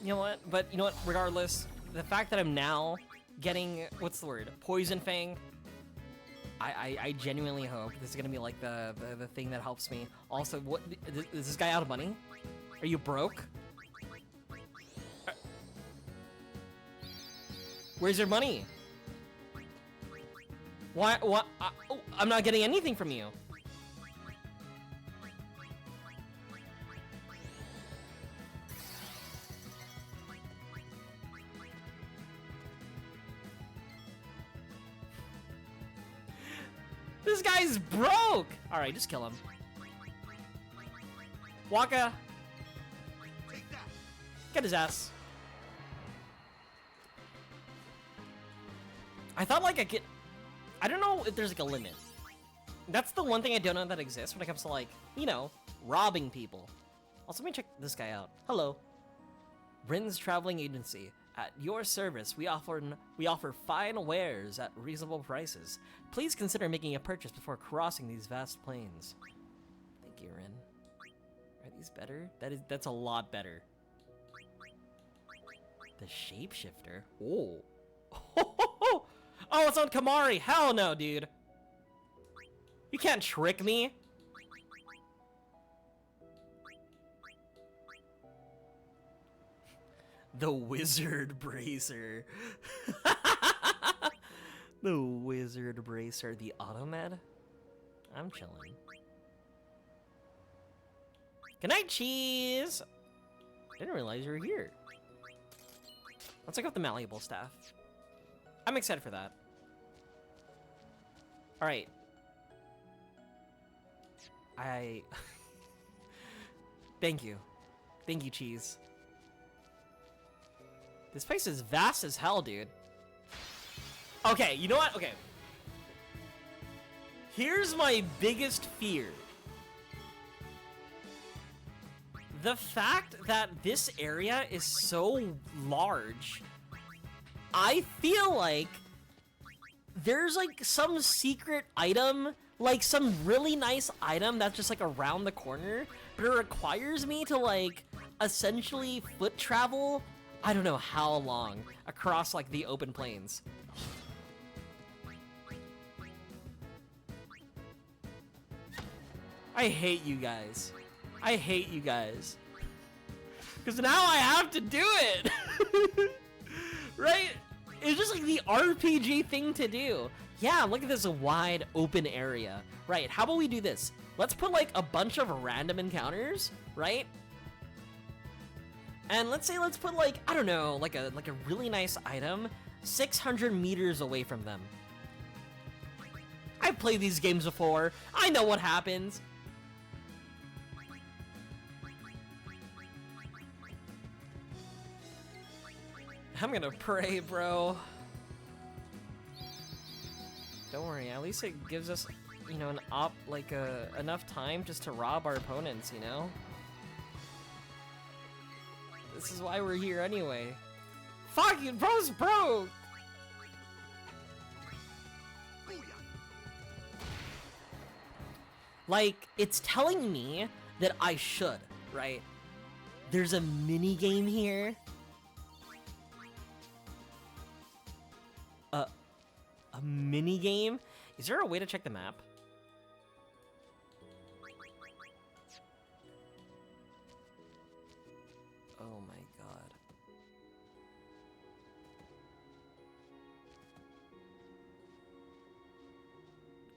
You know what? But you know what? Regardless, the fact that I'm now getting, what's the word? Poison Fang. I genuinely hope this is gonna be like the thing that helps me. Also, what is this guy out of money? Are you broke? Where's your money? Why? What? Oh, I'm not getting anything from you. This guy's broke! Alright, just kill him. Waka! Take that. Get his ass. I thought like I don't know if there's like a limit. That's the one thing I don't know that exists when it comes to like, you know, robbing people. Also, let me check this guy out. Hello. Bryn's Traveling Agency. At your service, we offer fine wares at reasonable prices. Please consider making a purchase before crossing these vast plains. Thank you, Rin. Are these better? That's a lot better. The shapeshifter. Oh. Oh, it's on Kamari. Hell no, dude. You can't trick me. The Wizard Bracer. The Wizard Bracer. The Automed? I'm chilling. Good night, Cheese! Didn't realize you were here. Let's look up the malleable staff. I'm excited for that. Alright. Thank you. Thank you, Cheese. This place is vast as hell, dude. Okay, you know what? Okay. Here's my biggest fear. The fact that this area is so large, I feel like there's like some secret item, like some really nice item that's just like around the corner, but it requires me to like essentially foot travel, I don't know how long, across like the open plains. I hate you guys. I hate you guys. Because now I have to do it! Right? It's just like the RPG thing to do. Yeah, look at this wide open area. Right, how about we do this? Let's put like a bunch of random encounters, right? And let's put like, I don't know, like a really nice item 600 meters away from them. I've played these games before. I know what happens. I'm gonna pray, bro. Don't worry, at least it gives us, you know, enough time just to rob our opponents, you know? This is why we're here anyway. Fuck you, bro's broke! Like, it's telling me that I should, right? There's a mini game here. A mini game? Is there a way to check the map? Oh my god.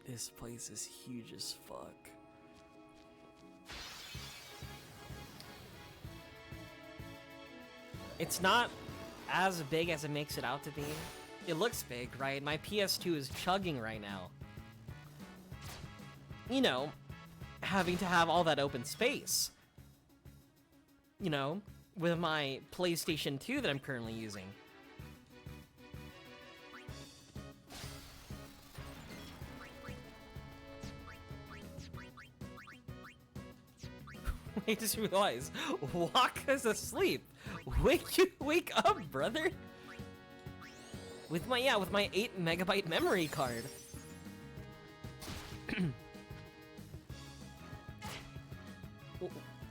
This place is huge as fuck. It's not as big as it makes it out to be. It looks big, right? My PS2 is chugging right now. You know, having to have all that open space. You know, with my PlayStation 2 that I'm currently using. I just realized, Waka's asleep. Wake up, brother. With my 8 megabyte memory card.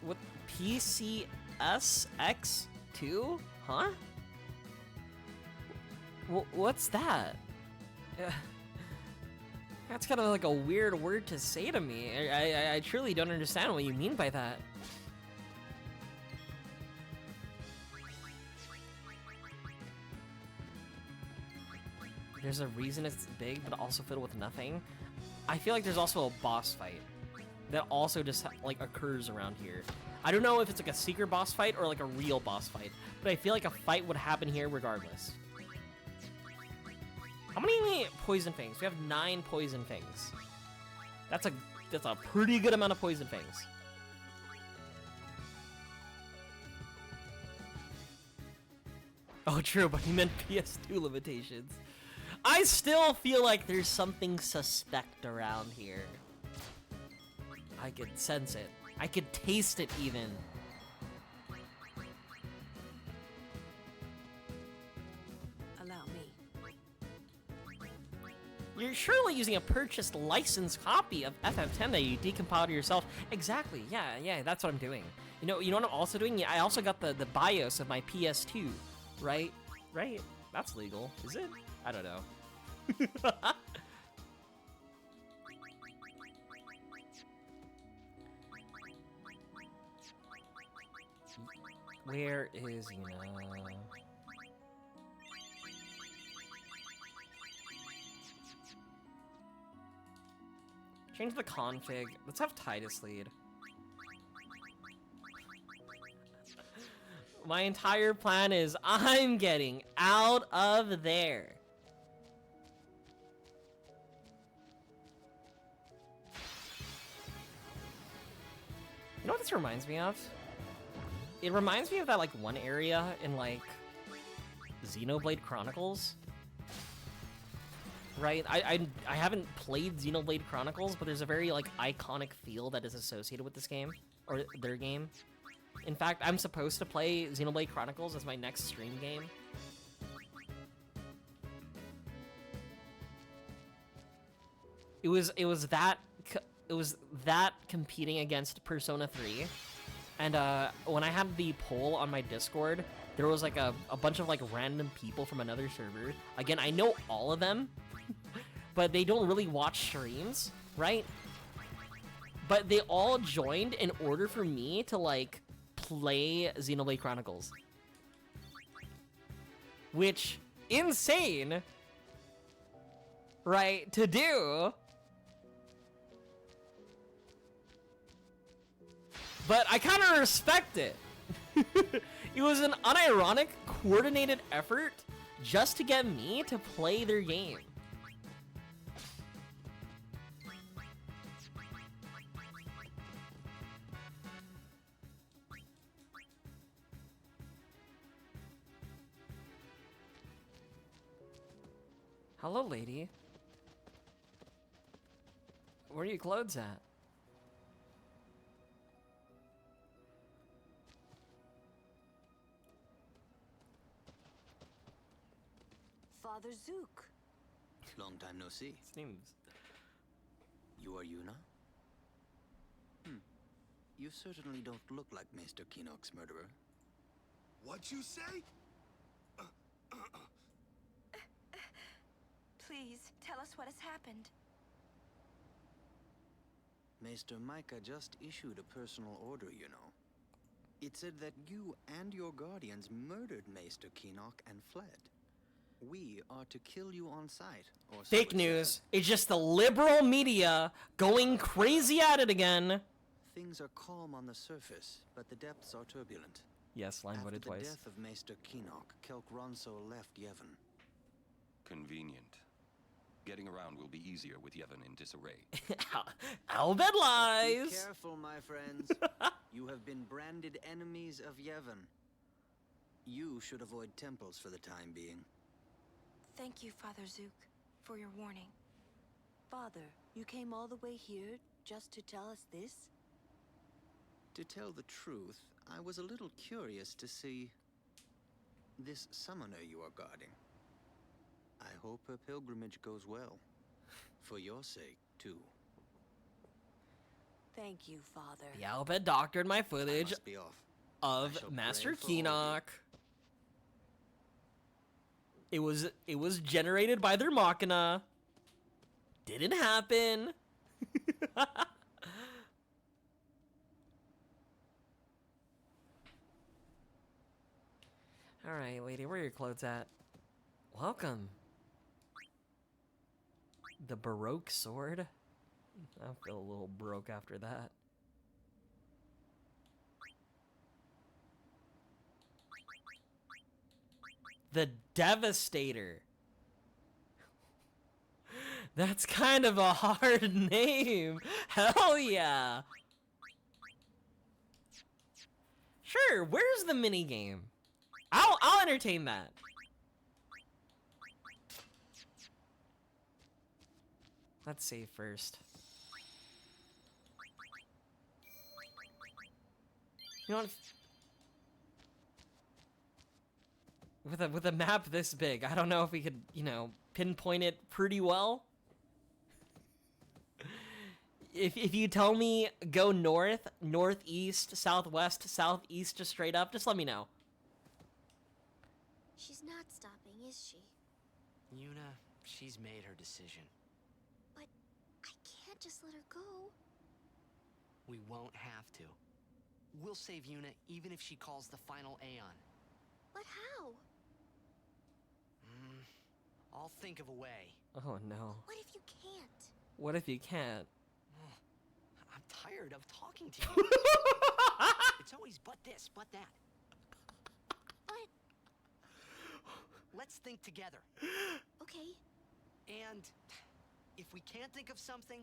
What PCSX2? Huh? What's that? That's kind of like a weird word to say to me. I truly don't understand what you mean by that. There's a reason it's big, but also filled with nothing. I feel like there's also a boss fight that also just like occurs around here. I don't know if it's like a secret boss fight or like a real boss fight, but I feel like a fight would happen here regardless. How many poison fangs? We have 9 poison fangs. That's a pretty good amount of poison fangs. Oh, true, but he meant PS2 limitations. I still feel like there's something suspect around here. I could sense it. I could taste it even. Allow me. You're surely using a purchased licensed copy of FF10 that you decompiled yourself. Exactly, yeah, that's what I'm doing. You know what I'm also doing? Yeah, I also got the BIOS of my PS2, right? Right? That's legal, is it? I don't know. Where is Yuna? Change the config. Let's have Titus lead. My entire plan is I'm getting out of there. You know what this reminds me of? It reminds me of that like one area in like Xenoblade Chronicles. Right? I haven't played Xenoblade Chronicles, but there's a very like iconic feel that is associated with this game or their game. In fact, I'm supposed to play Xenoblade Chronicles as my next stream game. It was that competing against Persona 3. And when I had the poll on my Discord, there was like a bunch of like random people from another server. Again, I know all of them, but they don't really watch streams, right? But they all joined in order for me to like play Xenoblade Chronicles. Which, insane, right, to do. But I kind of respect it. It was an unironic, coordinated effort just to get me to play their game. Hello, lady. Where are your clothes at? Father Zook. Long time no see. Seems. You are Yuna? You certainly don't look like Maester Keenock's murderer. What you say? Please, tell us what has happened. Maester Micah just issued a personal order, you know. It said that you and your guardians murdered Maester Keenock and fled. We are to kill you on sight, or so Fake it news. said. It's just the liberal media going crazy at it again. Things are calm on the surface, but the depths are turbulent. Yes, line After voted the twice. death of Maester Keenock, Kelk Ronso left Yevon. Convenient. Getting around will be easier with Yevon in disarray. Albed Be lies. careful, my friends. You have been branded enemies of Yevon. You should avoid temples for the time being. Thank you, Father Zook, for your warning. Father, you came all the way here just to tell us this? To tell the truth, I was a little curious to see this summoner you are guarding. I hope her pilgrimage goes well. For your sake, too. Thank you, Father. The Albed doctored my I footage must be off. of I shall Master pray for all of you. Keenock. It was generated by their Machina. Didn't happen. All right, lady, where are your clothes at? Welcome. The Baroque sword. I feel a little broke after that. The Devastator. That's kind of a hard name. Hell yeah. Sure, where's the minigame? I'll entertain that. Let's save first. You know what? With a map this big, I don't know if we could, you know, pinpoint it pretty well. If you tell me go north, northeast, southwest, southeast, just straight up, just let me know. She's not stopping, is she? Yuna, she's made her decision. But I can't just let her go. We won't have to. We'll save Yuna even if she calls the final Aeon. But how? I'll think of a way. Oh no. What if you can't? What if you can't? I'm tired of talking to you. It's always but this, but that. But... Let's think together. Okay. And if we can't think of something,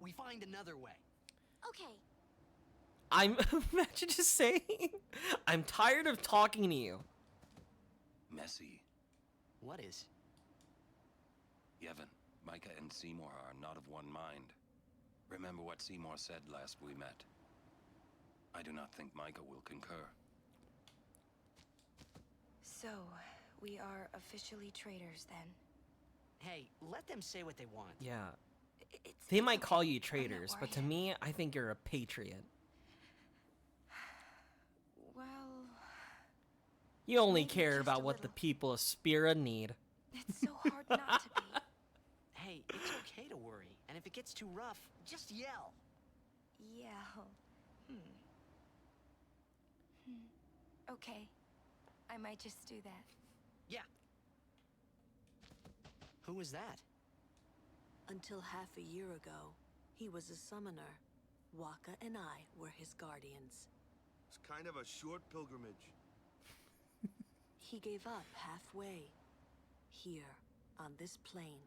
we find another way. Okay. I'm imagine just saying, I'm tired of talking to you. Messy. What is? Yevon, Micah and Seymour are not of one mind. Remember what Seymour said last we met. I do not think Micah will concur. So, we are officially traitors then. Hey, let them say what they want. Yeah. It's They might okay. call you I'm not traitors, but to worried. me, I think you're a patriot. Well, You only Maybe care just about a what the little. people of Spira need. it's so hard not to be. Hey, it's okay to worry. And if it gets too rough, just yell. Yeah. Okay. I might just do that. Yeah. Who was that? Until half a year ago, he was a summoner. Waka and I were his guardians. It's kind of a short pilgrimage. He gave up halfway. Here, on this plain.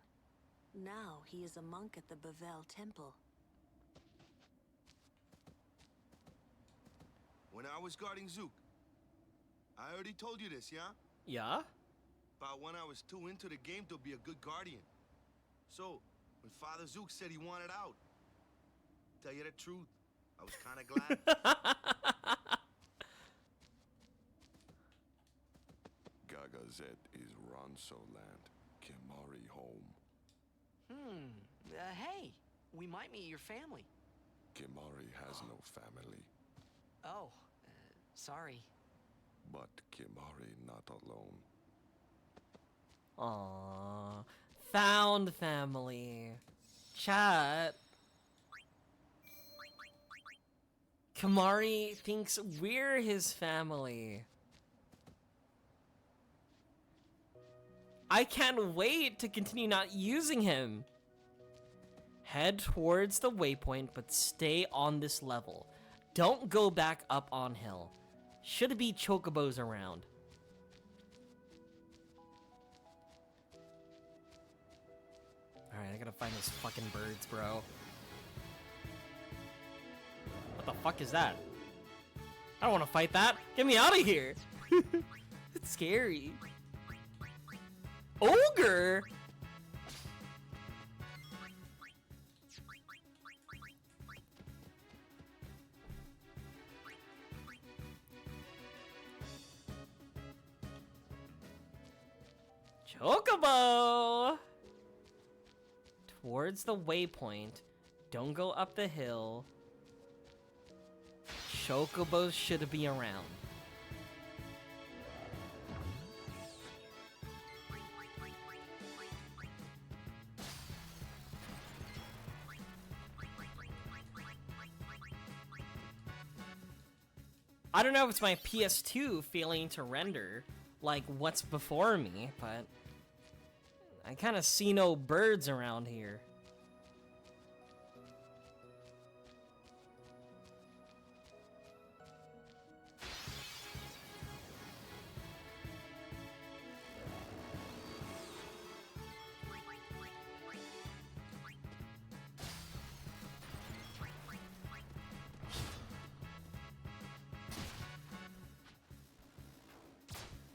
Now he is a monk at the Bavel Temple. When I was guarding Zook, I already told you this, yeah? Yeah? About when I was too into the game to be a good guardian. So, when Father Zook said he wanted out, tell you the truth, I was kind of glad. Gagazet is Ronso land, Kimari home. Hey, we might meet your family. Kimari has no family, Oh, sorry. but Kimari not alone. Aww. Found family. Chat. Kamari thinks we're his family. I can't wait to continue not using him. Head towards the waypoint, but stay on this level. Don't go back up on hill. Should be chocobos around. Alright, I gotta find those fucking birds, bro. What the fuck is that? I don't want to fight that. Get me out of here. It's scary. Ogre? Chocobo! Towards the waypoint. Don't go up the hill. Chocobos should be around. I don't know if it's my PS2 failing to render, like, what's before me, but I kind of see no birds around here.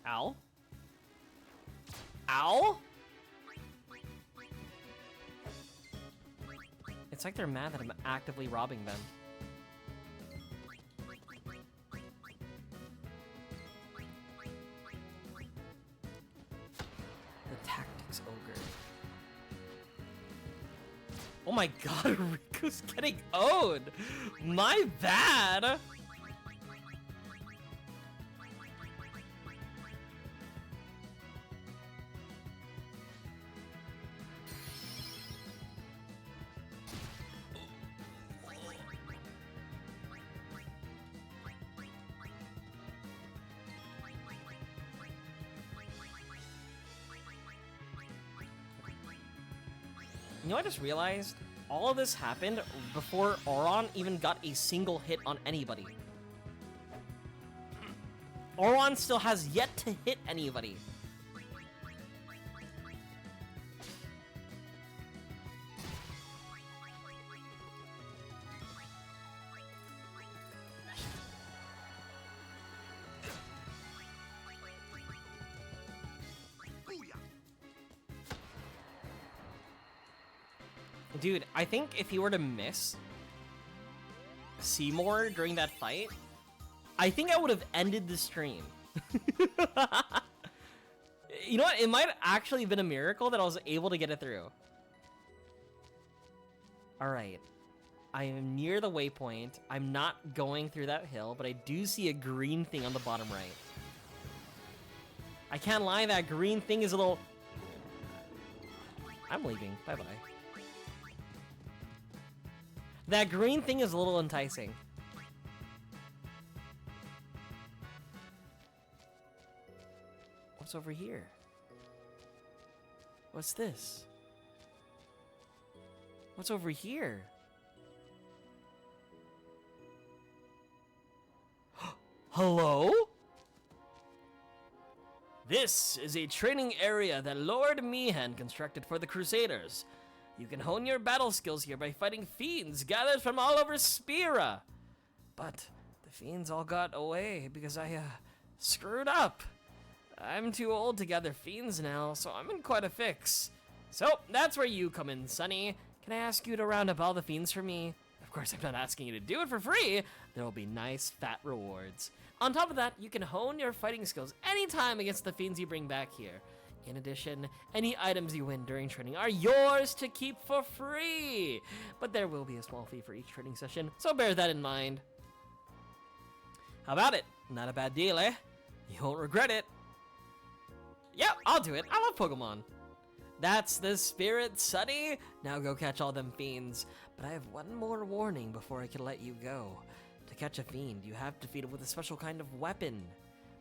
Ow? Ow? It's like they're mad that I'm actively robbing them. The tactics ogre. Oh my god, Riku's getting owned! My bad! You know, I just realized all of this happened before Auron even got a single hit on anybody. Auron still has yet to hit anybody. Dude, I think if he were to miss Seymour during that fight, I think I would have ended the stream. You know what? It might have actually been a miracle that I was able to get it through. Alright. I am near the waypoint. I'm not going through that hill, but I do see a green thing on the bottom right. I can't lie, that green thing is a little... I'm leaving. Bye-bye. That green thing is a little enticing. What's over here? What's this? What's over here? Hello? This is a training area that Lord Meehan constructed for the Crusaders. You can hone your battle skills here by fighting fiends gathered from all over Spira. But the fiends all got away because I screwed up. I'm too old to gather fiends now, so I'm in quite a fix. So that's where you come in, Sonny. Can I ask you to round up all the fiends for me? Of course, I'm not asking you to do it for free. There will be nice, fat rewards. On top of that, you can hone your fighting skills anytime against the fiends you bring back here. In addition, any items you win during training are yours to keep for free. But there will be a small fee for each training session, so bear that in mind. How about it? Not a bad deal, eh? You won't regret it. Yep, I'll do it. I love Pokemon. That's the spirit, Sonny. Now go catch all them fiends. But I have one more warning before I can let you go. To catch a fiend, you have to feed it with a special kind of weapon.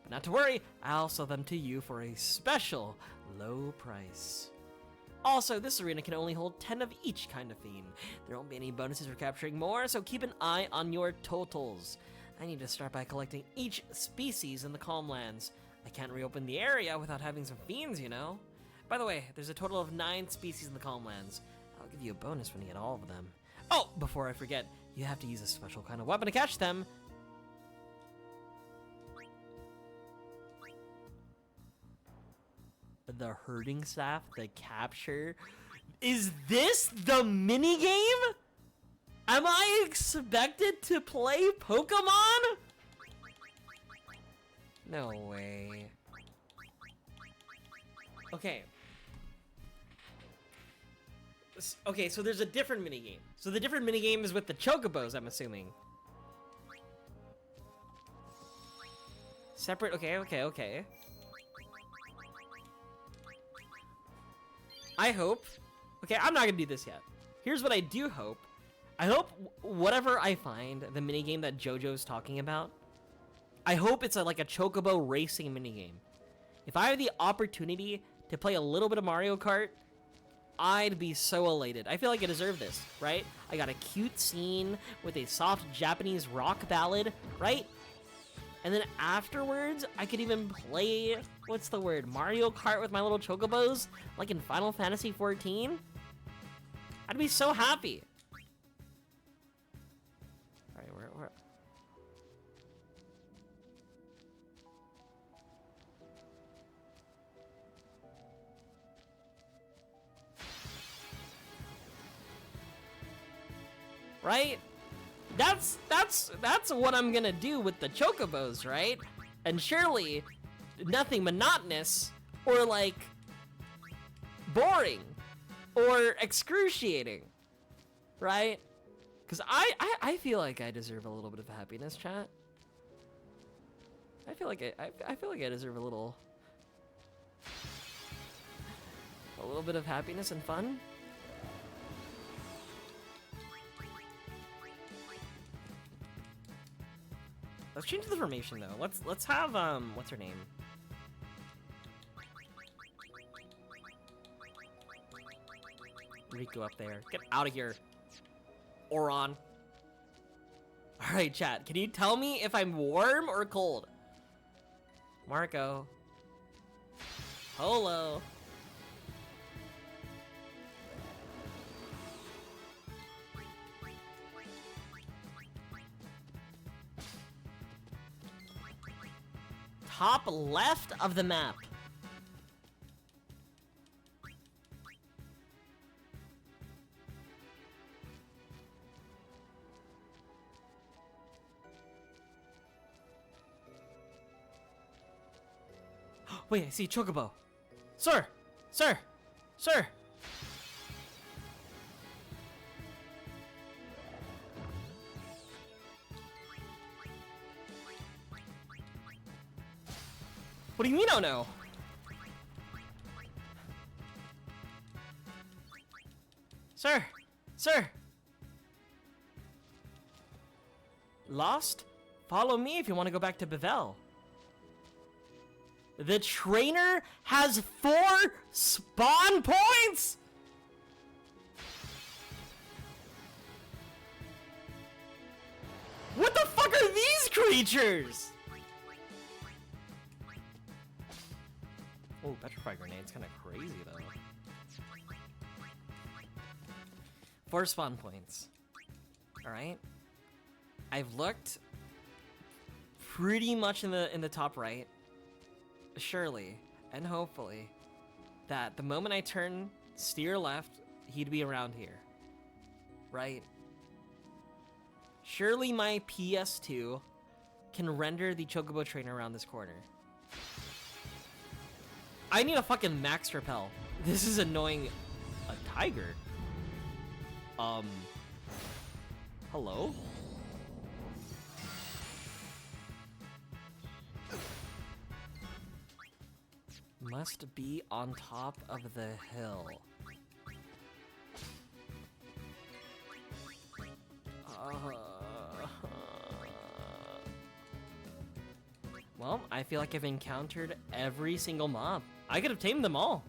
But not to worry, I'll sell them to you for a special low price. Also, this arena can only hold 10 of each kind of fiend. There won't be any bonuses for capturing more, so keep an eye on your totals. I need to start by collecting each species in the Calm Lands. I can't reopen the area without having some fiends, you know? By the way, there's a total of 9 species in the Calm Lands. I'll give you a bonus when you get all of them. Oh, before I forget, you have to use a special kind of weapon to catch them. The herding staff, the capture. Is this the minigame? Am I expected to play Pokemon? No way. Okay. Okay, so there's a different minigame. So the different minigame is with the Chocobos, I'm assuming. Separate, okay. I hope. Okay, I'm not gonna do this yet. Here's what I do hope. I hope whatever I find, the minigame that JoJo's talking about, I hope it's like a Chocobo racing minigame. If I have the opportunity to play a little bit of Mario Kart, I'd be so elated. I feel like I deserve this, right? I got a cute scene with a soft Japanese rock ballad, right? And then afterwards, I could even play, what's the word, Mario Kart with my little Chocobos, like in Final Fantasy XIV. I'd be so happy. All right, where? Right? That's what I'm gonna do with the Chocobos, right? And surely nothing monotonous or like boring or excruciating, right? Because I feel like I deserve a little bit of happiness, chat. I feel like I deserve a little bit of happiness and fun. Let's change the formation though. Let's have what's her name? Riku up there. Get out of here. Oron. Alright, chat. Can you tell me if I'm warm or cold? Marco. Holo. Top left of the map. Wait, I see Chocobo. Sir! Sir! Sir! What do you mean, oh no? Sir! Sir! Lost? Follow me if you want to go back to Bevel. The trainer has 4 spawn points? What the fuck are these creatures? Oh, petrify grenade's kind of crazy though. 4 spawn points. Alright. I've looked pretty much in the top right. Surely and hopefully that the moment I turn steer left, he'd be around here. Right? Surely my PS2 can render the Chocobo trainer around this corner. I need a fucking max repel. This is annoying. A tiger? Hello? Must be on top of the hill. Well, I feel like I've encountered every single mob. I could have tamed them all.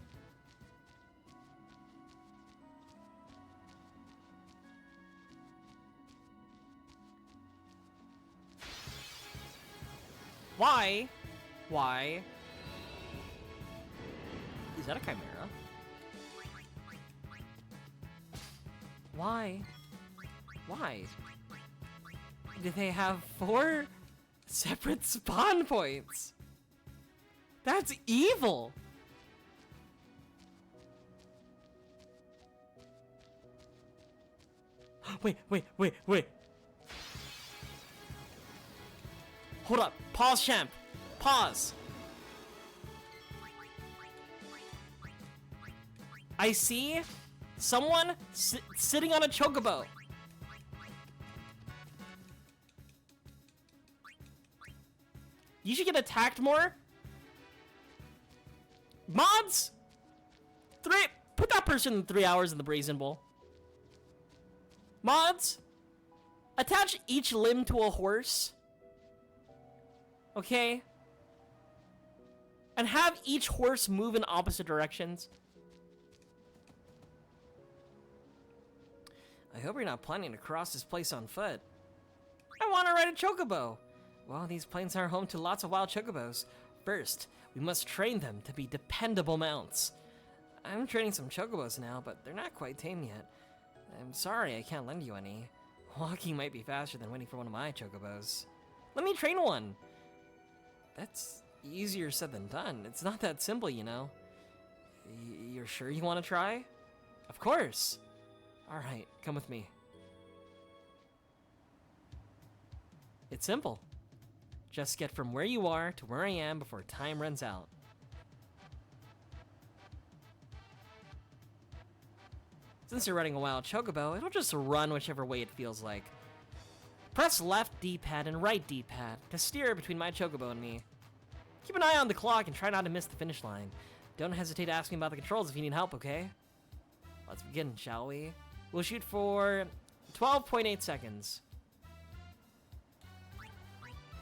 Why? Why? Is that a chimera? Why? Why? Do they have 4 separate spawn points? That's evil! Wait. Hold up. Pause, champ. Pause. I see someone sitting on a chocobo. You should get attacked more. Mods! Put that person in 3 hours in the Brazen Bowl. Mods! Attach each limb to a horse. Okay? And have each horse move in opposite directions. I hope you're not planning to cross this place on foot. I want to ride a chocobo. Well, these plains are home to lots of wild chocobos. First, we must train them to be dependable mounts. I'm training some chocobos now, but they're not quite tame yet. I'm sorry I can't lend you any. Walking might be faster than waiting for one of my chocobos. Let me train one. That's easier said than done. It's not that simple, you know. You're sure you want to try? Of course. Alright, come with me. It's simple. Just get from where you are to where I am before time runs out. Since you're riding a wild chocobo, it'll just run whichever way it feels like. Press left D-pad and right D-pad to steer between my chocobo and me. Keep an eye on the clock and try not to miss the finish line. Don't hesitate to ask me about the controls if you need help, okay? Let's begin, shall we? We'll shoot for 12.8 seconds.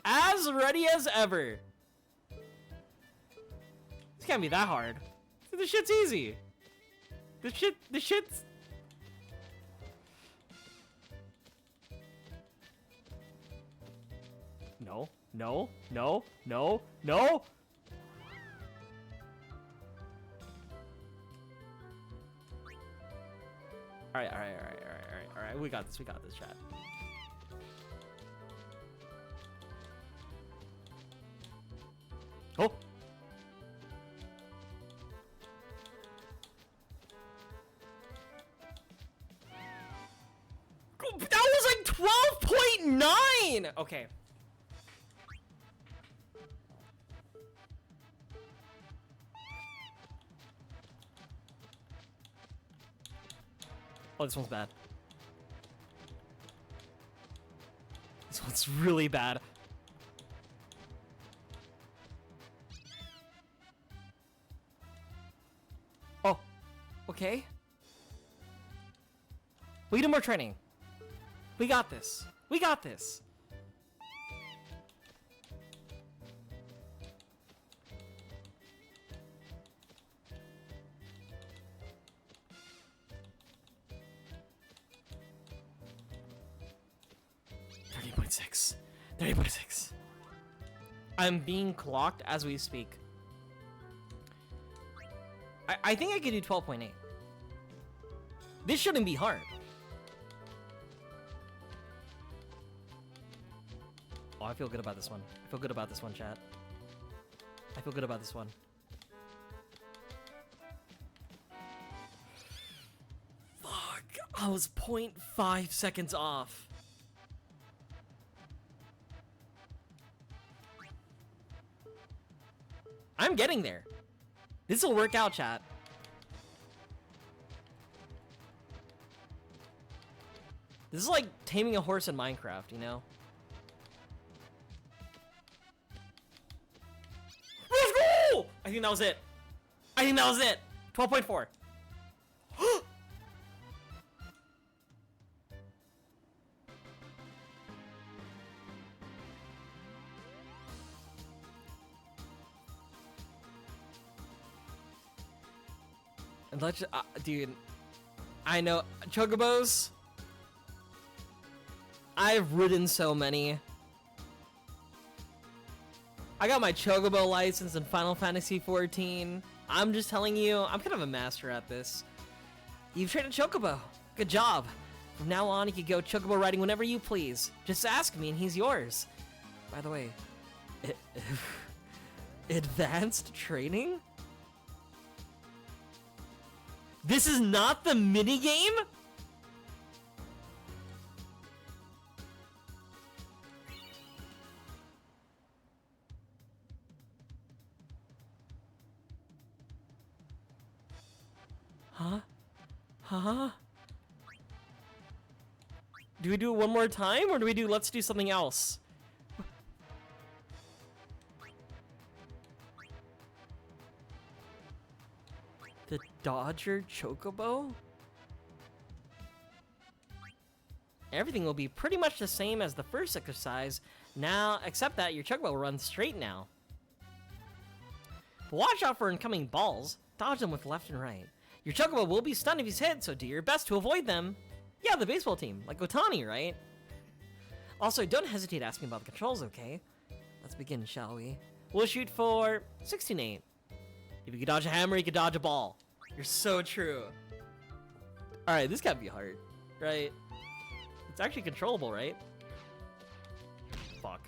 As ready as ever. This can't be that hard. This shit's easy. This shit's No, no, no, no, no! Alright, alright. We got this, chat. Oh! That was like 12.9! Okay. Oh, this one's bad. This one's really bad. Oh, okay. We do more training. We got this. We got this. .6. 30.6. I'm being clocked as we speak. I think I could do 12.8. This shouldn't be hard. Oh, I feel good about this one. I feel good about this one, chat. I feel good about this one. Fuck. I was 0.5 seconds off. I'm getting there. This will work out, chat. This is like taming a horse in Minecraft, you know? Let's go! I think that was it. 12.4. And let's, dude, I know Chocobos. I've ridden so many. I got my Chocobo license in Final Fantasy XIV. I'm just telling you, I'm kind of a master at this. You've trained a Chocobo. Good job. From now on, you can go Chocobo riding whenever you please. Just ask me and he's yours. By the way, advanced training? This is not the minigame? Huh? Huh? Do we do it one more time, or do we do let's do something else? The Dodger Chocobo? Everything will be pretty much the same as the first exercise now, except that your Chocobo will run straight now. But watch out for incoming balls. Dodge them with left and right. Your Chocobo will be stunned if he's hit, so do your best to avoid them. Yeah, the baseball team, like Otani, right? Also, don't hesitate to ask me about the controls, okay? Let's begin, shall we? We'll shoot for 16-8. If you can dodge a hammer, you can dodge a ball. You're so true. Alright, this can't be hard, right? It's actually controllable, right? Fuck.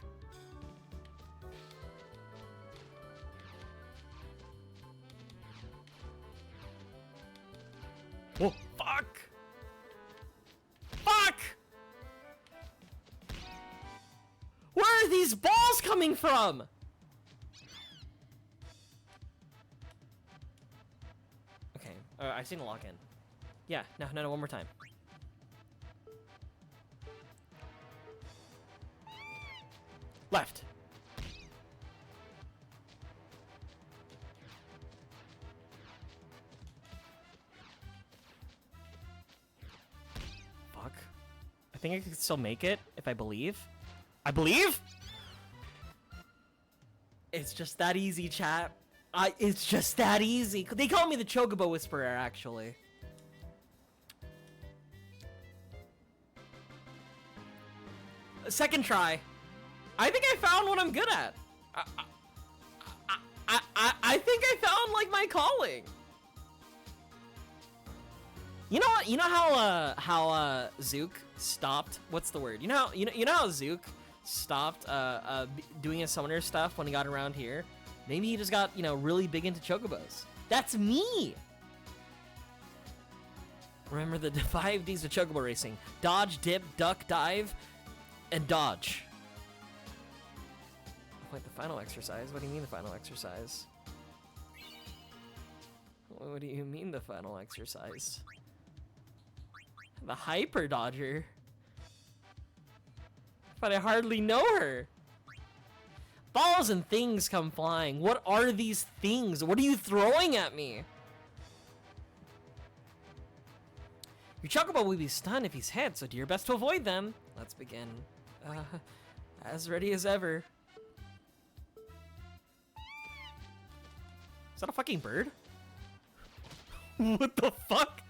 Oh, fuck! Fuck! Where are these balls coming from? Okay, I seen a lock in. Yeah, no, one more time. Left. Fuck. I think I can still make it if I believe. I believe? It's just that easy, chat. It's just that easy. They call me the Chocobo Whisperer, actually. Second try. I think I found what I'm good at. I think I found like my calling. You know what? You know how Zook stopped? What's the word? You know how Zook stopped doing his summoner stuff when he got around here? Maybe he just got, you know, really big into chocobos. That's me. Remember the 5 Ds of chocobo racing: dodge, dip, duck, dive, and dodge. Like the final exercise? What do you mean the final exercise? What do you mean the final exercise? The hyper dodger? But I hardly know her. Balls and things come flying. What are these things? What are you throwing at me? Your chocobo will be stunned if he's hit, so do your best to avoid them. Let's begin. As ready as ever. Is that a fucking bird? What the fuck?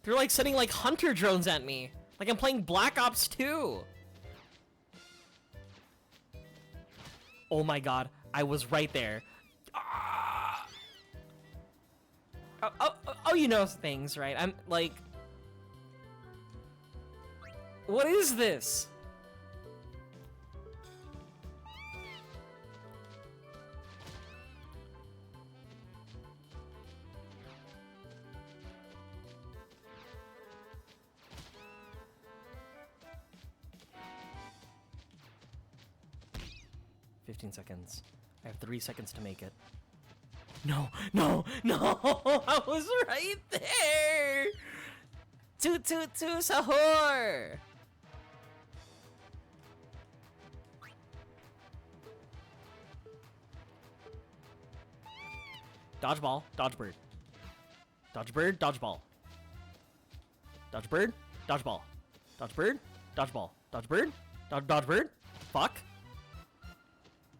They're like sending like hunter drones at me. Like I'm playing Black Ops 2. Oh my god, I was right there. Ah! Oh, you know things, right? I'm like... What is this? Seconds. I have 3 seconds to make it. No, no, no! I was right there! Toot toot toot sahur! Dodgeball, dodge bird. Dodge bird, dodgeball. Dodge bird, dodgeball. Dodge bird, dodgeball. Dodge bird, dodge bird. Fuck.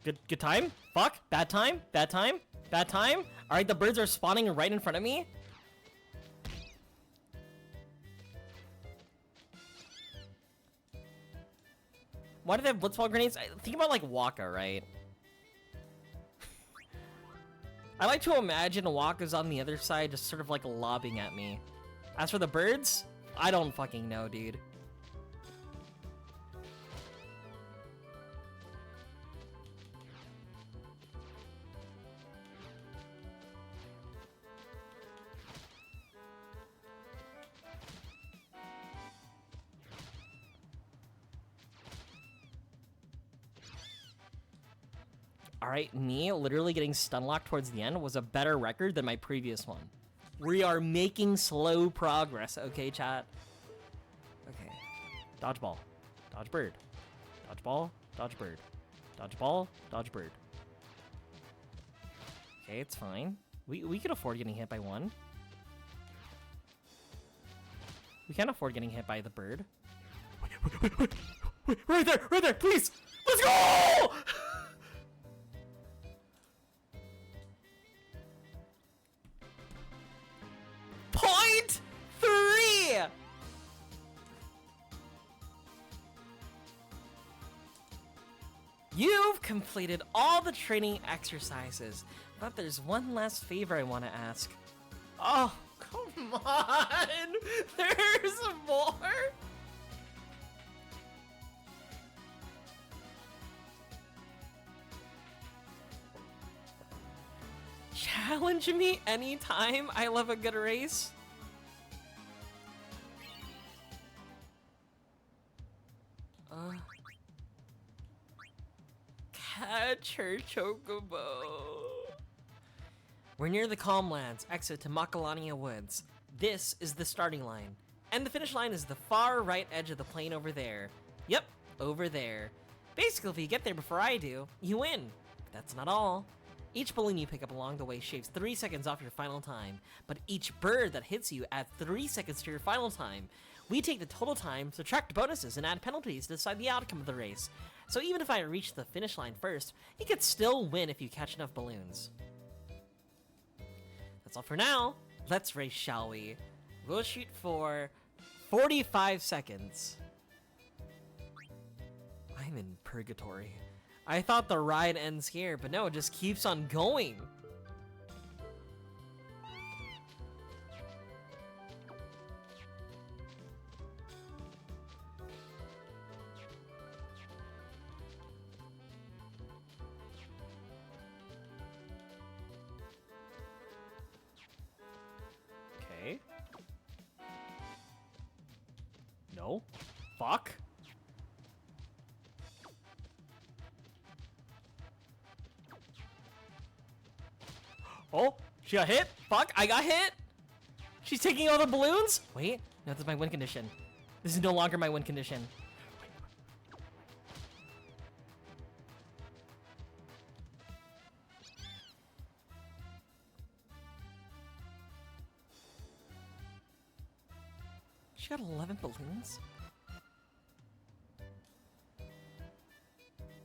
Good time? Fuck. Bad time? Bad time? Bad time? Alright, the birds are spawning right in front of me. Why do they have blitzball grenades? Think about like Waka, right? I like to imagine Waka's on the other side just sort of like lobbing at me. As for the birds, I don't fucking know, dude. Alright, me literally getting stunlocked towards the end was a better record than my previous one. We are making slow progress, okay, chat? Okay. Dodgeball. Dodge bird. Dodgeball. Dodge bird. Dodgeball. Dodge bird. Okay, it's fine. We can afford getting hit by one. We can't afford getting hit by the bird. Wait, right there, please! Let's go! Point 3! You've completed all the training exercises, but there's one last favor I want to ask. Oh, come on! There's more? Challenge me anytime. I love a good race. Catch her, Chocobo. We're near the Calmlands, exit to Macalania Woods. This is the starting line. And the finish line is the far right edge of the plane over there. Yep, over there. Basically, if you get there before I do, you win. But that's not all. Each balloon you pick up along the way shaves 3 seconds off your final time, but each bird that hits you adds 3 seconds to your final time. We take the total time, subtract bonuses, and add penalties to decide the outcome of the race. So even if I reach the finish line first, you could still win if you catch enough balloons. That's all for now. Let's race, shall we? We'll shoot for 45 seconds. I'm in purgatory. I thought the ride ends here, but no, it just keeps on going. Okay. No. Fuck. Oh, she got hit? Fuck, I got hit? She's taking all the balloons? Wait, no, this is my win condition. This is no longer my win condition. She got 11 balloons?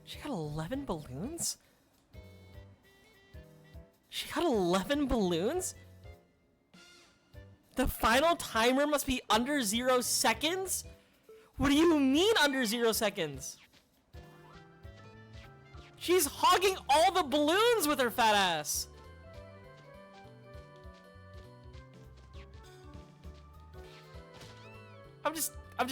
She got 11 balloons? She got 11 balloons? The final timer must be under 0 seconds? What do you mean under 0 seconds? She's hogging all the balloons with her fat ass. I'm just I'm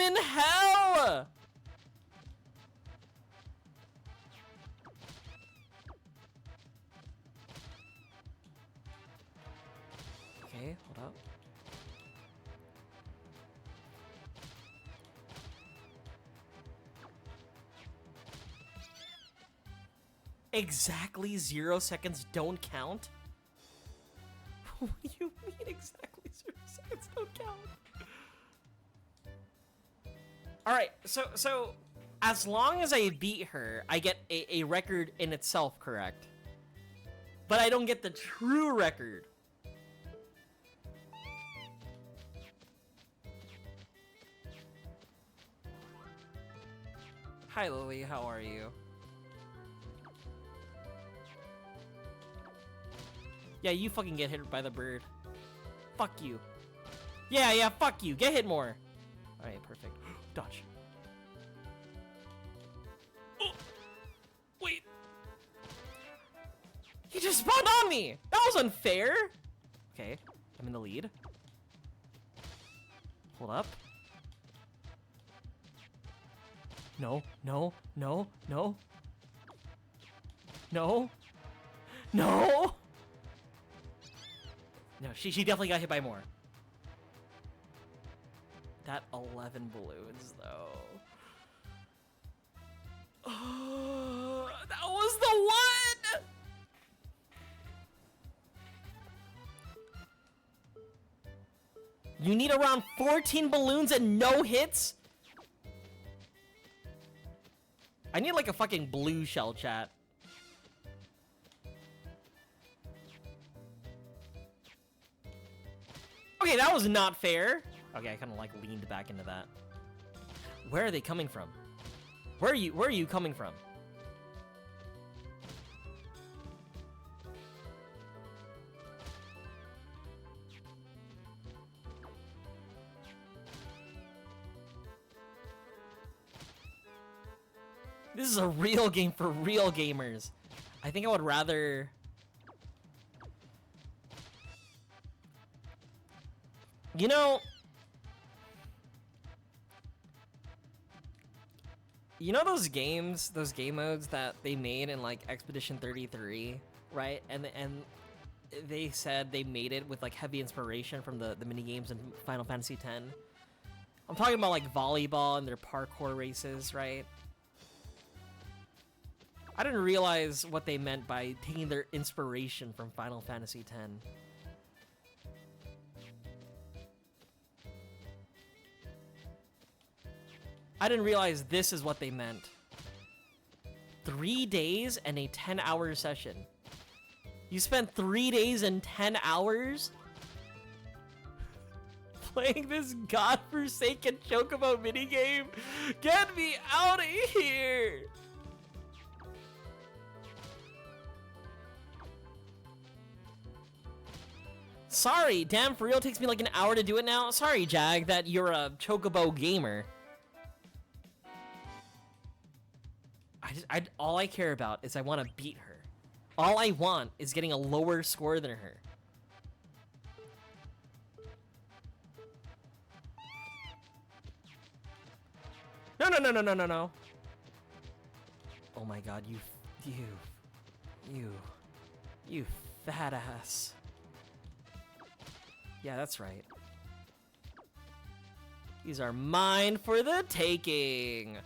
in hell! Okay, hold up. Exactly 0 seconds don't count? What do you mean exactly 0 seconds don't count? Alright, so as long as I beat her, I get a record in itself, correct? But I don't get the true record. Hi Lily, how are you? Yeah, you fucking get hit by the bird. Fuck you. Yeah, fuck you. Get hit more. Alright, perfect. Dodge. Oh, wait. He just spawned on me. That was unfair. Okay, I'm in the lead. Hold up. No. No. No, she definitely got hit by more. That 11 balloons, though. Oh, that was the one! You need around 14 balloons and no hits? I need like a fucking blue shell, chat. Okay, that was not fair. Okay, I kind of like leaned back into that. Where are they coming from? Where are you coming from? This is a real game for real gamers. I think I would rather... You know those games, those game modes that they made in like Expedition 33, right? And they said they made it with like heavy inspiration from the mini games in Final Fantasy X. I'm talking about like volleyball and their parkour races, right? I didn't realize what they meant by taking their inspiration from Final Fantasy X. I didn't realize this is what they meant. 3 days and a 10-hour session. You spent 3 days and 10 hours playing this godforsaken Chocobo minigame? Get me out of here! Sorry, damn, for real, takes me like an hour to do it now. Sorry, Jag, that you're a Chocobo gamer. All I care about is I want to beat her. All I want is getting a lower score than her. No, no, no, no, no, no, no. Oh my god, you fat ass. Yeah, that's right. These are mine for the taking.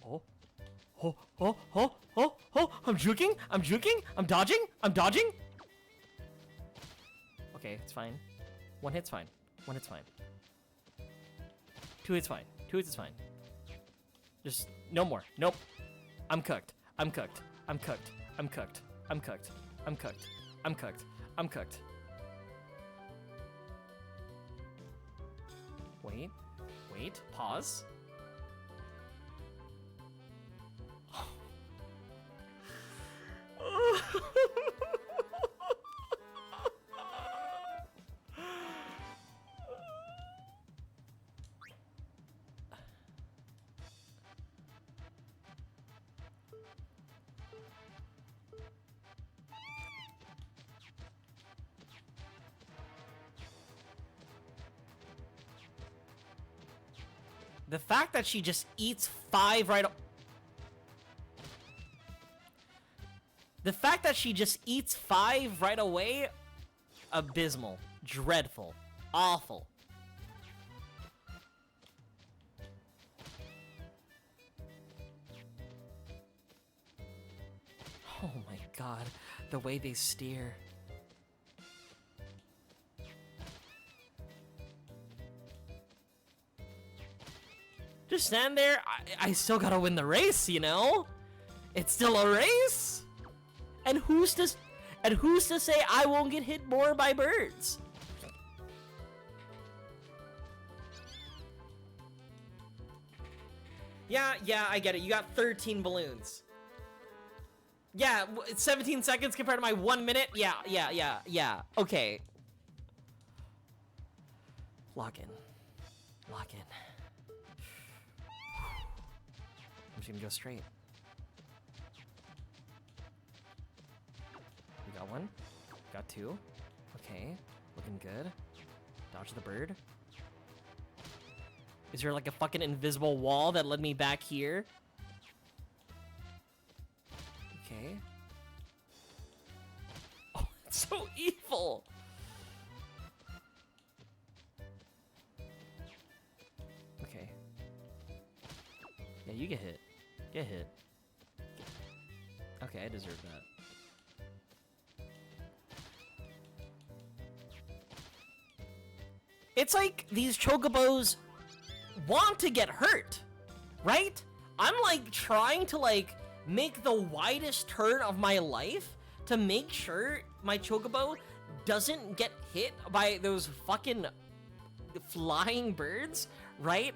Oh, oh, oh, oh, oh, oh, I'm juking, I'm juking, I'm dodging, I'm dodging. Okay, it's fine. One hit's fine, one hit's fine. Two hits fine, two hits is fine. Just, no more, nope. I'm cooked, I'm cooked, I'm cooked, I'm cooked, I'm cooked, I'm cooked, I'm cooked, I'm cooked. Wait, wait, pause. The fact that she just eats 5 right... The fact that she just eats 5 right away... Abysmal. Dreadful. Awful. Oh my god. The way they steer. Just stand there. I still gotta win the race, you know? It's still a race. And who's to say I won't get hit more by birds? Yeah, I get it. You got 13 balloons. Yeah, it's 17 seconds compared to my 1 minute. Yeah. Okay. Lock in. Lock in. I'm just gonna go straight. We got one. Got two. Okay. Looking good. Dodge the bird. Is there like a fucking invisible wall that led me back here? Okay. Oh, it's so evil! Okay. Yeah, you get hit. Get hit. Okay, I deserve that. It's like these Chocobos want to get hurt, right? I'm like trying to like make the widest turn of my life to make sure my Chocobo doesn't get hit by those fucking flying birds, right?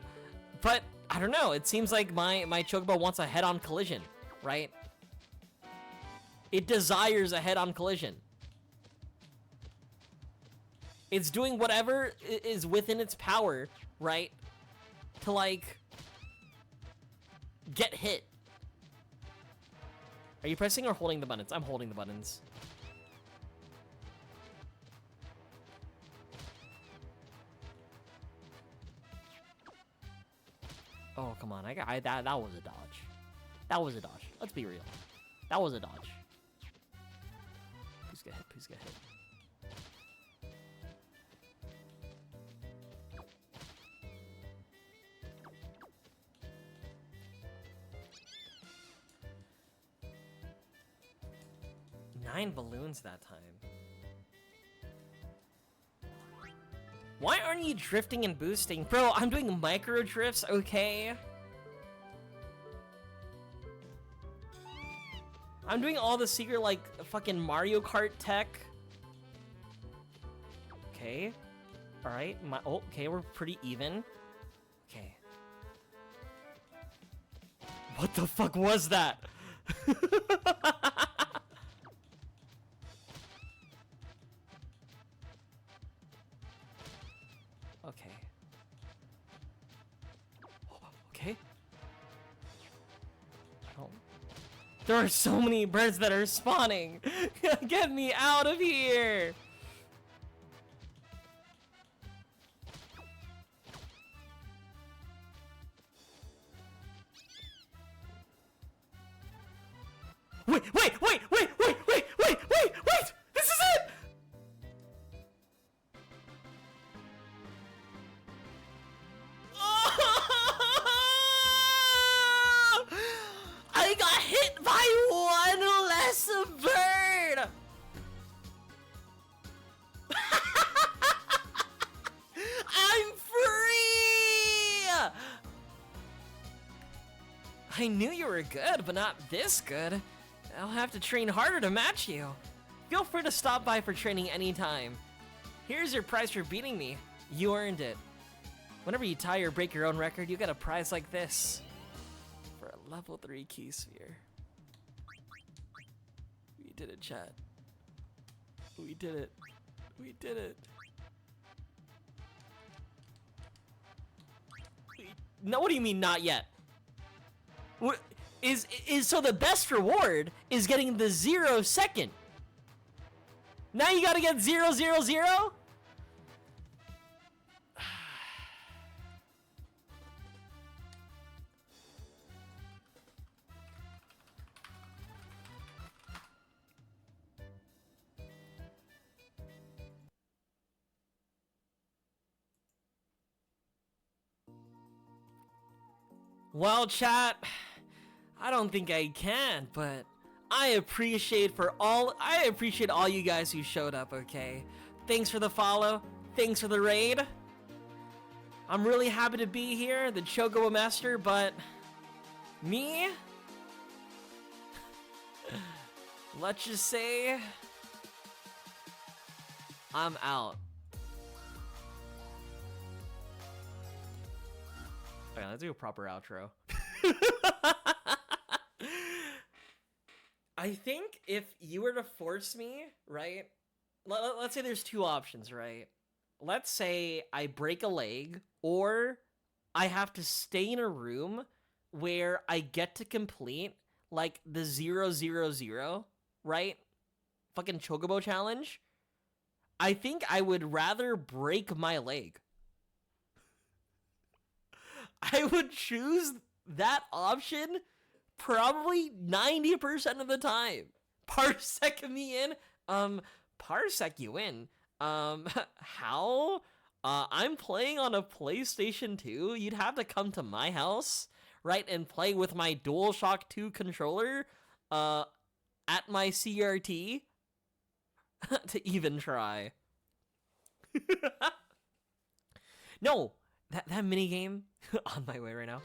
But I don't know, it seems like my Chocobo wants a head-on collision, right? It desires a head-on collision. It's doing whatever is within its power, right? To like get hit. Are you pressing or holding the buttons? I'm holding the buttons. Oh, come on. That was a dodge. That was a dodge. Let's be real. That was a dodge. Please get hit. Please get hit. Nine balloons that time. Why aren't you drifting and boosting? Bro, I'm doing micro drifts, okay? I'm doing all the secret, like, fucking Mario Kart tech. Okay. All right. Okay, we're pretty even. Okay. What the fuck was that? Okay. Okay. Oh. There are so many birds that are spawning. Get me out of here. Wait! This is it! I got hit by one less bird! I'm free! I knew you were good, but not this good. I'll have to train harder to match you. Feel free to stop by for training anytime. Here's your prize for beating me. You earned it. Whenever you tie or break your own record, you get a prize like this. For a level 3 key sphere. We did it, chat. We did it. We did it. No, what do you mean not yet? What is so the best reward is getting the 0 second. Now you gotta get 0, 0, 0? Well, chat, I don't think I can, but I appreciate all you guys who showed up, okay? Thanks for the follow. Thanks for the raid. I'm really happy to be here, the Chocobo Master, but me? Let's just say I'm out. Okay, let's do a proper outro. I think if you were to force me, right? Let's say there's two options, right? Let's say I break a leg, or I have to stay in a room where I get to complete like the 0, 0, 0, right? Fucking Chocobo challenge. I think I would rather break my leg. I would choose that option probably 90% of the time. Parsec me in. Parsec you in. How? I'm playing on a PlayStation 2. You'd have to come to my house, right, and play with my DualShock 2 controller, at my CRT to even try. No, that minigame on my way right now.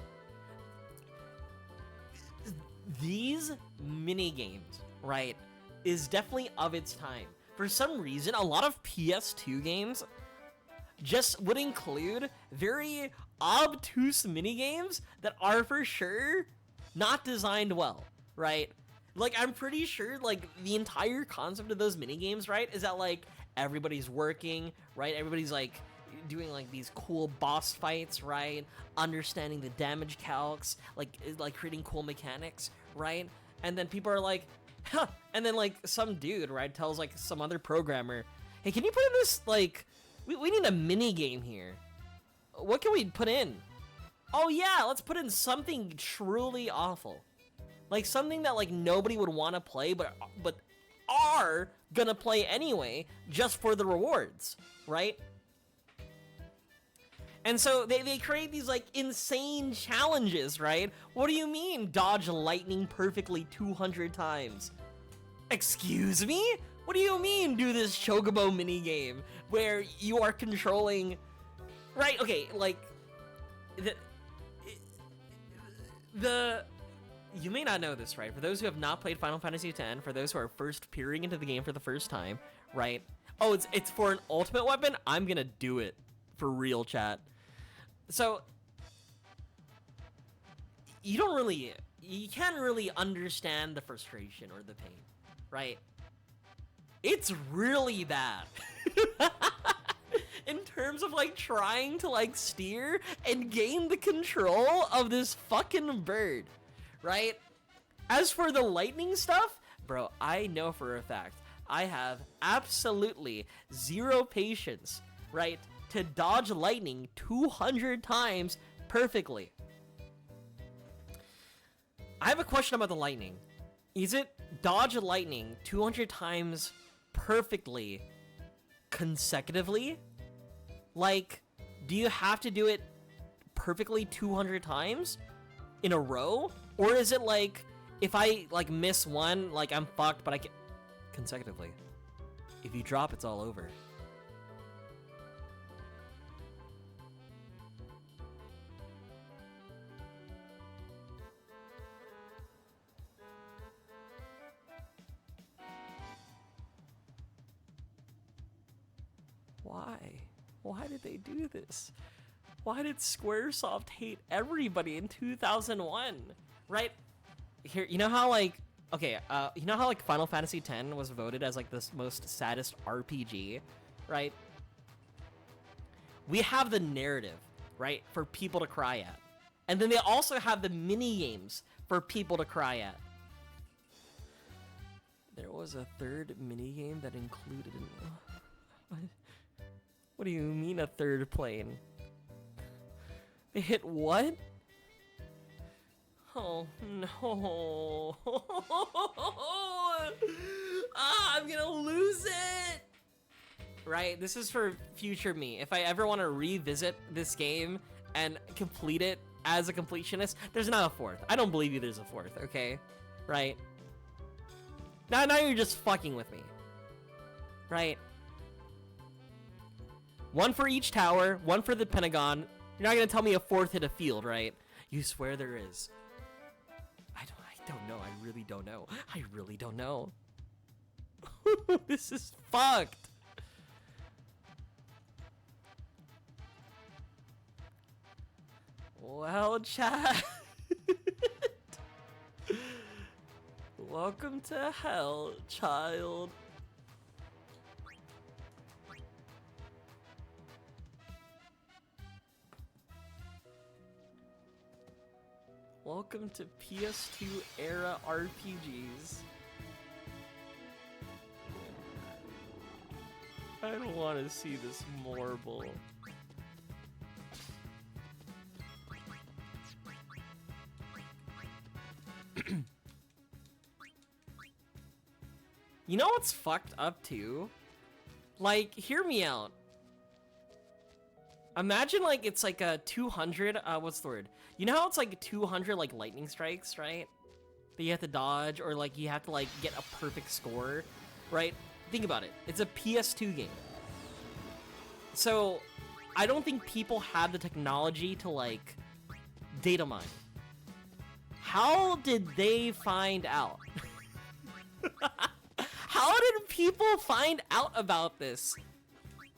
These minigames, right, is definitely of its time. For some reason, a lot of PS2 games just would include very obtuse minigames that are for sure not designed well, right? Like, I'm pretty sure, like, the entire concept of those minigames, right, is that, like, everybody's working, right? Everybody's, like, doing, like, these cool boss fights, right? Understanding the damage calcs, like creating cool mechanics, right? And then people are like, huh, and then, like, some dude, right, tells, like, some other programmer, hey, can you put in this, like, we need a mini game here. What can we put in? Oh yeah, let's put in something truly awful. Like, something that, like, nobody would want to play, but are gonna play anyway, just for the rewards, right? And so they create these, like, insane challenges, right? What do you mean, dodge lightning perfectly 200 times? Excuse me? What do you mean, do this Chocobo minigame where you are controlling... Right, okay, like... You may not know this, right? For those who have not played Final Fantasy X, for those who are first peering into the game for the first time, right? Oh, it's for an ultimate weapon? I'm gonna do it. For real, chat. So, you can't really understand the frustration or the pain, right? It's really bad. In terms of like trying to like steer and gain the control of this fucking bird, right? As for the lightning stuff, bro, I know for a fact I have absolutely zero patience, right, to dodge lightning 200 times perfectly. I have a question about the lightning. Is it dodge lightning 200 times perfectly consecutively? Like, do you have to do it perfectly 200 times in a row? Or is it like, if I like miss one, like I'm fucked, but I can consecutively? If you drop, it's all over. Why? Why did they do this? Why did Squaresoft hate everybody in 2001? Right? Here, you know how like, okay, you know how like Final Fantasy X was voted as like the most saddest RPG, right? We have the narrative, right, for people to cry at. And then they also have the mini games for people to cry at. There was a third mini game that included What do you mean a third plane? They hit what? Oh no. I'm gonna lose it! Right, this is for future me. If I ever want to revisit this game and complete it as a completionist, there's not a fourth. I don't believe you there's a fourth, okay? Right? Now you're just fucking with me. Right? One for each tower, one for the Pentagon. You're not gonna tell me a fourth hit a field, right? You swear there is. I don't know. I really don't know. I really don't know. This is fucked. Well, chat. Welcome to hell, child. Welcome to PS2 era RPGs. I don't want to see this marble. You know what's fucked up too? Like, hear me out. Imagine like it's like a 200, what's the word? You know how it's like 200 like lightning strikes, right? That you have to dodge, or like you have to like get a perfect score, right? Think about it. It's a PS2 game. So I don't think people have the technology to like data mine. How did they find out? How did people find out about this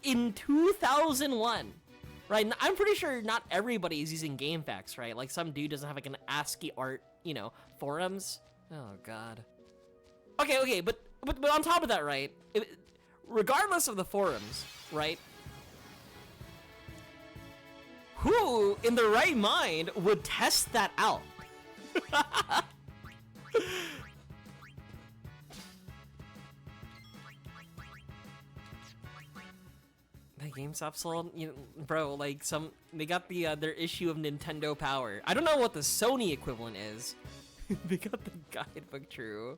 in 2001? Right, I'm pretty sure not everybody is using GameFAQs, right? Like some dude doesn't have like an ASCII art, you know, forums. Oh god. Okay, but on top of that, right? Regardless of the forums, right? Who in the right mind would test that out? GameStop sold, you know, bro, like they got the their issue of Nintendo Power. I don't know what the Sony equivalent is. They got the guidebook, true.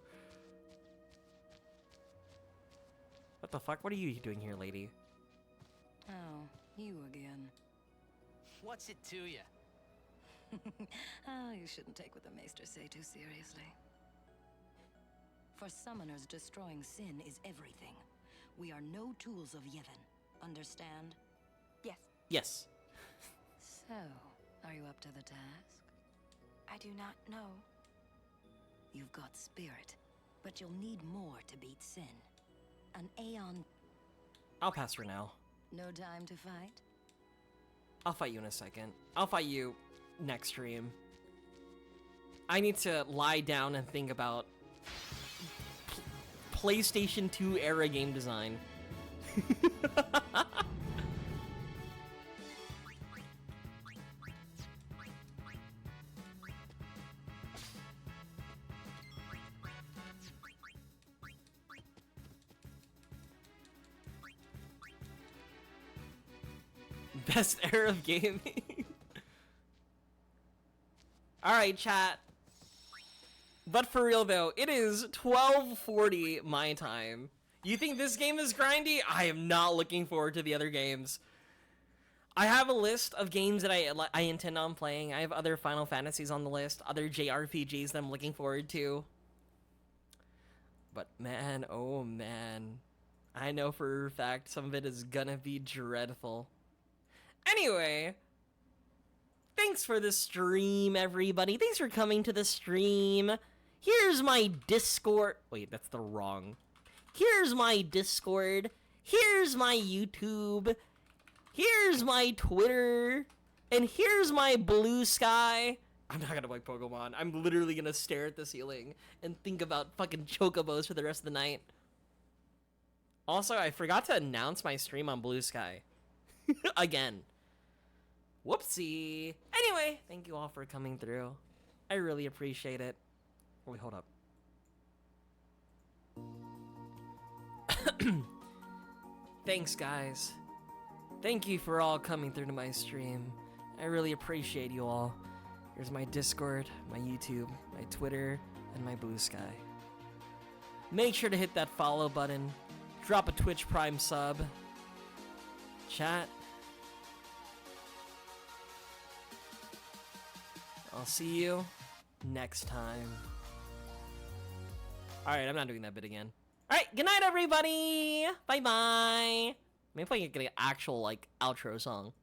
What the fuck? What are you doing here, lady? Oh, you again. What's it to you? Oh, you shouldn't take what the Maester say too seriously. For summoners, destroying sin is everything. We are no tools of Yevon. Understand? Yes. Yes. So, are you up to the task? I do not know. You've got spirit, but you'll need more to beat sin. An Aeon... I'll pass for now. No time to fight? I'll fight you in a second. I'll fight you next stream. I need to lie down and think about PlayStation 2 era game design. Best era of gaming. Alright, chat. But for real though, it is 12:40 my time. You think this game is grindy? I am not looking forward to the other games. I have a list of games that I intend on playing. I have other Final Fantasies on the list, other JRPGs that I'm looking forward to. But man, oh man. I know for a fact some of it is gonna be dreadful. Anyway, thanks for the stream, everybody. Thanks for coming to the stream. Here's my Discord. Wait, that's the wrong. Here's my Discord. Here's my YouTube. Here's my Twitter. And here's my Blue Sky. I'm not gonna play Pokemon. I'm literally gonna stare at the ceiling and think about fucking Chocobos for the rest of the night. Also, I forgot to announce my stream on Blue Sky. Again. Whoopsie. Anyway, thank you all for coming through. I really appreciate it. Wait, hold up. Thanks, guys. Thank you for all coming through to my stream. I really appreciate you all. Here's my Discord, my YouTube, my Twitter, and my Blue Sky. Make sure to hit that follow button. Drop a Twitch Prime sub. Chat. I'll see you next time. Alright, I'm not doing that bit again. Alright, good night, everybody! Bye-bye! Maybe I can get an actual, like, outro song.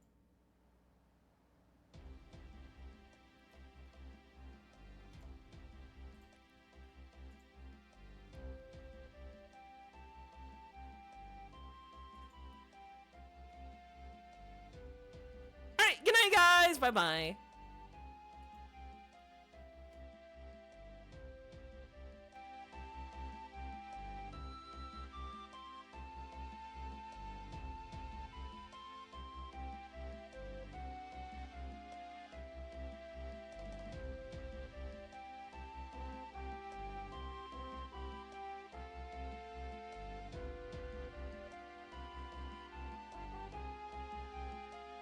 Alright, good night, guys! Bye-bye!